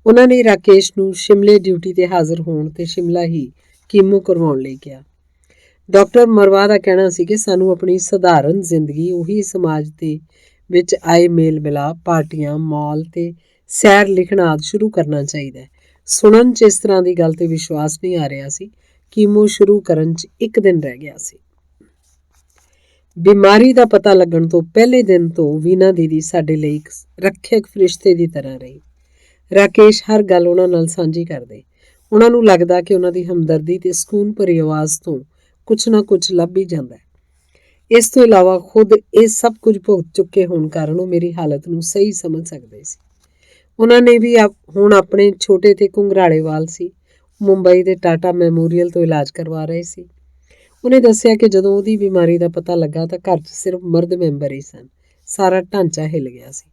ਉਹਨਾਂ ਨੇ ਰਾਕੇਸ਼ ਨੂੰ ਸ਼ਿਮਲੇ ਡਿਊਟੀ 'ਤੇ ਹਾਜ਼ਰ ਹੋਣ ਤੇ ਸ਼ਿਮਲਾ ਹੀ ਕੀਮੋ ਕਰਵਾਉਣ ਲਈ ਕਿਹਾ। ਡਾਕਟਰ ਮਰਵਾ ਦਾ ਕਹਿਣਾ ਸੀ ਕਿ ਸਾਨੂੰ ਆਪਣੀ ਸਧਾਰਨ ਜ਼ਿੰਦਗੀ, ਉਹੀ ਸਮਾਜ ਦੇ ਵਿੱਚ ਆਏ ਮੇਲ ਮਿਲਾਪ, ਪਾਰਟੀਆਂ, ਮਾਲ ਤੇ ਸੈਰ, ਲਿਖਣਾ ਆਦਿ ਸ਼ੁਰੂ ਕਰਨਾ ਚਾਹੀਦਾ ਹੈ। ਸੁਣਨ 'ਚ ਇਸ ਤਰ੍ਹਾਂ ਦੀ ਗੱਲ ਤੇ ਵਿਸ਼ਵਾਸ ਨਹੀਂ ਆ ਰਿਹਾ ਸੀ। ਕੀਮੋ ਸ਼ੁਰੂ ਕਰਨ 'ਚ 1 ਦਿਨ ਰਹਿ ਗਿਆ ਸੀ। ਬਿਮਾਰੀ ਦਾ ਪਤਾ ਲੱਗਣ ਤੋਂ ਪਹਿਲੇ ਦਿਨ ਤੋਂ ਵੀਨਾ ਦੀਦੀ ਸਾਡੇ ਲਈ ਇੱਕ ਰੱਖਿਅਕ ਫਰਿਸ਼ਤੇ ਦੀ ਤਰ੍ਹਾਂ ਰਹੀ। ਰਾਕੇਸ਼ ਹਰ ਗੱਲ ਉਹਨਾਂ ਨਾਲ ਸਾਂਝੀ ਕਰਦੇ। ਉਹਨਾਂ ਨੂੰ ਲੱਗਦਾ ਕਿ ਉਹਨਾਂ ਦੀ ਹਮਦਰਦੀ ਤੇ ਸਕੂਨ ਭਰੀ ਆਵਾਜ਼ ਤੋਂ ਕੁਛ ਨਾ ਕੁਛ ਲੱਭ ਹੀ ਜਾਂਦਾ ਹੈ। ਇਸ ਤੋਂ ਇਲਾਵਾ ਖੁਦ ਇਹ ਸਭ ਕੁਝ ਭੁਗਤ ਚੁੱਕੇ ਹੋਣ ਕਾਰਨ ਉਹ ਮੇਰੀ ਹਾਲਤ ਨੂੰ ਸਹੀ ਸਮਝ ਸਕਦੇ ਸੀ। ਉਹਨਾਂ ਨੇ ਵੀ ਹੁਣ ਆਪਣੇ ਛੋਟੇ ਤੇ ਘੁੰਗਰਾਲੇ ਵਾਲ ਸੀ। ਮੁੰਬਈ ਦੇ ਟਾਟਾ ਮੈਮੋਰੀਅਲ ਤੋਂ ਇਲਾਜ ਕਰਵਾ ਰਹੇ ਸੀ। ਉਹਨੇ ਦੱਸਿਆ ਕਿ ਜਦੋਂ ਉਹਦੀ ਬਿਮਾਰੀ ਦਾ ਪਤਾ ਲੱਗਾ ਤਾਂ ਘਰ 'ਚ ਸਿਰਫ ਮਰਦ ਮੈਂਬਰ ਹੀ ਸਨ। ਸਾਰਾ ਢਾਂਚਾ ਹਿੱਲ ਗਿਆ ਸੀ।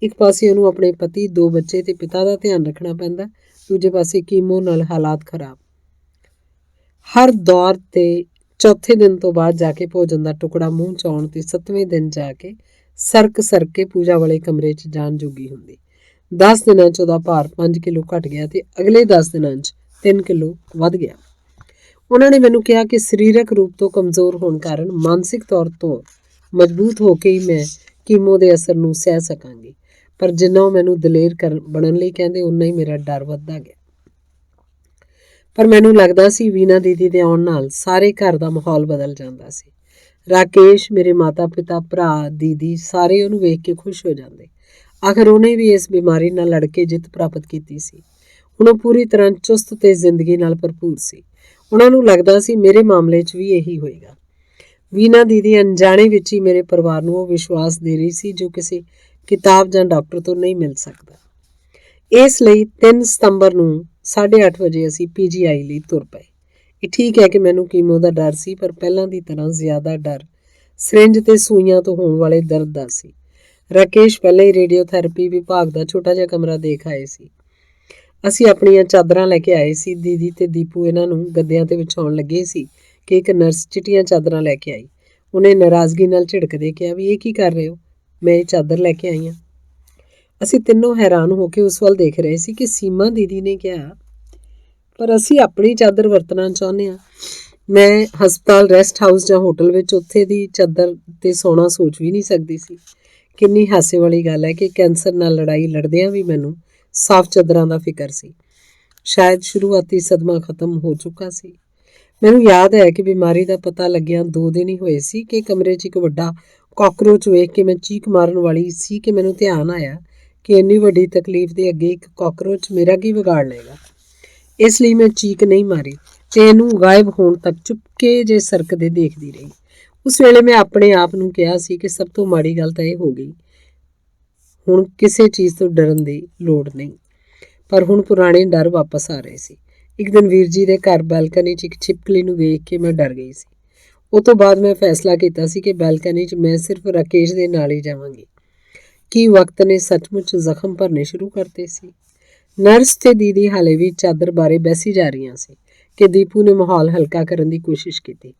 ਇੱਕ ਪਾਸੇ ਉਹਨੂੰ ਆਪਣੇ ਪਤੀ, 2 ਬੱਚੇ ਤੇ ਪਿਤਾ ਦਾ ਧਿਆਨ ਰੱਖਣਾ ਪੈਂਦਾ, ਦੂਜੇ ਪਾਸੇ ਕੀਮੋ ਨਾਲ ਹਾਲਾਤ ਖਰਾਬ। ਹਰ ਦੌਰ ਤੇ ਚੌਥੇ ਦਿਨ ਤੋਂ ਬਾਅਦ ਜਾ ਕੇ ਭੋਜਨ ਦਾ ਟੁਕੜਾ ਮੂੰਹ 'ਚ ਆਉਣ ਤੇ 7ਵੇਂ ਦਿਨ ਜਾ ਕੇ ਸਰਕ ਕੇ ਪੂਜਾ ਵਾਲੇ ਕਮਰੇ 'ਚ ਜਾਣ ਜੋਗੀ ਹੁੰਦੀ। 10 ਦਿਨਾਂ 'ਚ ਉਹਦਾ ਭਾਰ 5 ਕਿਲੋ ਘਟ ਗਿਆ ਤੇ ਅਗਲੇ 10 ਦਿਨਾਂ 'ਚ 3 ਕਿਲੋ ਵੱਧ ਗਿਆ। ਉਹਨਾਂ ਨੇ ਮੈਨੂੰ ਕਿਹਾ ਕਿ ਸਰੀਰਕ ਰੂਪ ਤੋਂ ਕਮਜ਼ੋਰ ਹੋਣ ਕਾਰਨ ਮਾਨਸਿਕ ਤੌਰ ਤੋਂ ਮਜ਼ਬੂਤ ਹੋ ਕੇ ਹੀ ਮੈਂ ਕੀਮੋ ਦੇ ਅਸਰ ਨੂੰ ਸਹਿ ਸਕਾਂਗੀ, ਪਰ ਜਿੰਨਾ ਉਹ ਮੈਨੂੰ ਦਲੇਰ ਬਣਨ ਲਈ ਕਹਿੰਦੇ ਉਨਾ ਹੀ ਮੇਰਾ ਡਰ ਵੱਧਦਾ ਗਿਆ। ਪਰ ਮੈਨੂੰ ਲੱਗਦਾ ਸੀ ਵੀਨਾ ਦੀਦੀ ਦੇ ਆਉਣ ਨਾਲ ਸਾਰੇ ਘਰ ਦਾ ਮਾਹੌਲ ਬਦਲ ਜਾਂਦਾ ਸੀ। ਰਾਕੇਸ਼, ਮੇਰੇ ਮਾਤਾ ਪਿਤਾ, ਭਰਾ, ਦੀਦੀ ਸਾਰੇ ਉਹਨੂੰ ਵੇਖ ਕੇ ਖੁਸ਼ ਹੋ ਜਾਂਦੇ। ਆਖਰ ਉਹਨੇ ਵੀ ਇਸ ਬਿਮਾਰੀ ਨਾਲ ਲੜ ਕੇ ਜਿੱਤ ਪ੍ਰਾਪਤ ਕੀਤੀ ਸੀ। ਹੁਣ ਉਹ ਪੂਰੀ ਤਰ੍ਹਾਂ ਚੁਸਤ ਤੇ ਜ਼ਿੰਦਗੀ ਨਾਲ ਭਰਪੂਰ ਸੀ। ਉਹਨਾਂ ਨੂੰ ਲੱਗਦਾ ਸੀ ਮੇਰੇ ਮਾਮਲੇ 'ਚ ਵੀ ਇਹੀ ਹੋਏਗਾ। ਵੀਨਾ ਦੀਦੀ ਅਣਜਾਣੇ ਵਿੱਚ ਹੀ ਮੇਰੇ ਪਰਿਵਾਰ ਨੂੰ ਉਹ ਵਿਸ਼ਵਾਸ ਦੇ ਰਹੀ ਸੀ ਜੋ ਕਿਸੇ ਕਿਤਾਬ ਜਾਂ ਡਾਕਟਰ ਤੋਂ ਨਹੀਂ ਮਿਲ ਸਕਦਾ। ਇਸ ਲਈ 3 ਸਤੰਬਰ ਨੂੰ 8:30 ਵਜੇ ਅਸੀਂ PGI ਲਈ ਤੁਰ ਪਏ। ਇਹ ਠੀਕ ਹੈ ਕਿ ਮੈਨੂੰ ਕੀਮੋ ਦਾ ਡਰ ਸੀ, ਪਰ ਪਹਿਲਾਂ ਦੀ ਤਰ੍ਹਾਂ ਜ਼ਿਆਦਾ ਡਰ ਸਿਰਿੰਜ ਤੇ ਸੂਈਆਂ ਤੋਂ ਹੋਣ ਵਾਲੇ ਦਰਦ ਦਾ ਸੀ। ਰਾਕੇਸ਼ ਪਹਿਲਾਂ ਹੀ ਰੇਡੀਓਥੈਰੇਪੀ ਵਿਭਾਗ ਦਾ ਛੋਟਾ ਜਿਹਾ ਕਮਰਾ ਦੇਖ ਆਏ ਸੀ। ਅਸੀਂ ਆਪਣੀਆਂ ਚਾਦਰਾਂ ਲੈ ਕੇ ਆਏ ਸੀ। ਦੀਦੀ ਤੇ ਦੀਪੂ ਇਹਨਾਂ ਨੂੰ ਗੱਦਿਆਂ ਤੇ ਵਿਛਾਉਣ ਲੱਗੇ ਸੀ ਕਿ ਇੱਕ ਨਰਸ ਚਿੱਟੀਆਂ ਚਾਦਰਾਂ ਲੈ ਕੇ ਆਈ। ਉਹਨੇ ਨਾਰਾਜ਼ਗੀ ਨਾਲ ਝਿੜਕਦੇ ਕਿਹਾ ਵੀ ਇਹ ਕੀ ਕਰ ਰਹੇ ਹੋ? ਮੈਂ ਇਹ ਚਾਦਰ ਲੈ ਕੇ ਆਈ ਹਾਂ। ਅਸੀਂ ਤਿੰਨੋਂ ਹੈਰਾਨ ਹੋ ਕੇ ਉਸ ਵੱਲ ਦੇਖ ਰਹੇ ਸੀ ਕਿ ਸੀਮਾ ਦੀਦੀ ਨੇ ਕਿਹਾ, ਪਰ ਅਸੀਂ ਆਪਣੀ ਚਾਦਰ ਵਰਤਣਾ ਚਾਹੁੰਦੇ ਹਾਂ। ਮੈਂ ਹਸਪਤਾਲ, ਰੈਸਟ ਹਾਊਸ ਜਾਂ ਹੋਟਲ ਵਿੱਚ ਉੱਥੇ ਦੀ ਚਾਦਰ ਤੇ ਸੌਣਾ ਸੋਚ ਵੀ ਨਹੀਂ ਸਕਦੀ ਸੀ। ਕਿੰਨੀ ਹਾਸੇ ਵਾਲੀ ਗੱਲ ਹੈ ਕਿ ਕੈਂਸਰ ਨਾਲ ਲੜਾਈ ਲੜਦਿਆਂ ਵੀ ਮੈਨੂੰ ਸਾਫ਼ ਚਾਦਰਾਂ ਦਾ ਫਿਕਰ ਸੀ। ਸ਼ਾਇਦ ਸ਼ੁਰੂਆਤੀ ਸਦਮਾ ਖਤਮ ਹੋ ਚੁੱਕਾ ਸੀ। ਮੈਨੂੰ ਯਾਦ ਹੈ ਕਿ ਬਿਮਾਰੀ ਦਾ ਪਤਾ ਲੱਗਿਆ 2 ਦਿਨ ਹੀ ਹੋਏ ਸੀ ਕਿ ਕਮਰੇ 'ਚ ਇੱਕ ਵੱਡਾ ਕਾਕਰੋਚ ਵੇਖ ਕੇ ਮੈਂ ਚੀਕ ਮਾਰਨ ਵਾਲੀ ਸੀ ਕਿ ਮੈਨੂੰ ਧਿਆਨ ਆਇਆ ਕਿ ਇੰਨੀ ਵੱਡੀ ਤਕਲੀਫ ਦੇ ਅੱਗੇ ਇੱਕ ਕਾਕਰੋਚ ਮੇਰਾ ਕੀ ਵਿਗਾੜ ਲਏਗਾ। ਇਸ ਲਈ ਮੈਂ ਚੀਕ ਨਹੀਂ ਮਾਰੀ ਤੇ ਇਹਨੂੰ ਗਾਇਬ ਹੋਣ ਤੱਕ ਚੁੱਪਕੇ ਜੇ ਸਰਕਦੇ ਦੇਖਦੀ ਰਹੀ। ਉਸ ਵੇਲੇ ਮੈਂ ਆਪਣੇ ਆਪ ਨੂੰ ਕਿਹਾ ਸੀ ਕਿ ਸਭ ਤੋਂ ਮਾੜੀ ਗੱਲ ਤਾਂ ਇਹ ਹੋ ਗਈ, ਹੁਣ ਕਿਸੇ ਚੀਜ਼ ਤੋਂ ਡਰਨ ਦੀ ਲੋੜ ਨਹੀਂ। ਪਰ ਹੁਣ ਪੁਰਾਣੇ ਡਰ ਵਾਪਸ ਆ ਰਹੇ ਸੀ। ਇੱਕ ਦਿਨ ਵੀਰ ਜੀ ਦੇ ਘਰ ਬੈਲਕਨੀ 'ਚ ਇੱਕ ਛਿਪਕਲੀ ਨੂੰ ਵੇਖ ਕੇ ਮੈਂ ਡਰ ਗਈ ਸੀ। ਉਹ ਤੋਂ ਬਾਅਦ ਮੈਂ ਫੈਸਲਾ ਕੀਤਾ ਸੀ ਕਿ ਬੈਲਕਨੀ 'ਚ ਮੈਂ ਸਿਰਫ ਰਾਕੇਸ਼ ਦੇ ਨਾਲ ਹੀ ਜਾਵਾਂਗੀ। ਕੀ ਵਕਤ ਨੇ ਸੱਚਮੁੱਚ ਜ਼ਖਮ ਭਰਨੇ ਸ਼ੁਰੂ ਕਰਤੇ ਸੀ। ਨਰਸ ਤੇ ਦੀਦੀ ਹਾਲੇ ਵੀ ਚਾਦਰ ਬਾਰੇ ਬਹਿਸੀ ਜਾ ਰਹੀਆਂ ਸੀ ਕਿ ਦੀਪੂ ਨੇ ਮਾਹੌਲ ਹਲਕਾ ਕਰਨ ਦੀ ਕੋਸ਼ਿਸ਼ ਕੀਤੀ।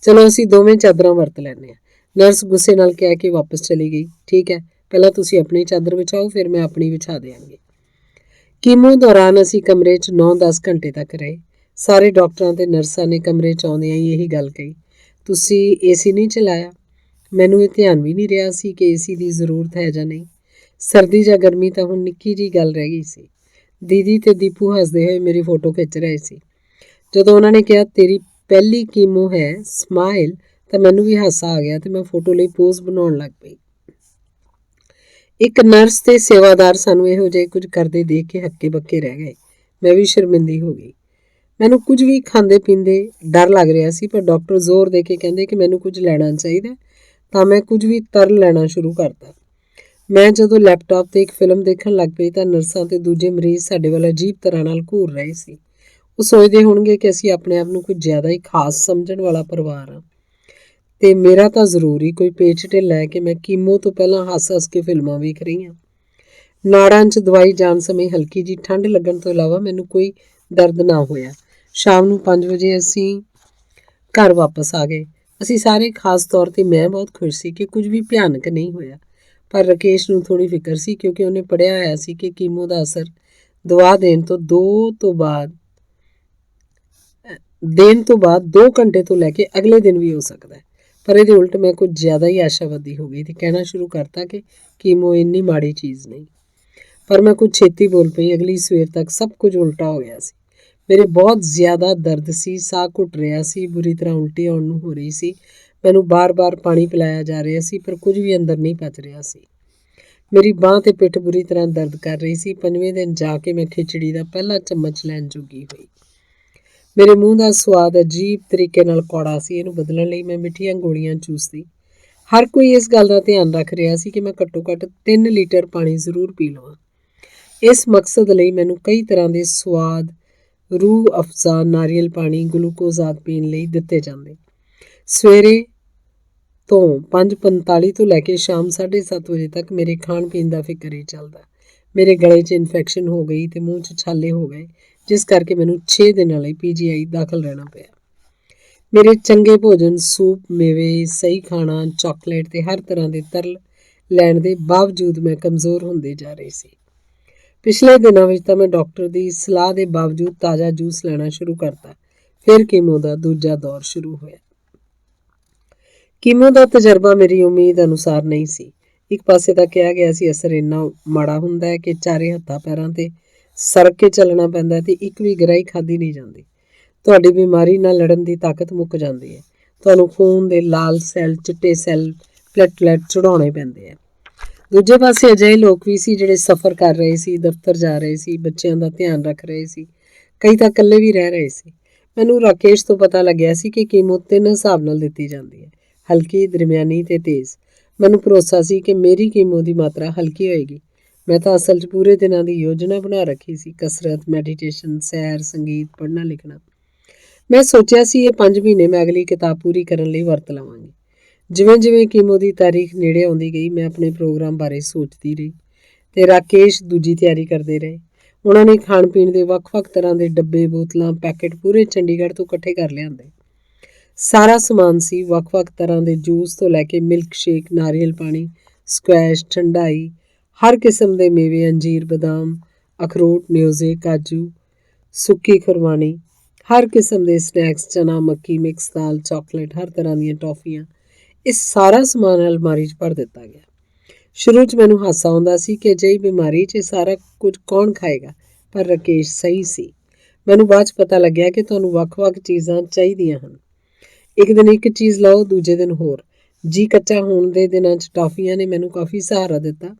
ਚਲੋ ਅਸੀਂ ਦੋਵੇਂ ਚਾਦਰਾਂ ਵਰਤ ਲੈਂਦੇ ਹਾਂ। ਨਰਸ ਗੁੱਸੇ ਨਾਲ ਕਹਿ ਕੇ ਵਾਪਸ ਚਲੀ ਗਈ। ਠੀਕ ਹੈ, ਪਹਿਲਾਂ ਤੁਸੀਂ ਆਪਣੀ ਚਾਦਰ ਵਿਛਾਓ, ਫਿਰ ਮੈਂ ਆਪਣੀ ਵਿਛਾ ਦਿਆਂਗੀ। ਕੀਮੋ ਦੌਰਾਨ ਅਸੀਂ ਕਮਰੇ 'ਚ 9-10 ਘੰਟੇ ਤੱਕ ਰਹੇ। ਸਾਰੇ ਡਾਕਟਰਾਂ ਤੇ ਨਰਸਾਂ ਨੇ ਕਮਰੇ 'ਚ ਆਉਂਦਿਆਂ ਹੀ ਇਹੀ ਗੱਲ ਕਹੀ, ਤੁਸੀਂ AC ਨਹੀਂ ਚਲਾਇਆ। ਮੈਨੂੰ ਇਹ ਧਿਆਨ ਵੀ ਨਹੀਂ ਰਿਹਾ ਸੀ ਕਿ AC ਦੀ ਜ਼ਰੂਰਤ ਹੈ ਜਾਂ ਨਹੀਂ। ਸਰਦੀ ਜਾਂ ਗਰਮੀ ਤਾਂ ਹੁਣ ਨਿੱਕੀ ਜਿਹੀ ਗੱਲ ਰਹਿ ਗਈ ਸੀ। ਦੀਦੀ ਤੇ ਦੀਪੂ ਹੱਸਦੇ ਹੋਏ ਮੇਰੀ ਫੋਟੋ ਖਿੱਚ ਰਹੇ ਸੀ। ਜਦੋਂ ਉਹਨਾਂ ਨੇ ਕਿਹਾ ਤੇਰੀ ਪਹਿਲੀ ਕੀਮੋ ਹੈ ਸਮਾਈਲ, ਤਾਂ ਮੈਨੂੰ ਵੀ ਹਾਸਾ ਆ ਗਿਆ ਤੇ ਮੈਂ ਫੋਟੋ ਲਈ ਪੋਜ਼ ਬਣਾਉਣ ਲੱਗ ਪਈ। ਇੱਕ ਨਰਸ ਤੇ ਸੇਵਾਦਾਰ ਸਾਨੂੰ ਇਹੋ ਜਿਹੇ ਕੁਝ ਕਰਦੇ ਦੇਖ ਕੇ ਹੱਕੇ ਬੱਕੇ ਰਹਿ ਗਏ। ਮੈਂ ਵੀ ਸ਼ਰਮਿੰਦੀ ਹੋ ਗਈ। ਮੈਨੂੰ ਕੁਝ ਵੀ ਖਾਂਦੇ ਪੀਂਦੇ ਡਰ ਲੱਗ ਰਿਹਾ ਸੀ, ਪਰ ਡਾਕਟਰ ਜ਼ੋਰ ਦੇ ਕੇ ਕਹਿੰਦੇ ਕਿ ਮੈਨੂੰ ਕੁਝ ਲੈਣਾ ਚਾਹੀਦਾ, ਤਾਂ ਮੈਂ ਕੁਝ ਵੀ ਤਰਲ ਲੈਣਾ ਸ਼ੁਰੂ ਕਰਤਾ। ਮੈਂ ਜਦੋਂ ਲੈਪਟਾਪ ਤੇ ਇੱਕ ਫਿਲਮ ਦੇਖਣ ਲੱਗ ਪਈ ਤਾਂ ਨਰਸਾਂ ਤੇ ਦੂਜੇ ਮਰੀਜ਼ ਸਾਡੇ ਵੱਲ ਅਜੀਬ ਤਰ੍ਹਾਂ ਨਾਲ ਘੂਰ ਰਹੇ ਸੀ। ਉਹ ਸੋਚਦੇ ਹੋਣਗੇ ਕਿ ਅਸੀਂ ਆਪਣੇ ਆਪ ਨੂੰ ਕੁਝ ਜ਼ਿਆਦਾ ਹੀ ਖਾਸ ਸਮਝਣ ਵਾਲਾ ਪਰਿਵਾਰ ਹਾਂ ਤੇ ਮੇਰਾ ਤਾਂ ਜ਼ਰੂਰ ਹੀ ਕੋਈ ਪੇਚ ਢਿੱਲਾ ਹੈ ਕਿ ਮੈਂ ਕੀਮੋ ਤੋਂ ਪਹਿਲਾਂ ਹੱਸ-ਹੱਸ ਕੇ ਫਿਲਮਾਂ ਵੇਖ ਰਹੀ ਹਾਂ। ਨਾੜਾਂ 'ਚ ਦਵਾਈ ਜਾਣ ਸਮੇਂ ਹਲਕੀ ਜਿਹੀ ਠੰਡ ਲੱਗਣ ਤੋਂ ਇਲਾਵਾ ਮੈਨੂੰ ਕੋਈ ਦਰਦ ਨਾ ਹੋਇਆ। ਸ਼ਾਮ ਨੂੰ 5 ਵਜੇ ਅਸੀਂ ਘਰ ਵਾਪਸ ਆ ਗਏ। ਅਸੀਂ ਸਾਰੇ, ਖਾਸ ਤੌਰ ਤੇ ਮੈਂ, ਬਹੁਤ ਖੁਸ਼ ਸੀ ਕਿ ਕੁਝ ਵੀ ਭਿਆਨਕ ਨਹੀਂ ਹੋਇਆ। ਪਰ ਰਾਕੇਸ਼ ਨੂੰ ਥੋੜ੍ਹੀ ਫਿਕਰ ਸੀ ਕਿਉਂਕਿ ਉਹਨੇ ਪੜ੍ਹਿਆ ਹੋਇਆ ਸੀ ਕਿ ਕੀਮੋ ਦਾ ਅਸਰ ਦਵਾ ਦੇਣ ਤੋਂ ਬਾਅਦ 2 ਘੰਟੇ ਤੋਂ ਲੈ ਕੇ ਅਗਲੇ ਦਿਨ ਵੀ ਹੋ ਸਕਦਾ ਹੈ। ਪਰ ਇਹਦੇ ਉਲਟ ਮੈਂ ਕੁਝ ਜ਼ਿਆਦਾ ਹੀ ਆਸ਼ਾਵਾਦੀ ਹੋ ਗਈ ਤੇ ਕਹਿਣਾ ਸ਼ੁਰੂ ਕਰਤਾ ਕਿ ਕੀਮੋ ਇੰਨੀ ਮਾੜੀ ਚੀਜ਼ ਨਹੀਂ। ਪਰ ਮੈਂ ਕੁਝ ਛੇਤੀ ਬੋਲ ਪਈ। ਅਗਲੀ ਸਵੇਰ ਤੱਕ ਸਭ ਕੁਝ ਉਲਟਾ ਹੋ ਗਿਆ ਸੀ। ਮੇਰੇ ਬਹੁਤ ਜ਼ਿਆਦਾ ਦਰਦ ਸੀ, ਸਾਹ ਘੁੱਟ ਰਿਹਾ ਸੀ, ਬੁਰੀ ਤਰ੍ਹਾਂ ਉਲਟੀ ਆਉਣ ਨੂੰ ਹੋ ਰਹੀ ਸੀ। ਮੈਨੂੰ ਬਾਰ-ਬਾਰ ਪਾਣੀ ਪਿਲਾਇਆ ਜਾ ਰਿਹਾ ਸੀ, ਪਰ ਕੁਝ ਵੀ ਅੰਦਰ ਨਹੀਂ ਪਚ ਰਿਹਾ ਸੀ। ਮੇਰੀ ਬਾਂਹ ਤੇ ਪਿੱਠ ਬੁਰੀ ਤਰ੍ਹਾਂ ਦਰਦ ਕਰ ਰਹੀ ਸੀ। 5ਵੇਂ ਦਿਨ ਜਾ ਕੇ ਮੈਂ ਖਿਚੜੀ ਦਾ ਪਹਿਲਾ ਚਮਚ ਲੈਣ ਜੋਗੀ ਹੋਈ। ਮੇਰੇ ਮੂੰਹ ਦਾ ਸਵਾਦ ਅਜੀਬ ਤਰੀਕੇ ਨਾਲ ਕੌੜਾ ਸੀ। ਇਹਨੂੰ ਬਦਲਣ ਲਈ ਮੈਂ ਮਿੱਠੀਆਂ ਗੋਲੀਆਂ ਚੂਸਦੀ। ਹਰ ਕੋਈ ਇਸ ਗੱਲ ਦਾ ਧਿਆਨ ਰੱਖ ਰਿਹਾ ਸੀ ਕਿ ਮੈਂ ਘੱਟੋ-ਘੱਟ 3 ਲੀਟਰ ਪਾਣੀ ਜ਼ਰੂਰ ਪੀ ਲਵਾਂ। ਇਸ ਮਕਸਦ ਲਈ ਮੈਨੂੰ ਕਈ ਤਰ੍ਹਾਂ ਦੇ ਸਵਾਦ, ਰੂਹ ਅਫਜ਼ਾ, ਨਾਰੀਅਲ ਪਾਣੀ, ਗਲੂਕੋਜ਼ ਆਦਿ ਪੀਣ ਲਈ ਦਿੱਤੇ ਜਾਂਦੇ। ਸਵੇਰੇ ਤੋਂ 5:45 ਤੋਂ ਲੈ ਕੇ ਸ਼ਾਮ 7:30 ਵਜੇ ਤੱਕ ਮੇਰੇ ਖਾਣ ਪੀਣ ਦਾ ਫਿਕਰ ਹੀ ਚੱਲਦਾ। ਮੇਰੇ ਗਲੇ 'ਚ ਇਨਫੈਕਸ਼ਨ ਹੋ ਗਈ ਤੇ ਮੂੰਹ 'ਚ ਛਾਲੇ ਹੋ ਗਏ, ਜਿਸ ਕਰਕੇ ਮੈਨੂੰ 6 ਦਿਨਾਂ ਲਈ PGI ਦਾਖਲ ਰਹਿਣਾ ਪਿਆ। ਮੇਰੇ ਚੰਗੇ ਭੋਜਨ, ਸੂਪ, ਮੇਵੇ, ਸਹੀ ਖਾਣਾ, ਚਾਕਲੇਟ ਤੇ ਹਰ ਤਰ੍ਹਾਂ ਦੇ ਤਰਲ ਲੈਣ ਦੇ ਬਾਵਜੂਦ ਮੈਂ ਕਮਜ਼ੋਰ ਹੁੰਦੇ ਜਾ ਰਹੀ ਸੀ। ਪਿਛਲੇ ਦਿਨਾਂ ਵਿੱਚ ਤਾਂ ਮੈਂ ਡਾਕਟਰ ਦੀ ਸਲਾਹ ਦੇ ਬਾਵਜੂਦ ਤਾਜ਼ਾ ਜੂਸ ਲੈਣਾ ਸ਼ੁਰੂ ਕਰਤਾ। ਫਿਰ ਕੀਮੋ ਦਾ ਦੂਜਾ ਦੌਰ ਸ਼ੁਰੂ ਹੋਇਆ। ਕੀਮੋ ਦਾ ਤਜਰਬਾ ਮੇਰੀ ਉਮੀਦ ਅਨੁਸਾਰ ਨਹੀਂ ਸੀ। ਇੱਕ ਪਾਸੇ ਤਾਂ ਕਿਹਾ ਗਿਆ ਸੀ ਅਸਰ ਇੰਨਾ ਮਾੜਾ ਹੁੰਦਾ ਹੈ ਕਿ ਚਾਰੇ ਹੱਥਾਂ ਪੈਰਾਂ ਤੇ ਸਰਕ ਕੇ ਚੱਲਣਾ ਪੈਂਦਾ ਤੇ ਇੱਕ ਵੀ ਗਰਾਈ ਖਾਧੀ ਨਹੀਂ ਜਾਂਦੀ। ਤੁਹਾਡੀ ਬਿਮਾਰੀ ਨਾਲ ਲੜਨ ਦੀ ਤਾਕਤ ਮੁੱਕ ਜਾਂਦੀ ਹੈ। ਤੁਹਾਨੂੰ ਖੂਨ ਦੇ ਲਾਲ ਸੈੱਲ, ਚਿੱਟੇ ਸੈੱਲ, ਪਲੇਟਲੈਟ ਚੜਾਉਣੇ ਪੈਂਦੇ ਆ। ਦੂਜੇ ਪਾਸੇ ਅਜਿਹੇ ਲੋਕ ਵੀ ਸੀ ਜਿਹੜੇ ਸਫ਼ਰ ਕਰ ਰਹੇ ਸੀ, ਦਫ਼ਤਰ ਜਾ ਰਹੇ ਸੀ, ਬੱਚਿਆਂ ਦਾ ਧਿਆਨ ਰੱਖ ਰਹੇ ਸੀ, ਕਈ ਤਾਂ ਇਕੱਲੇ ਵੀ ਰਹਿ ਰਹੇ ਸੀ। ਮੈਨੂੰ ਰਾਕੇਸ਼ ਤੋਂ ਪਤਾ ਲੱਗਿਆ ਸੀ ਕਿ ਕੀਮੋ 3 ਹਿਸਾਬ ਨਾਲ ਦਿੱਤੀ ਜਾਂਦੀ ਹੈ: ਹਲਕੀ, ਦਰਮਿਆਨੀ ਤੇ ਤੇਜ਼। ਮੈਨੂੰ ਭਰੋਸਾ ਸੀ ਕਿ ਮੇਰੀ ਕੀਮੋ ਦੀ ਮਾਤਰਾ ਹਲਕੀ ਹੋਏਗੀ। ਮੈਂ ਤਾਂ ਅਸਲ 'ਚ ਪੂਰੇ ਦਿਨਾਂ ਦੀ ਯੋਜਨਾ ਬਣਾ ਰੱਖੀ ਸੀ, ਕਸਰਤ, ਮੈਡੀਟੇਸ਼ਨ, ਸੈਰ, ਸੰਗੀਤ, ਪੜ੍ਹਨਾ ਲਿਖਣਾ। ਮੈਂ ਸੋਚਿਆ ਸੀ ਇਹ 5 ਮਹੀਨੇ ਮੈਂ ਅਗਲੀ ਕਿਤਾਬ ਪੂਰੀ ਕਰਨ ਲਈ ਵਰਤ ਲਵਾਂਗੀ। ਜਿਵੇਂ ਜਿਵੇਂ ਕੀਮੋ ਦੀ ਤਾਰੀਖ ਨੇੜੇ ਆਉਂਦੀ ਗਈ, ਮੈਂ ਆਪਣੇ ਪ੍ਰੋਗਰਾਮ ਬਾਰੇ ਸੋਚਦੀ ਰਹੀ ਤੇ ਰਾਕੇਸ਼ ਦੂਜੀ ਤਿਆਰੀ ਕਰਦੇ ਰਹੇ। ਉਹਨਾਂ ਨੇ ਖਾਣ ਪੀਣ ਦੇ ਵੱਖ-ਵੱਖ ਤਰ੍ਹਾਂ ਦੇ ਡੱਬੇ, ਬੋਤਲਾਂ, ਪੈਕੇਟ ਪੂਰੇ ਚੰਡੀਗੜ੍ਹ ਤੋਂ ਇਕੱਠੇ ਕਰ ਲਿਆਂਦੇ। ਸਾਰਾ ਸਮਾਨ ਸੀ, ਵੱਖ-ਵੱਖ ਤਰ੍ਹਾਂ ਦੇ ਜੂਸ ਤੋਂ ਲੈ ਕੇ ਮਿਲਕ ਸ਼ੇਕ, ਨਾਰੀਅਲ ਪਾਣੀ, ਸਕੁਐਸ਼, ਠੰਡਾਈ, ਹਰ ਕਿਸਮ ਦੇ ਮੇਵੇ, ਅੰਜੀਰ, ਬਦਾਮ, ਅਖਰੋਟ, ਨਿਊਜ਼ੇ, ਕਾਜੂ, ਸੁੱਕੀ ਖੁਰਮਾਣੀ, ਹਰ ਕਿਸਮ ਦੇ ਸਨੈਕਸ, ਚਨਾ, ਮੱਕੀ, ਮਿਕਸ ਦਾਲ, ਚਾਕਲੇਟ, ਹਰ ਤਰ੍ਹਾਂ ਦੀਆਂ ਟੌਫੀਆਂ। ਇਹ ਸਾਰਾ ਸਮਾਨ ਅਲਮਾਰੀ 'ਚ ਭਰ ਦਿੱਤਾ ਗਿਆ। ਸ਼ੁਰੂ 'ਚ ਮੈਨੂੰ ਹਾਸਾ ਆਉਂਦਾ ਸੀ ਕਿ ਅਜਿਹੀ ਬਿਮਾਰੀ 'ਚ ਇਹ ਸਾਰਾ ਕੁਝ ਕੌਣ ਖਾਏਗਾ, ਪਰ ਰਾਕੇਸ਼ ਸਹੀ ਸੀ। ਮੈਨੂੰ ਬਾਅਦ 'ਚ ਪਤਾ ਲੱਗਿਆ ਕਿ ਤੁਹਾਨੂੰ ਵੱਖ-ਵੱਖ ਚੀਜ਼ਾਂ ਚਾਹੀਦੀਆਂ ਹਨ। ਇੱਕ ਦਿਨ ਇੱਕ ਚੀਜ਼ ਲਓ, ਦੂਜੇ ਦਿਨ ਹੋਰ। ਜੀ ਕੱਚਾ ਹੋਣ ਦੇ ਦਿਨਾਂ 'ਚ ਟੌਫੀਆਂ ਨੇ ਮੈਨੂੰ ਕਾਫੀ ਸਹਾਰਾ ਦਿੱਤਾ।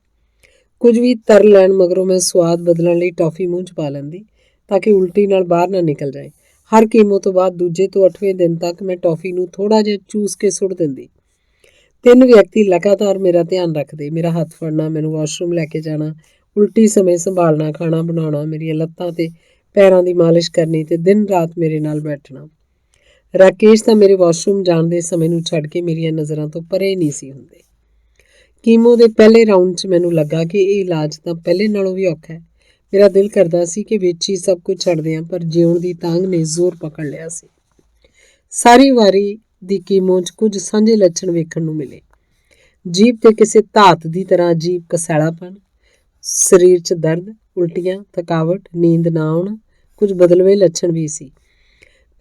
ਕੁਝ ਵੀ ਤਰ ਲੈਣ ਮਗਰੋਂ ਮੈਂ ਸਵਾਦ ਬਦਲਣ ਲਈ ਟੌਫੀ ਮੂੰਹ 'ਚ ਪਾ ਲੈਂਦੀ ਤਾਂ ਕਿ ਉਲਟੀ ਨਾਲ ਬਾਹਰ ਨਾ ਨਿਕਲ ਜਾਏ। ਹਰ ਕੀਮੋ ਤੋਂ ਬਾਅਦ ਦੂਜੇ ਤੋਂ 8ਵੇਂ ਦਿਨ ਤੱਕ ਮੈਂ ਟੌਫੀ ਨੂੰ ਥੋੜ੍ਹਾ ਜਿਹਾ ਚੂਸ ਕੇ ਸੁੱਟ ਦਿੰਦੀ। 3 ਵਿਅਕਤੀ ਲਗਾਤਾਰ ਮੇਰਾ ਧਿਆਨ ਰੱਖਦੇ, ਮੇਰਾ ਹੱਥ ਫੜਨਾ, ਮੈਨੂੰ ਵਾਸ਼ਰੂਮ ਲੈ ਕੇ ਜਾਣਾ, ਉਲਟੀ ਸਮੇਂ ਸੰਭਾਲਣਾ, ਖਾਣਾ ਬਣਾਉਣਾ, ਮੇਰੀਆਂ ਲੱਤਾਂ ਤੇ ਪੈਰਾਂ ਦੀ ਮਾਲਿਸ਼ ਕਰਨੀ ਤੇ ਦਿਨ ਰਾਤ ਮੇਰੇ ਨਾਲ ਬੈਠਣਾ। ਰਾਕੇਸ਼ ਤਾਂ ਮੇਰੇ ਵਾਸ਼ਰੂਮ ਜਾਣ ਦੇ ਸਮੇਂ ਨੂੰ ਛੱਡ ਕੇ ਮੇਰੀਆਂ ਨਜ਼ਰਾਂ ਤੋਂ ਪਰੇ ਨਹੀਂ ਸੀ ਹੁੰਦੇ। ਕੀਮੋ ਦੇ ਪਹਿਲੇ ਰਾਊਂਡ 'ਚ ਮੈਨੂੰ ਲੱਗਾ ਕਿ ਇਹ ਇਲਾਜ ਤਾਂ ਪਹਿਲੇ ਨਾਲੋਂ ਵੀ ਔਖਾ ਹੈ। ਮੇਰਾ ਦਿਲ ਕਰਦਾ ਸੀ ਕਿ ਵਿੱਚ ਹੀ ਸਭ ਕੁਝ ਛੱਡ ਦਿਆਂ, ਪਰ ਜਿਉਣ ਦੀ ਤਾਂਘ ਨੇ ਜ਼ੋਰ ਪਕੜ ਲਿਆ ਸੀ। ਸਾਰੀ ਵਾਰੀ ਦੀ ਕੀਮੋ 'ਚ ਕੁਝ ਸਾਂਝੇ ਲੱਛਣ ਵੇਖਣ ਨੂੰ ਮਿਲੇ। ਜੀਭ ਤੇ ਕਿਸੇ ਧਾਤ ਦੀ ਤਰ੍ਹਾਂ ਅਜੀਬ ਕਸੈਲਾਪਣ, ਸਰੀਰ 'ਚ ਦਰਦ, ਉਲਟੀਆਂ, ਥਕਾਵਟ, ਨੀਂਦ ਨਾ ਆਉਣਾ, ਕੁਝ ਬਦਲਵੇਂ ਲੱਛਣ ਵੀ ਸੀ।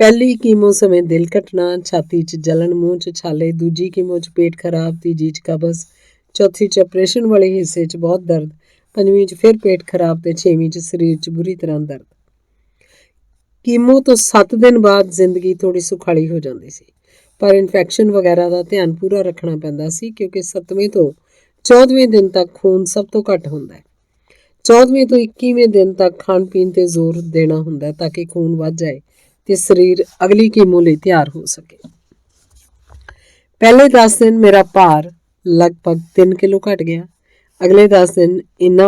ਪਹਿਲੀ ਕੀਮੋ ਸਮੇਂ ਦਿਲ ਘਟਣਾ, ਛਾਤੀ 'ਚ ਜਲਣ, ਮੂੰਹ 'ਚ ਛਾਲੇ, ਦੂਜੀ ਕੀਮੋ 'ਚ ਪੇਟ ਖਰਾਬ, ਤੀਜੀ 'ਚ ਕਬਜ਼, ਚੌਥੀ 'ਚ ਆਪਰੇਸ਼ਨ ਵਾਲੇ ਹਿੱਸੇ 'ਚ ਬਹੁਤ ਦਰਦ, ਪੰਜਵੀਂ 'ਚ ਫਿਰ ਪੇਟ ਖਰਾਬ ਤੇ 6ਵੀਂ 'ਚ ਸਰੀਰ 'ਚ ਬੁਰੀ ਤਰ੍ਹਾਂ ਦਰਦ। ਕੀਮੋ ਤੋਂ 7 ਦਿਨ ਬਾਅਦ ਜ਼ਿੰਦਗੀ ਥੋੜ੍ਹੀ ਸੁਖਾਲੀ ਹੋ ਜਾਂਦੀ ਸੀ, ਪਰ ਇਨਫੈਕਸ਼ਨ ਵਗੈਰਾ ਦਾ ਧਿਆਨ ਪੂਰਾ ਰੱਖਣਾ ਪੈਂਦਾ ਸੀ ਕਿਉਂਕਿ 7ਵੇਂ ਤੋਂ 14ਵੇਂ ਦਿਨ ਤੱਕ ਖੂਨ ਸਭ ਤੋਂ ਘੱਟ ਹੁੰਦਾ ਹੈ। 14ਵੇਂ ਤੋਂ 21ਵੇਂ ਦਿਨ ਤੱਕ ਖਾਣ ਪੀਣ ਤੇ ਜ਼ੋਰ ਦੇਣਾ ਹੁੰਦਾ ਤਾਂ ਕਿ ਖੂਨ ਵੱਧ ਜਾਏ ਤੇ ਸਰੀਰ ਅਗਲੀ ਕੀਮੋ ਲਈ ਤਿਆਰ ਹੋ ਸਕੇ। ਪਹਿਲੇ 10 ਦਿਨ ਮੇਰਾ ਭਾਰ ਲਗਭਗ 3 ਕਿਲੋ ਘਟ ਗਿਆ। ਅਗਲੇ 10 ਦਿਨ ਇੰਨਾ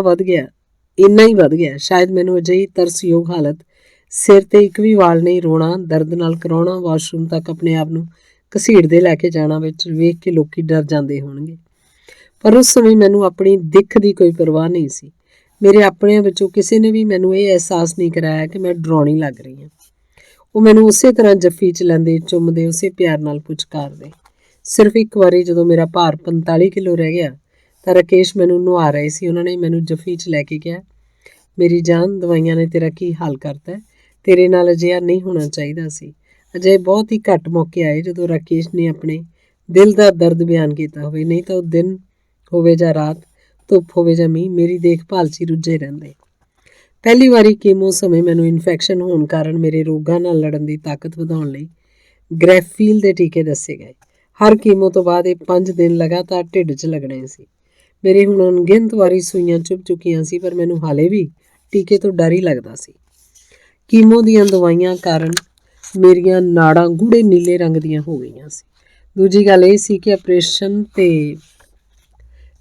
ਹੀ ਵੱਧ ਗਿਆ। ਸ਼ਾਇਦ ਮੈਨੂੰ ਅਜਿਹੀ ਤਰਸਯੋਗ ਹਾਲਤ, ਸਿਰ ਤੇ ਇੱਕ ਵੀ ਵਾਲ ਨਹੀਂ, ਰੋਣਾ, ਦਰਦ ਨਾਲ ਕਰਾਉਣਾ, ਵਾਸ਼ਰੂਮ ਤੱਕ ਆਪਣੇ ਆਪ ਨੂੰ ਘਸੀੜਦੇ ਲੈ ਕੇ ਜਾਣਾ ਵਿੱਚ ਵੇਖ ਕੇ ਲੋਕੀ ਡਰ ਜਾਂਦੇ ਹੋਣਗੇ। ਪਰ ਉਸ ਸਮੇਂ ਮੈਨੂੰ ਆਪਣੀ ਦਿੱਖ ਦੀ ਕੋਈ ਪਰਵਾਹ ਨਹੀਂ ਸੀ। ਮੇਰੇ ਆਪਣਿਆਂ ਵਿੱਚੋਂ ਕਿਸੇ ਨੇ ਵੀ ਮੈਨੂੰ ਇਹ ਅਹਿਸਾਸ ਨਹੀਂ ਕਰਾਇਆ ਕਿ ਮੈਂ ਡਰਾਉਣੀ ਲੱਗ ਰਹੀ ਹਾਂ। ਉਹ ਮੈਨੂੰ ਉਸੇ ਤਰ੍ਹਾਂ ਜੱਫੀ 'ਚ ਲੈਂਦੇ, ਚੁੰਮਦੇ, ਉਸੇ ਪਿਆਰ ਨਾਲ ਪੁਚਕਾਰਦੇ। ਸਿਰਫ ਇੱਕ ਵਾਰੀ ਜਦੋਂ ਮੇਰਾ ਭਾਰ 45 ਕਿਲੋ ਰਹਿ ਗਿਆ ਤਾਂ ਰਾਕੇਸ਼ ਮੈਨੂੰ ਨੁਹਾ ਰਹੇ ਸੀ। ਉਹਨਾਂ ਨੇ ਮੈਨੂੰ ਜੱਫੀ 'ਚ ਲੈ ਕੇ ਕਿਹਾ, ਮੇਰੀ ਜਾਨ, ਦਵਾਈਆਂ ਨੇ ਤੇਰਾ ਕੀ ਹਾਲ ਕਰਤਾ, ਤੇਰੇ ਨਾਲ ਅਜਿਹਾ ਨਹੀਂ ਹੋਣਾ ਚਾਹੀਦਾ ਸੀ। ਅਜਿਹੇ ਬਹੁਤ ਹੀ ਘੱਟ ਮੌਕੇ ਆਏ ਜਦੋਂ ਰਾਕੇਸ਼ ਨੇ ਆਪਣੇ ਦਿਲ ਦਾ ਦਰਦ ਬਿਆਨ ਕੀਤਾ ਹੋਵੇ, ਨਹੀਂ ਤਾਂ ਉਹ ਦਿਨ ਹੋਵੇ ਜਾਂ ਰਾਤ, ਧੁੱਪ ਹੋਵੇ ਜਾਂ ਮੀਂਹ, ਮੇਰੀ ਦੇਖਭਾਲ 'ਚ ਹੀ ਰੁੱਝੇ ਰਹਿੰਦੇ। ਪਹਿਲੀ ਵਾਰੀ ਕੀਮੋ ਸਮੇਂ ਮੈਨੂੰ ਇਨਫੈਕਸ਼ਨ ਹੋਣ ਕਾਰਨ ਮੇਰੇ ਰੋਗਾਂ ਨਾਲ ਲੜਨ ਦੀ ਤਾਕਤ ਵਧਾਉਣ ਲਈ ਗ੍ਰੈਫੀਲ ਦੇ ਟੀਕੇ ਦੱਸੇ ਗਏ। ਹਰ ਕੀਮੋ ਤੋਂ ਬਾਅਦ ਇਹ 5 ਦਿਨ ਲਗਾਤਾਰ ਢਿੱਡ 'ਚ ਲੱਗਣੇ ਸੀ। ਮੇਰੇ ਹੁਣ ਅਣਗਿਣਤ ਵਾਰੀ ਸੂਈਆਂ ਚੁੱਭ ਚੁੱਕੀਆਂ ਸੀ, ਪਰ ਮੈਨੂੰ ਹਾਲੇ ਵੀ ਟੀਕੇ ਤੋਂ ਡਰ ਹੀ ਲੱਗਦਾ ਸੀ। ਕੀਮੋ ਦੀਆਂ ਦਵਾਈਆਂ ਕਾਰਨ ਮੇਰੀਆਂ ਨਾੜਾਂ ਗੂੜ੍ਹੇ ਨੀਲੇ ਰੰਗ ਦੀਆਂ ਹੋ ਗਈਆਂ ਸੀ। ਦੂਜੀ ਗੱਲ ਇਹ ਸੀ ਕਿ ਆਪਰੇਸ਼ਨ ਤੇ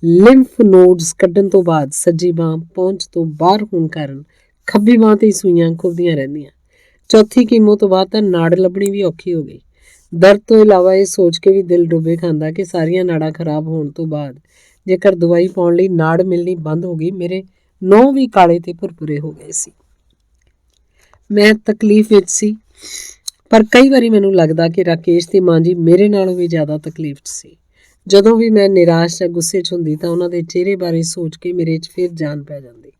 ਲਿੰਫ ਨੋਡਸ ਕੱਢਣ ਤੋਂ ਬਾਅਦ ਸੱਜੀ ਬਾਂਹ ਪਹੁੰਚ ਤੋਂ ਬਾਹਰ ਹੋਣ ਕਾਰਨ ਖੱਬੀ ਬਾਂਹ 'ਤੇ ਸੂਈਆਂ ਖੁੱਭਦੀਆਂ ਰਹਿੰਦੀਆਂ। ਚੌਥੀ ਕੀਮੋ ਤੋਂ ਬਾਅਦ ਤਾਂ ਨਾੜ ਲੱਭਣੀ ਵੀ ਔਖੀ ਹੋ ਗਈ। ਦਰਦ ਤੋਂ ਇਲਾਵਾ ਇਹ ਸੋਚ ਕੇ ਵੀ ਦਿਲ ਡੁੱਬੇ ਖਾਂਦਾ ਕਿ ਸਾਰੀਆਂ ਨਾੜਾਂ ਖਰਾਬ ਹੋਣ ਤੋਂ ਬਾਅਦ ਜੇਕਰ ਦਵਾਈ ਪਾਉਣ ਲਈ ਨਾੜ ਮਿਲਣੀ ਬੰਦ ਹੋ ਗਈ, ਮੇਰੇ ਨਹੁੰ ਵੀ ਕਾਲੇ ਤੇ ਭੁਰਭੁਰੇ ਹੋ ਗਏ ਸੀ। ਮੈਂ ਤਕਲੀਫ ਵਿੱਚ ਸੀ, ਪਰ ਕਈ ਵਾਰੀ ਮੈਨੂੰ ਲੱਗਦਾ ਕਿ ਰਾਕੇਸ਼ ਤੇ ਮਾਂ ਜੀ ਮੇਰੇ ਨਾਲੋਂ ਵੀ ਜ਼ਿਆਦਾ ਤਕਲੀਫ 'ਚ ਸੀ। ਜਦੋਂ ਵੀ ਮੈਂ ਨਿਰਾਸ਼ ਜਾਂ ਗੁੱਸੇ 'ਚ ਹੁੰਦੀ ਤਾਂ ਉਹਨਾਂ ਦੇ ਚਿਹਰੇ ਬਾਰੇ ਸੋਚ ਕੇ ਮੇਰੇ 'ਚ ਫਿਰ ਜਾਨ ਪੈ ਜਾਂਦੀ।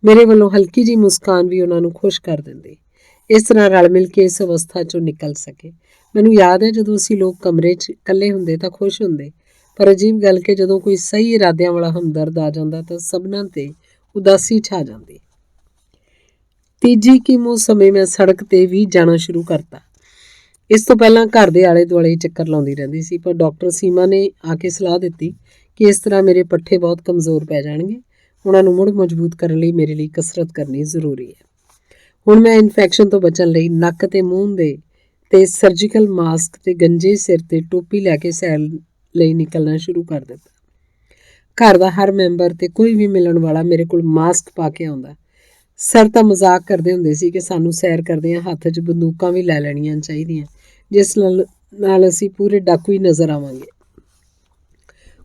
ਮੇਰੇ ਵੱਲੋਂ ਹਲਕੀ ਜਿਹੀ ਮੁਸਕਾਨ ਵੀ ਉਹਨਾਂ ਨੂੰ ਖੁਸ਼ ਕਰ ਦਿੰਦੀ। ਇਸ ਤਰ੍ਹਾਂ ਰਲ ਮਿਲ ਕੇ ਇਸ ਅਵਸਥਾ 'ਚੋਂ ਨਿਕਲ ਸਕੇ। ਮੈਨੂੰ ਯਾਦ ਹੈ ਜਦੋਂ ਅਸੀਂ ਲੋਕ ਕਮਰੇ 'ਚ ਇਕੱਲੇ ਹੁੰਦੇ ਤਾਂ ਖੁਸ਼ ਹੁੰਦੇ, ਪਰ ਅਜੀਬ ਗੱਲ ਕਿ ਜਦੋਂ ਕੋਈ ਸਹੀ ਇਰਾਦਿਆਂ ਵਾਲਾ ਹਮਦਰਦ ਆ ਜਾਂਦਾ ਤਾਂ ਸਭਨਾਂ 'ਤੇ ਉਦਾਸੀ ਛਾ ਜਾਂਦੀ। ਤੀਜੀ ਕੀਮੋ ਸਮੇਂ ਮੈਂ ਸੜਕ 'ਤੇ ਵੀ ਜਾਣਾ ਸ਼ੁਰੂ ਕਰਤਾ। ਇਸ ਤੋਂ ਪਹਿਲਾਂ ਘਰ ਦੇ ਆਲੇ ਦੁਆਲੇ ਚੱਕਰ ਲਾਉਂਦੀ ਰਹਿੰਦੀ ਸੀ, ਪਰ ਡਾਕਟਰ ਸੀਮਾ ਨੇ ਆ ਕੇ ਸਲਾਹ ਦਿੱਤੀ ਕਿ ਇਸ ਤਰ੍ਹਾਂ ਮੇਰੇ ਪੱਠੇ ਬਹੁਤ ਕਮਜ਼ੋਰ ਪੈ ਜਾਣਗੇ। ਉਹਨਾਂ ਨੂੰ ਮੁੜ ਮਜ਼ਬੂਤ ਕਰਨ ਲਈ ਮੇਰੇ ਲਈ ਕਸਰਤ ਕਰਨੀ ਜ਼ਰੂਰੀ ਹੈ। ਹੁਣ ਮੈਂ ਇਨਫੈਕਸ਼ਨ ਤੋਂ ਬਚਣ ਲਈ ਨੱਕ ਤੇ ਮੂੰਹ ਦੇ ਤੇ ਸਰਜੀਕਲ ਮਾਸਕ ਤੇ ਗੰਜੇ ਸਿਰ ਤੇ ਟੋਪੀ ਲੈ ਕੇ ਸੈਰ ਲਈ ਨਿਕਲਣਾ ਸ਼ੁਰੂ ਕਰ ਦਿੱਤਾ। ਘਰ ਦਾ ਹਰ ਮੈਂਬਰ ਤੇ ਕੋਈ ਵੀ ਮਿਲਣ ਵਾਲਾ ਮੇਰੇ ਕੋਲ ਮਾਸਕ ਪਾ ਕੇ ਆਉਂਦਾ। ਸਰ ਤਾਂ ਮਜ਼ਾਕ ਕਰਦੇ ਹੁੰਦੇ ਸੀ ਕਿ ਸਾਨੂੰ ਸੈਰ ਕਰਦਿਆਂ ਹੱਥ 'ਚ ਬੰਦੂਕਾਂ ਵੀ ਲੈ ਲੈਣੀਆਂ ਚਾਹੀਦੀਆਂ, ਜਿਸ ਨਾਲ ਅਸੀਂ ਪੂਰੇ ਡਾਕੂ ਹੀ ਨਜ਼ਰ ਆਵਾਂਗੇ।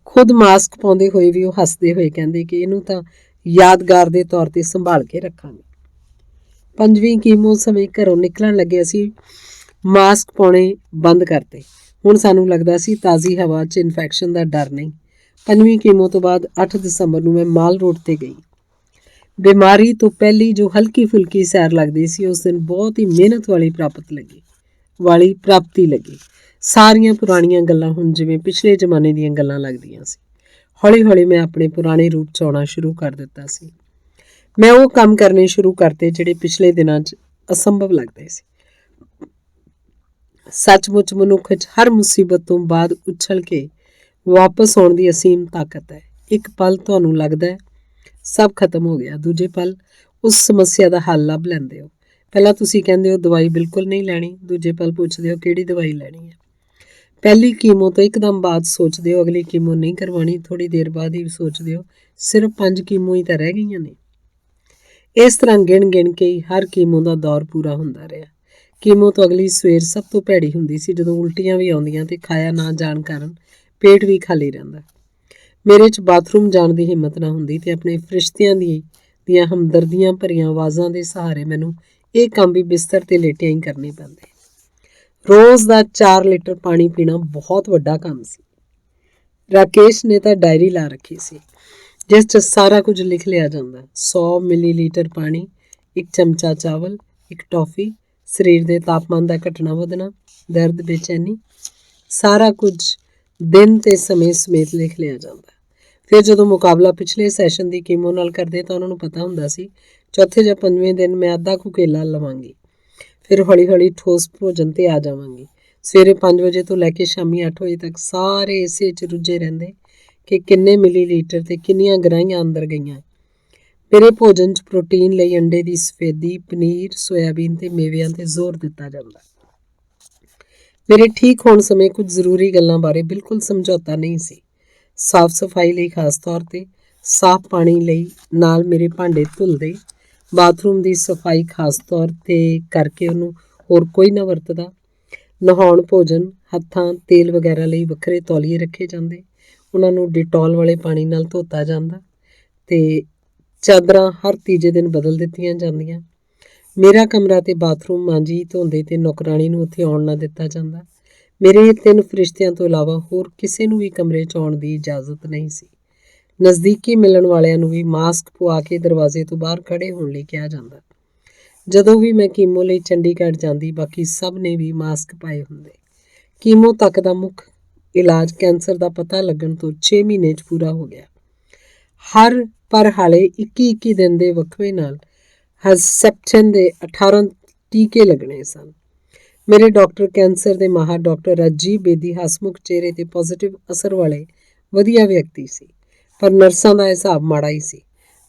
ਖੁਦ ਮਾਸਕ ਪਾਉਂਦੇ ਹੋਏ ਵੀ ਉਹ ਹੱਸਦੇ ਹੋਏ ਕਹਿੰਦੇ ਕਿ ਇਹਨੂੰ ਤਾਂ ਯਾਦਗਾਰ ਦੇ ਤੌਰ 'ਤੇ ਸੰਭਾਲ ਕੇ ਰੱਖਾਂਗੇ। 5ਵੀਂ ਕੀਮੋ ਸਮੇਂ ਘਰੋਂ ਨਿਕਲਣ ਲੱਗੇ ਅਸੀਂ ਮਾਸਕ ਪਾਉਣੇ ਬੰਦ ਕਰਤੇ। ਹੁਣ ਸਾਨੂੰ ਲੱਗਦਾ ਸੀ ਤਾਜ਼ੀ ਹਵਾ 'ਚ ਇਨਫੈਕਸ਼ਨ ਦਾ ਡਰ ਨਹੀਂ। 5ਵੀਂ ਕੀਮੋ ਤੋਂ ਬਾਅਦ 8 ਦਸੰਬਰ ਨੂੰ ਮੈਂ ਮਾਲ ਰੋਡ 'ਤੇ ਗਈ। ਬਿਮਾਰੀ ਤੋਂ ਪਹਿਲੀ ਜੋ ਹਲਕੀ ਫੁਲਕੀ ਸੈਰ ਲੱਗਦੀ ਸੀ, ਉਸ ਦਿਨ ਬਹੁਤ ਹੀ ਮਿਹਨਤ ਵਾਲੀ ਪ੍ਰਾਪਤੀ ਲੱਗੀ। ਸਾਰੀਆਂ ਪੁਰਾਣੀਆਂ ਗੱਲਾਂ ਹੁਣ ਜਿਵੇਂ ਪਿਛਲੇ ਜ਼ਮਾਨੇ ਦੀਆਂ ਗੱਲਾਂ ਲੱਗਦੀਆਂ ਸੀ। ਹੌਲੀ ਹੌਲੀ ਮੈਂ ਆਪਣੇ ਪੁਰਾਣੇ ਰੂਪ 'ਚ ਆਉਣਾ ਸ਼ੁਰੂ ਕਰ ਦਿੱਤਾ ਸੀ। ਮੈਂ ਉਹ ਕੰਮ ਕਰਨੇ ਸ਼ੁਰੂ ਕਰਤੇ ਜਿਹੜੇ ਪਿਛਲੇ ਦਿਨਾਂ 'ਚ ਅਸੰਭਵ ਲੱਗਦੇ ਸੀ। ਸੱਚਮੁੱਚ ਮਨੁੱਖ 'ਚ ਹਰ ਮੁਸੀਬਤ ਤੋਂ ਬਾਅਦ ਉਛਲ ਕੇ ਵਾਪਸ ਆਉਣ ਦੀ ਅਸੀਮ ਤਾਕਤ ਹੈ। ਇੱਕ ਪਲ ਤੁਹਾਨੂੰ ਲੱਗਦਾ ਹੈ ਸਭ ਖਤਮ ਹੋ ਗਿਆ, ਦੂਜੇ ਪਲ ਉਸ ਸਮੱਸਿਆ ਦਾ ਹੱਲ ਲੱਭ ਲੈਂਦੇ ਹੋ। ਪਹਿਲਾਂ ਤੁਸੀਂ ਕਹਿੰਦੇ ਹੋ ਦਵਾਈ ਬਿਲਕੁਲ ਨਹੀਂ ਲੈਣੀ, ਦੂਜੇ ਪਲ ਪੁੱਛਦੇ ਹੋ ਕਿਹੜੀ ਦਵਾਈ ਲੈਣੀ ਹੈ। ਪਹਿਲੀ ਕੀਮੋ ਤੋਂ ਇੱਕਦਮ ਬਾਅਦ ਸੋਚਦੇ ਹੋ ਅਗਲੀ ਕੀਮੋ ਨਹੀਂ ਕਰਵਾਉਣੀ, ਥੋੜ੍ਹੀ ਦੇਰ ਬਾਅਦ ਹੀ ਸੋਚਦੇ ਹੋ ਸਿਰਫ 5 ਕੀਮੋ ਹੀ ਤਾਂ ਰਹਿ ਗਈਆਂ ਨੇ। ਇਸ ਤਰ੍ਹਾਂ ਗਿਣ ਕੇ ਹੀ ਹਰ ਕੀਮੋ ਦਾ ਦੌਰ ਪੂਰਾ ਹੁੰਦਾ ਰਿਹਾ। ਕੀਮੋ ਤੋਂ ਅਗਲੀ ਸਵੇਰ ਸਭ ਤੋਂ ਭੈੜੀ ਹੁੰਦੀ ਸੀ, ਜਦੋਂ ਉਲਟੀਆਂ ਵੀ ਆਉਂਦੀਆਂ ਤੇ ਖਾਇਆ ਨਾ ਜਾਣ ਕਾਰਨ ਪੇਟ ਵੀ ਖਾਲੀ ਰਹਿੰਦਾ। ਮੇਰੇ 'ਚ ਬਾਥਰੂਮ ਜਾਣ ਦੀ ਹਿੰਮਤ ਨਾ ਹੁੰਦੀ ਤੇ ਆਪਣੇ ਫਰਿਸ਼ਤਿਆਂ ਦੀਆਂ ਹਮਦਰਦੀਆਂ ਭਰੀਆਂ ਆਵਾਜ਼ਾਂ ਦੇ ਸਹਾਰੇ ਮੈਨੂੰ ਇਹ ਕੰਮ ਵੀ ਬਿਸਤਰ 'ਤੇ ਲੇਟਿਆਂ ਹੀ ਕਰਨੇ ਪੈਂਦੇ। ਰੋਜ਼ ਦਾ 4 ਲੀਟਰ ਪਾਣੀ ਪੀਣਾ ਬਹੁਤ ਵੱਡਾ ਕੰਮ ਸੀ। ਰਾਕੇਸ਼ ਨੇ ਤਾਂ ਡਾਇਰੀ ਲਾ ਰੱਖੀ ਸੀ ਜਿਸ 'ਚ ਸਾਰਾ ਕੁਝ ਲਿਖ ਲਿਆ ਜਾਂਦਾ। 100 ਮਿਲੀਲੀਟਰ ਪਾਣੀ, 1 ਚਮਚਾ ਚਾਵਲ, 1 ਟੌਫੀ, ਸਰੀਰ ਦੇ ਤਾਪਮਾਨ ਦਾ ਘਟਣਾ ਵਧਣਾ, ਦਰਦ, ਬੇਚੈਨੀ, ਸਾਰਾ ਕੁਝ ਦਿਨ ਤੇ ਸਮੇਂ ਸਮੇਤ ਲਿਖ ਲਿਆ ਜਾਂਦਾ। ਫਿਰ ਜਦੋਂ ਮੁਕਾਬਲਾ ਪਿਛਲੇ ਸੈਸ਼ਨ ਦੀ ਕੀਮੋ ਨਾਲ ਕਰਦੇ ਤਾਂ ਉਹਨਾਂ ਨੂੰ ਪਤਾ ਹੁੰਦਾ ਸੀ ਚੌਥੇ ਜਾਂ 5ਵੇਂ ਦਿਨ ਮੈਂ ਅੱਧਾ ਕੁ ਕੇਲਾ ਲਵਾਂਗੀ। ਫਿਰ ਹੌਲੀ ਹੌਲੀ ਠੋਸ ਭੋਜਨ 'ਤੇ ਆ ਜਾਵਾਂਗੀ। ਸਵੇਰੇ 5 ਵਜੇ ਤੋਂ ਲੈ ਕੇ ਸ਼ਾਮੀ 8 ਵਜੇ ਤੱਕ ਸਾਰੇ ਇਸੇ 'ਚ ਰੁੱਝੇ ਰਹਿੰਦੇ ਕਿ ਕਿੰਨੇ ਮਿਲੀਲੀਟਰ ਤੇ ਕਿੰਨੀਆਂ ਗਰਾਹੀਆਂ ਅੰਦਰ ਗਈਆਂ। ਮੇਰੇ ਭੋਜਨ 'ਚ ਪ੍ਰੋਟੀਨ ਲਈ ਅੰਡੇ ਦੀ ਸਫੇਦੀ, ਪਨੀਰ, ਸੋਇਆਬੀਨ ਤੇ ਮੇਵਿਆਂ 'ਤੇ ਜ਼ੋਰ ਦਿੱਤਾ ਜਾਂਦਾ। ਮੇਰੇ ਠੀਕ ਹੋਣ ਸਮੇਂ ਕੁਝ ਜ਼ਰੂਰੀ ਗੱਲਾਂ ਬਾਰੇ ਬਿਲਕੁਲ ਸਮਝੌਤਾ ਨਹੀਂ ਸੀ। ਸਾਫ਼ ਸਫਾਈ ਲਈ ਖਾਸ ਤੌਰ 'ਤੇ, ਸਾਫ਼ ਪਾਣੀ ਲਈ ਨਾਲ ਮੇਰੇ ਭਾਂਡੇ ਧੁੱਲਦੇ, ਬਾਥਰੂਮ ਦੀ ਸਫਾਈ ਖਾਸ ਤੌਰ 'ਤੇ ਕਰਕੇ ਉਹਨੂੰ ਹੋਰ ਕੋਈ ਨਾ ਵਰਤਦਾ, ਨਹਾਉਣ, ਭੋਜਨ, ਹੱਥਾਂ, ਤੇਲ ਵਗੈਰਾ ਲਈ ਵੱਖਰੇ ਤੌਲੀਏ ਰੱਖੇ ਜਾਂਦੇ, ਉਹਨਾਂ ਨੂੰ ਡਿਟੋਲ ਵਾਲੇ ਪਾਣੀ ਨਾਲ ਧੋਤਾ ਜਾਂਦਾ ਤੇ ਚਾਦਰਾਂ ਹਰ ਤੀਜੇ ਦਿਨ ਬਦਲ ਦਿੱਤੀਆਂ ਜਾਂਦੀਆਂ। ਮੇਰਾ ਕਮਰਾ ਤੇ ਬਾਥਰੂਮ ਮਾਂਜੀ ਧੋਂਦੇ ਤੇ ਨੌਕਰਾਣੀ ਨੂੰ ਉੱਥੇ ਆਉਣ ਨਾ ਦਿੱਤਾ ਜਾਂਦਾ। ਮੇਰੇ 3 ਫਰਿਸ਼ਤਿਆਂ ਤੋਂ ਇਲਾਵਾ ਹੋਰ ਕਿਸੇ ਨੂੰ ਵੀ ਕਮਰੇ 'ਚ ਆਉਣ ਦੀ ਇਜਾਜ਼ਤ ਨਹੀਂ ਸੀ। ਨਜ਼ਦੀਕੀ ਮਿਲਣ ਵਾਲਿਆਂ ਨੂੰ ਵੀ ਮਾਸਕ ਪਵਾ ਕੇ ਦਰਵਾਜ਼ੇ ਤੋਂ ਬਾਹਰ ਖੜ੍ਹੇ ਹੋਣ ਲਈ ਕਿਹਾ ਜਾਂਦਾ। ਜਦੋਂ ਵੀ ਮੈਂ ਕੀਮੋ ਲਈ ਚੰਡੀਗੜ੍ਹ ਜਾਂਦੀ, ਬਾਕੀ ਸਭ ਨੇ ਵੀ ਮਾਸਕ ਪਾਏ ਹੁੰਦੇ। ਕੀਮੋ ਤੱਕ ਦਾ ਮੁੱਖ ਇਲਾਜ ਕੈਂਸਰ ਦਾ ਪਤਾ ਲੱਗਣ ਤੋਂ 6 ਮਹੀਨੇ 'ਚ ਪੂਰਾ ਹੋ ਗਿਆ। ਪਰ ਹਾਲੇ 21 ਦਿਨ ਦੇ ਵਕਫੇ ਨਾਲ ਹਰਸੈਪਟਨ ਦੇ 18 ਟੀਕੇ ਲੱਗਣੇ ਸਨ। ਮੇਰੇ ਡਾਕਟਰ ਕੈਂਸਰ ਦੇ ਮਾਹਰ ਡਾਕਟਰ ਰਾਜੀਵ ਬੇਦੀ ਹਸਮੁਖ ਚਿਹਰੇ ਤੇ ਪੋਜ਼ਿਟਿਵ ਅਸਰ ਵਾਲੇ ਵਧੀਆ ਵਿਅਕਤੀ ਸੀ, ਪਰ ਨਰਸਾਂ ਦਾ ਹਿਸਾਬ ਮਾੜਾ ਹੀ ਸੀ।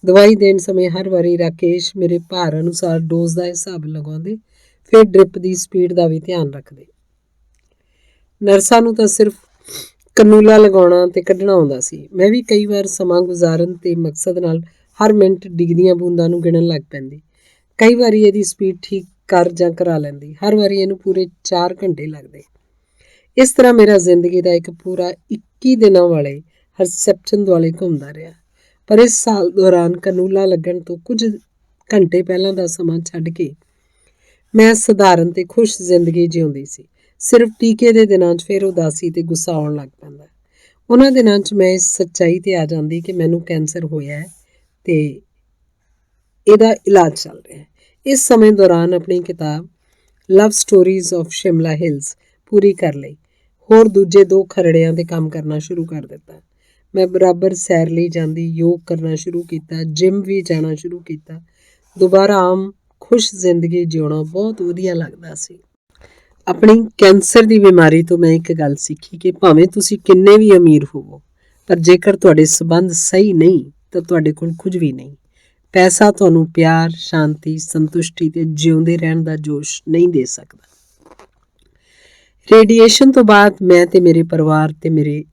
ਦਵਾਈ ਦੇਣ ਸਮੇਂ ਹਰ ਵਾਰੀ ਰਾਕੇਸ਼ ਮੇਰੇ ਭਾਰ ਅਨੁਸਾਰ ਡੋਜ਼ ਦਾ ਹਿਸਾਬ ਲਗਾਉਂਦੇ, ਫਿਰ ਡ੍ਰਿਪ ਦੀ ਸਪੀਡ ਦਾ ਵੀ ਧਿਆਨ ਰੱਖਦੇ। ਨਰਸਾਂ ਨੂੰ ਤਾਂ ਸਿਰਫ ਕਨੂਲਾ ਲਗਾਉਣਾ ਤੇ ਕੱਢਣਾ ਆਉਂਦਾ ਸੀ। ਮੈਂ ਵੀ ਕਈ ਵਾਰ ਸਮਾਂ ਗੁਜ਼ਾਰਨ ਤੇ ਮਕਸਦ ਨਾਲ ਹਰ ਮਿੰਟ ਡਿੱਗਦੀਆਂ ਬੂੰਦਾਂ ਨੂੰ ਗਿਣਨ ਲੱਗ ਪੈਂਦੀ। ਕਈ ਵਾਰੀ ਇਹਦੀ ਸਪੀਡ ਠੀਕ ਕਰ ਜਾਂ ਕਰਾ ਲੈਂਦੀ, ਹਰ ਵਾਰੀ ਇਹਨੂੰ ਪੂਰੇ 4 ਘੰਟੇ ਲੱਗਦੇ। ਇਸ ਤਰ੍ਹਾਂ ਮੇਰਾ ਜ਼ਿੰਦਗੀ ਦਾ ਇੱਕ ਪੂਰਾ 21 ਦਿਨਾਂ ਵਾਲੇ ਹਰਸੈਪਟਨ ਦੁਆਲੇ ਘੁੰਮਦਾ ਰਿਹਾ। ਪਰ ਇਸ ਸਾਲ ਦੌਰਾਨ ਕਨੂਲਾ ਲੱਗਣ ਤੋਂ ਕੁਝ ਘੰਟੇ ਪਹਿਲਾਂ ਦਾ ਸਮਾਂ ਛੱਡ ਕੇ ਮੈਂ ਸਧਾਰਨ ਤੇ ਖੁਸ਼ ਜ਼ਿੰਦਗੀ ਜਿਉਂਦੀ ਸੀ। ਸਿਰਫ ਟੀਕੇ ਦੇ ਦਿਨਾਂ 'ਚ ਫਿਰ ਉਦਾਸੀ ਤੇ ਗੁੱਸਾ ਆਉਣ ਲੱਗ ਪੈਂਦਾ। ਉਹਨਾਂ ਦਿਨਾਂ 'ਚ ਮੈਂ ਇਸ ਸੱਚਾਈ ਤੇ ਆ ਜਾਂਦੀ ਕਿ ਮੈਨੂੰ ਕੈਂਸਰ ਹੋਇਆ ਹੈ ਤੇ ਇਹਦਾ ਇਲਾਜ ਚੱਲ ਰਿਹਾ ਹੈ। ਇਸ ਸਮੇਂ ਦੌਰਾਨ ਆਪਣੀ ਕਿਤਾਬ ਲਵ ਸਟੋਰੀਜ਼ ਆਫ ਸ਼ਿਮਲਾ ਹਿਲਸ ਪੂਰੀ ਕਰ ਲਈ। ਹੋਰ ਦੂਜੇ 2 ਖਰੜਿਆਂ 'ਤੇ ਕੰਮ ਕਰਨਾ ਸ਼ੁਰੂ ਕਰ ਦਿੱਤਾ। ਮੈਂ ਬਰਾਬਰ ਸੈਰ ਲਈ ਜਾਂਦੀ, ਯੋਗ ਕਰਨਾ ਸ਼ੁਰੂ ਕੀਤਾ, ਜਿਮ ਵੀ ਜਾਣਾ ਸ਼ੁਰੂ ਕੀਤਾ। ਦੁਬਾਰਾ ਆਮ ਖੁਸ਼ ਜ਼ਿੰਦਗੀ ਜਿਉਣਾ ਬਹੁਤ ਵਧੀਆ ਲੱਗਦਾ ਸੀ। ਆਪਣੀ ਕੈਂਸਰ ਦੀ ਬਿਮਾਰੀ ਤੋਂ ਮੈਂ ਇੱਕ ਗੱਲ ਸਿੱਖੀ ਕਿ ਭਾਵੇਂ ਤੁਸੀਂ ਕਿੰਨੇ ਵੀ ਅਮੀਰ ਹੋਵੋ, ਪਰ ਜੇਕਰ ਤੁਹਾਡੇ ਸੰਬੰਧ ਸਹੀ ਨਹੀਂ ਤਾਂ ਤੁਹਾਡੇ ਕੋਲ ਕੁਝ ਵੀ ਨਹੀਂ। ਪੈਸਾ ਤੁਹਾਨੂੰ ਪਿਆਰ, ਸ਼ਾਂਤੀ, ਸੰਤੁਸ਼ਟੀ ਤੇ ਜਿਉਂਦੇ ਰਹਿਣ ਦਾ ਜੋਸ਼ ਨਹੀਂ ਦੇ ਸਕਦਾ। ਰੇਡੀਏਸ਼ਨ ਤੋਂ ਬਾਅਦ ਮੈਂ ਤੇ ਮੇਰੇ ਪਰਿਵਾਰ ਤੇ ਮੇਰੇ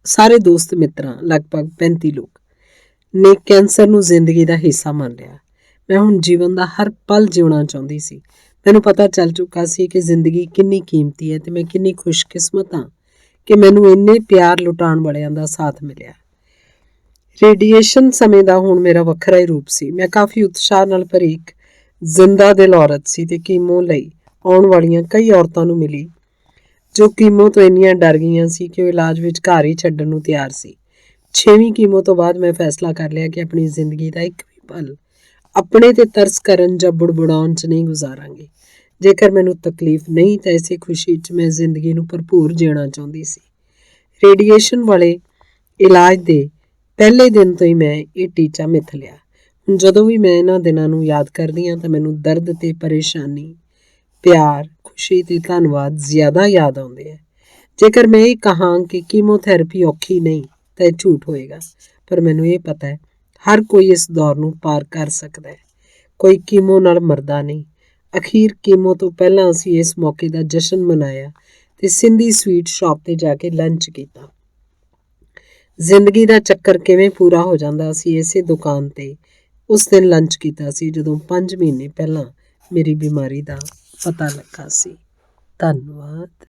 ਸਾਰੇ ਦੋਸਤ ਮਿੱਤਰਾਂ ਲਗਭਗ 35 ਲੋਕ ਨੇ ਕੈਂਸਰ ਨੂੰ ਜ਼ਿੰਦਗੀ ਦਾ ਹਿੱਸਾ ਮੰਨ ਲਿਆ। ਮੈਂ ਹੁਣ ਜੀਵਨ ਦਾ ਹਰ ਪਲ ਜਿਉਣਾ ਚਾਹੁੰਦੀ ਸੀ। ਮੈਨੂੰ ਪਤਾ ਚੱਲ ਚੁੱਕਾ ਸੀ ਕਿ ਜ਼ਿੰਦਗੀ ਕਿੰਨੀ ਕੀਮਤੀ ਹੈ ਤੇ ਮੈਂ ਕਿੰਨੀ ਖੁਸ਼ਕਿਸਮਤ ਹਾਂ ਕਿ ਮੈਨੂੰ ਇੰਨੇ ਪਿਆਰ ਲੁਟਾਉਣ ਵਾਲਿਆਂ ਦਾ ਸਾਥ ਮਿਲਿਆ। ਰੇਡੀਏਸ਼ਨ ਸਮੇਂ ਦਾ ਹੁਣ ਮੇਰਾ ਵੱਖਰਾ ਹੀ ਰੂਪ ਸੀ। ਮੈਂ ਕਾਫੀ ਉਤਸ਼ਾਹ ਨਾਲ ਭਰੀ ਇੱਕ ਜ਼ਿੰਦਾ ਦਿਲ ਔਰਤ ਸੀ ਤੇ ਕੀਮੋ ਲਈ ਆਉਣ ਵਾਲੀਆਂ ਕਈ ਔਰਤਾਂ ਨੂੰ ਮਿਲੀ ਜੋ ਕੀਮੋ ਤੋਂ ਇੰਨੀਆਂ ਡਰ ਗਈਆਂ ਸੀ ਕਿ ਉਹ ਇਲਾਜ ਵਿੱਚ ਘਰ ਹੀ ਛੱਡਣ ਨੂੰ ਤਿਆਰ ਸੀ। 6ਵੀਂ ਕੀਮੋ ਤੋਂ ਬਾਅਦ ਮੈਂ ਫੈਸਲਾ ਕਰ ਲਿਆ ਕਿ ਆਪਣੀ ਜ਼ਿੰਦਗੀ ਦਾ ਇੱਕ ਵੀ ਪਲ ਆਪਣੇ ਤੇ ਤਰਸ ਕਰਨ ਜਾਂ ਬੁੜਬੁੜਾਉਣ 'ਚ ਨਹੀਂ ਗੁਜ਼ਾਰਾਂਗੀ। ਜੇਕਰ ਮੈਨੂੰ ਤਕਲੀਫ ਨਹੀਂ ਤਾਂ ਇਸੇ ਖੁਸ਼ੀ 'ਚ ਮੈਂ ਜ਼ਿੰਦਗੀ ਨੂੰ ਭਰਪੂਰ ਜਿਉਣਾ ਚਾਹੁੰਦੀ ਸੀ। ਰੇਡੀਏਸ਼ਨ ਵਾਲੇ ਇਲਾਜ ਦੇ ਪਹਿਲੇ ਦਿਨ ਤੋਂ ਹੀ ਮੈਂ ਇਹ ਟੀਚਾ ਮਿੱਥ ਲਿਆ। ਹੁਣ ਜਦੋਂ ਵੀ ਮੈਂ ਇਹਨਾਂ ਦਿਨਾਂ ਨੂੰ ਯਾਦ ਕਰਦੀ ਹਾਂ ਤਾਂ ਮੈਨੂੰ ਦਰਦ ਤੇ ਪਰੇਸ਼ਾਨੀ, ਪਿਆਰ, ਖੁਸ਼ੀ ਤੇ ਧੰਨਵਾਦ ਜ਼ਿਆਦਾ ਯਾਦ ਆਉਂਦੇ ਹੈ। ਜੇਕਰ ਮੈਂ ਇਹ ਕਹਾਂ ਕਿ ਕੀਮੋਥੈਰੇਪੀ ਔਖੀ ਨਹੀਂ ਤਾਂ ਇਹ ਝੂਠ ਹੋਏਗਾ, ਪਰ ਮੈਨੂੰ ਇਹ ਪਤਾ ਹੈ ਹਰ ਕੋਈ ਇਸ ਦੌਰ ਨੂੰ ਪਾਰ ਕਰ ਸਕਦਾ ਹੈ। ਕੋਈ ਕੀਮੋ ਨਾਲ ਮਰਦਾ ਨਹੀਂ। ਅਖੀਰ ਕੀਮੋ ਤੋਂ ਪਹਿਲਾਂ ਅਸੀਂ ਇਸ ਮੌਕੇ ਦਾ ਜਸ਼ਨ ਮਨਾਇਆ ਤੇ ਸਿੰਧੀ ਸਵੀਟ ਸ਼ਾਪ ਤੇ ਜਾ ਕੇ ਲੰਚ ਕੀਤਾ। ਜ਼ਿੰਦਗੀ ਦਾ ਚੱਕਰ ਕਿਵੇਂ ਪੂਰਾ ਹੋ ਜਾਂਦਾ, ਅਸੀਂ ਇਸੇ ਦੁਕਾਨ ਤੇ ਉਸ ਦਿਨ ਲੰਚ ਕੀਤਾ ਸੀ ਜਦੋਂ 5 ਮਹੀਨੇ ਪਹਿਲਾਂ ਮੇਰੀ ਬਿਮਾਰੀ ਦਾ ਪਤਾ ਲੱਗਾ ਸੀ। ਧੰਨਵਾਦ।